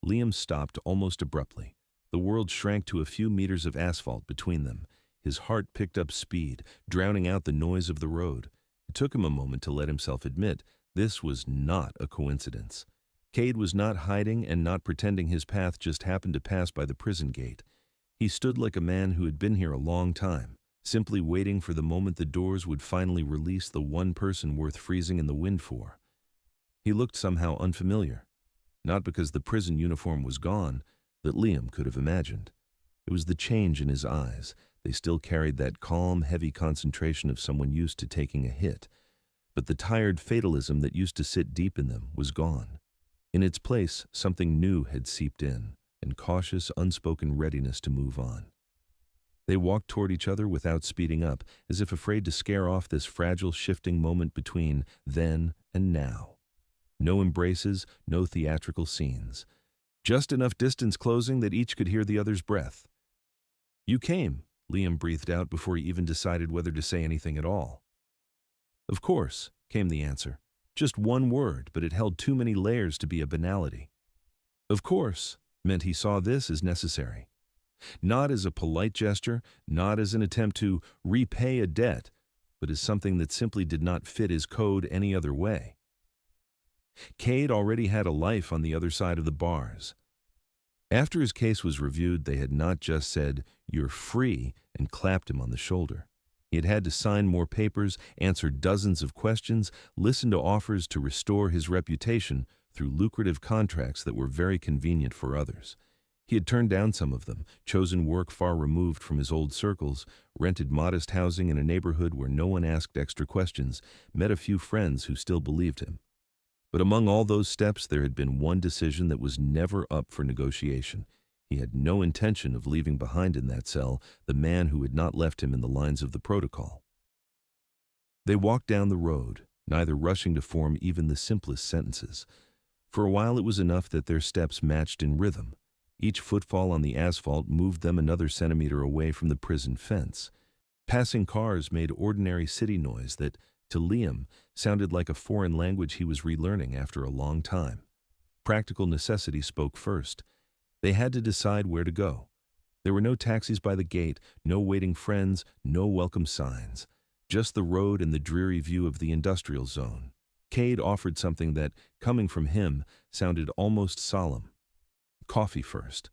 Speaker 1: Liam stopped almost abruptly. The world shrank to a few meters of asphalt between them. His heart picked up speed, drowning out the noise of the road. It took him a moment to let himself admit this was not a coincidence. Cade was not hiding and not pretending his path just happened to pass by the prison gate. He stood like a man who had been here a long time, simply waiting for the moment the doors would finally release the one person worth freezing in the wind for. He looked somehow unfamiliar, not because the prison uniform was gone, that Liam could have imagined. It was the change in his eyes. They still carried that calm, heavy concentration of someone used to taking a hit, but the tired fatalism that used to sit deep in them was gone. In its place, something new had seeped in, and cautious, unspoken readiness to move on. They walked toward each other without speeding up, as if afraid to scare off this fragile, shifting moment between then and now. No embraces, no theatrical scenes. Just enough distance closing that each could hear the other's breath. "You came," Liam breathed out before he even decided whether to say anything at all. "Of course," came the answer. Just one word, but it held too many layers to be a banality. "Of course" meant he saw this as necessary. Not as a polite gesture, not as an attempt to repay a debt, but as something that simply did not fit his code any other way. Cade already had a life on the other side of the bars. After his case was reviewed, they had not just said, "You're free," and clapped him on the shoulder. He had had to sign more papers, answer dozens of questions, listen to offers to restore his reputation through lucrative contracts that were very convenient for others. He had turned down some of them, chosen work far removed from his old circles, rented modest housing in a neighborhood where no one asked extra questions, met a few friends who still believed him. But among all those steps, there had been one decision that was never up for negotiation. He had no intention of leaving behind in that cell the man who had not left him in the lines of the protocol. They walked down the road, neither rushing to form even the simplest sentences. For a while it was enough that their steps matched in rhythm. Each footfall on the asphalt moved them another centimeter away from the prison fence. Passing cars made ordinary city noise that, to Liam, sounded like a foreign language he was relearning after a long time. Practical necessity spoke first. They had to decide where to go. There were no taxis by the gate, no waiting friends, no welcome signs. Just the road and the dreary view of the industrial zone. Cade offered something that, coming from him, sounded almost solemn. Coffee first.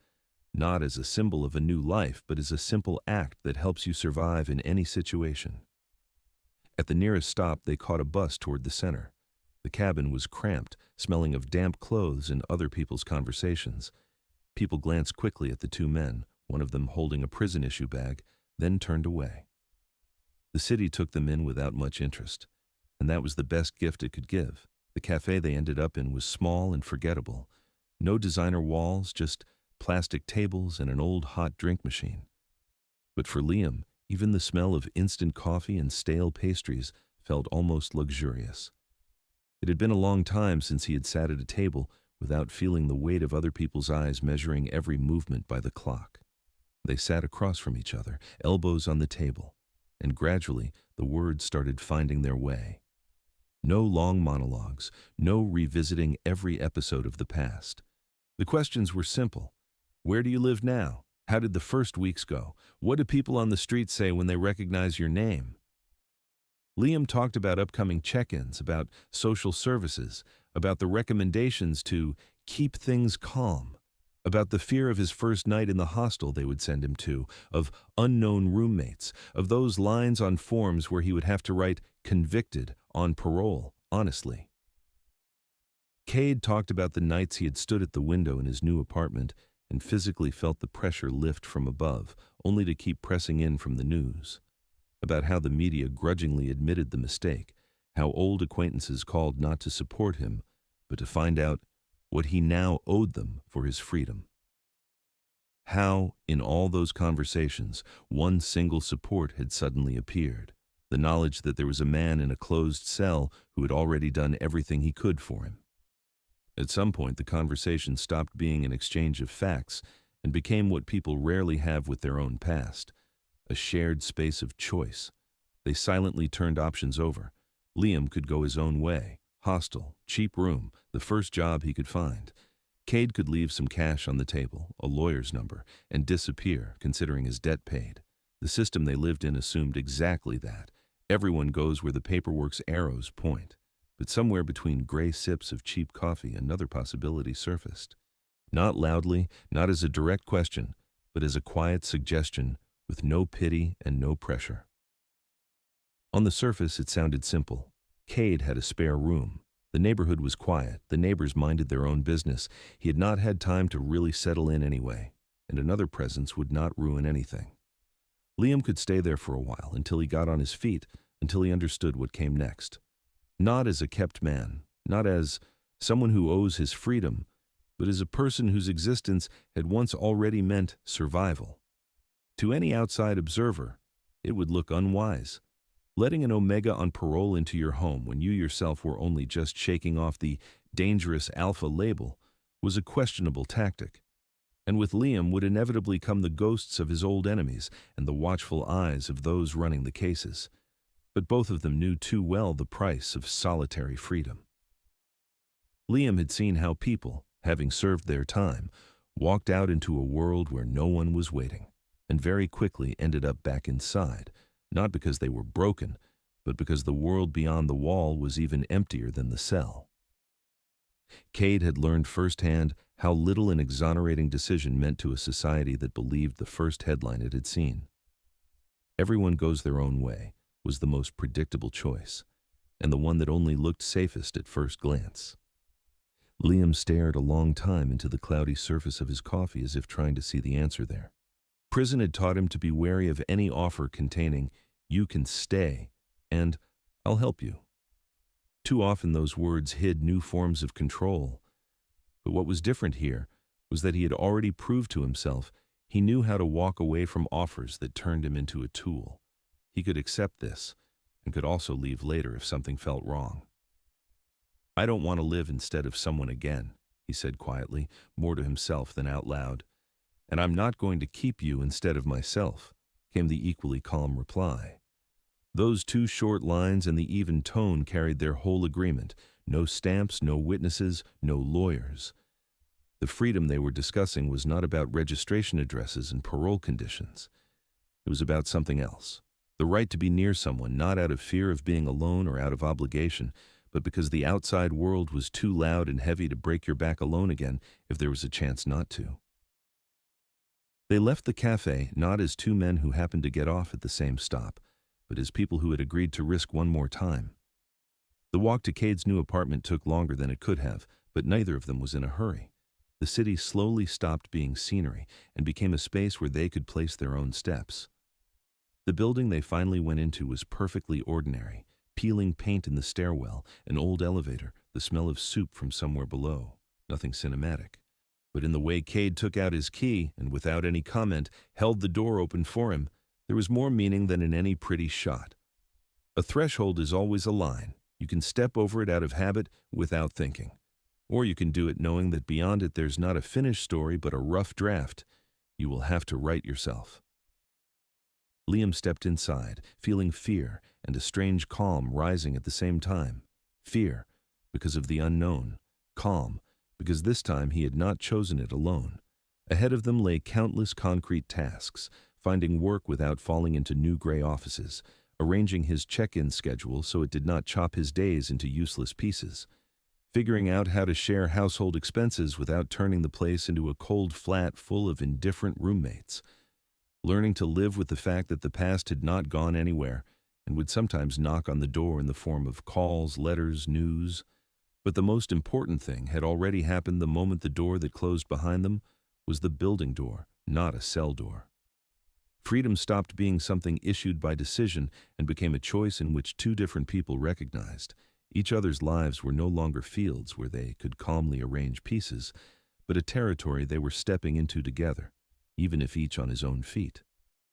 Speaker 1: Not as a symbol of a new life, but as a simple act that helps you survive in any situation. At the nearest stop, they caught a bus toward the center. The cabin was cramped, smelling of damp clothes and other people's conversations. People glanced quickly at the two men, one of them holding a prison issue bag, then turned away. The city took them in without much interest, and that was the best gift it could give. The cafe they ended up in was small and forgettable. No designer walls, just plastic tables and an old hot drink machine. But for Liam, even the smell of instant coffee and stale pastries felt almost luxurious. It had been a long time since he had sat at a table without feeling the weight of other people's eyes measuring every movement by the clock. They sat across from each other, elbows on the table, and gradually the words started finding their way. No long monologues, no revisiting every episode of the past. The questions were simple. Where do you live now? How did the first weeks go? What do people on the street say when they recognize your name? Liam talked about upcoming check-ins, about social services, about the recommendations to keep things calm, about the fear of his first night in the hostel they would send him to, of unknown roommates, of those lines on forms where he would have to write convicted on parole, honestly. Cade talked about the nights he had stood at the window in his new apartment and physically felt the pressure lift from above, only to keep pressing in from the news. About how the media grudgingly admitted the mistake, how old acquaintances called not to support him, but to find out what he now owed them for his freedom. How, in all those conversations, one single support had suddenly appeared, the knowledge that there was a man in a closed cell who had already done everything he could for him. At some point, the conversation stopped being an exchange of facts and became what people rarely have with their own past, a shared space of choice. They silently turned options over. Liam could go his own way, hostel, cheap room, the first job he could find. Cade could leave some cash on the table, a lawyer's number, and disappear, considering his debt paid. The system they lived in assumed exactly that. Everyone goes where the paperwork's arrows point. But somewhere between gray sips of cheap coffee, another possibility surfaced. Not loudly, not as a direct question, but as a quiet suggestion with no pity and no pressure. On the surface, it sounded simple. Cade had a spare room. The neighborhood was quiet. The neighbors minded their own business. He had not had time to really settle in anyway, and another presence would not ruin anything. Liam could stay there for a while, until he got on his feet, until he understood what came next. Not as a kept man, not as someone who owes his freedom, but as a person whose existence had once already meant survival. To any outside observer, it would look unwise. Letting an Omega on parole into your home when you yourself were only just shaking off the dangerous alpha label was a questionable tactic. And with Liam would inevitably come the ghosts of his old enemies and the watchful eyes of those running the cases. But both of them knew too well the price of solitary freedom. Liam had seen how people, having served their time, walked out into a world where no one was waiting, and very quickly ended up back inside, not because they were broken, but because the world beyond the wall was even emptier than the cell. Cade had learned firsthand how little an exonerating decision meant to a society that believed the first headline it had seen. Everyone goes their own way was the most predictable choice, and the one that only looked safest at first glance. Liam stared a long time into the cloudy surface of his coffee as if trying to see the answer there. Prison had taught him to be wary of any offer containing, "You can stay," and "I'll help you." Too often those words hid new forms of control. But what was different here was that he had already proved to himself he knew how to walk away from offers that turned him into a tool. He could accept this, and could also leave later if something felt wrong. "I don't want to live instead of someone again," he said quietly, more to himself than out loud. "And I'm not going to keep you instead of myself," came the equally calm reply. Those two short lines and the even tone carried their whole agreement. No stamps, no witnesses, no lawyers. The freedom they were discussing was not about registration addresses and parole conditions. It was about something else. The right to be near someone, not out of fear of being alone or out of obligation, but because the outside world was too loud and heavy to break your back alone again if there was a chance not to. They left the cafe not as two men who happened to get off at the same stop, but as people who had agreed to risk one more time. The walk to Cade's new apartment took longer than it could have, but neither of them was in a hurry. The city slowly stopped being scenery and became a space where they could place their own steps. The building they finally went into was perfectly ordinary: peeling paint in the stairwell, an old elevator, the smell of soup from somewhere below. Nothing cinematic. But in the way Cade took out his key and, without any comment, held the door open for him, there was more meaning than in any pretty shot. A threshold is always a line. You can step over it out of habit without thinking. Or you can do it knowing that beyond it there's not a finished story but a rough draft you will have to write yourself. Liam stepped inside, feeling fear and a strange calm rising at the same time. Fear, because of the unknown. Calm, because this time he had not chosen it alone. Ahead of them lay countless concrete tasks: finding work without falling into new gray offices, arranging his check-in schedule so it did not chop his days into useless pieces, figuring out how to share household expenses without turning the place into a cold flat full of indifferent roommates, learning to live with the fact that the past had not gone anywhere and would sometimes knock on the door in the form of calls, letters, news. But the most important thing had already happened the moment the door that closed behind them was the building door, not a cell door. Freedom stopped being something issued by decision and became a choice in which two different people recognized. Each other's lives were no longer fields where they could calmly arrange pieces, but a territory they were stepping into together, even if each on his own feet.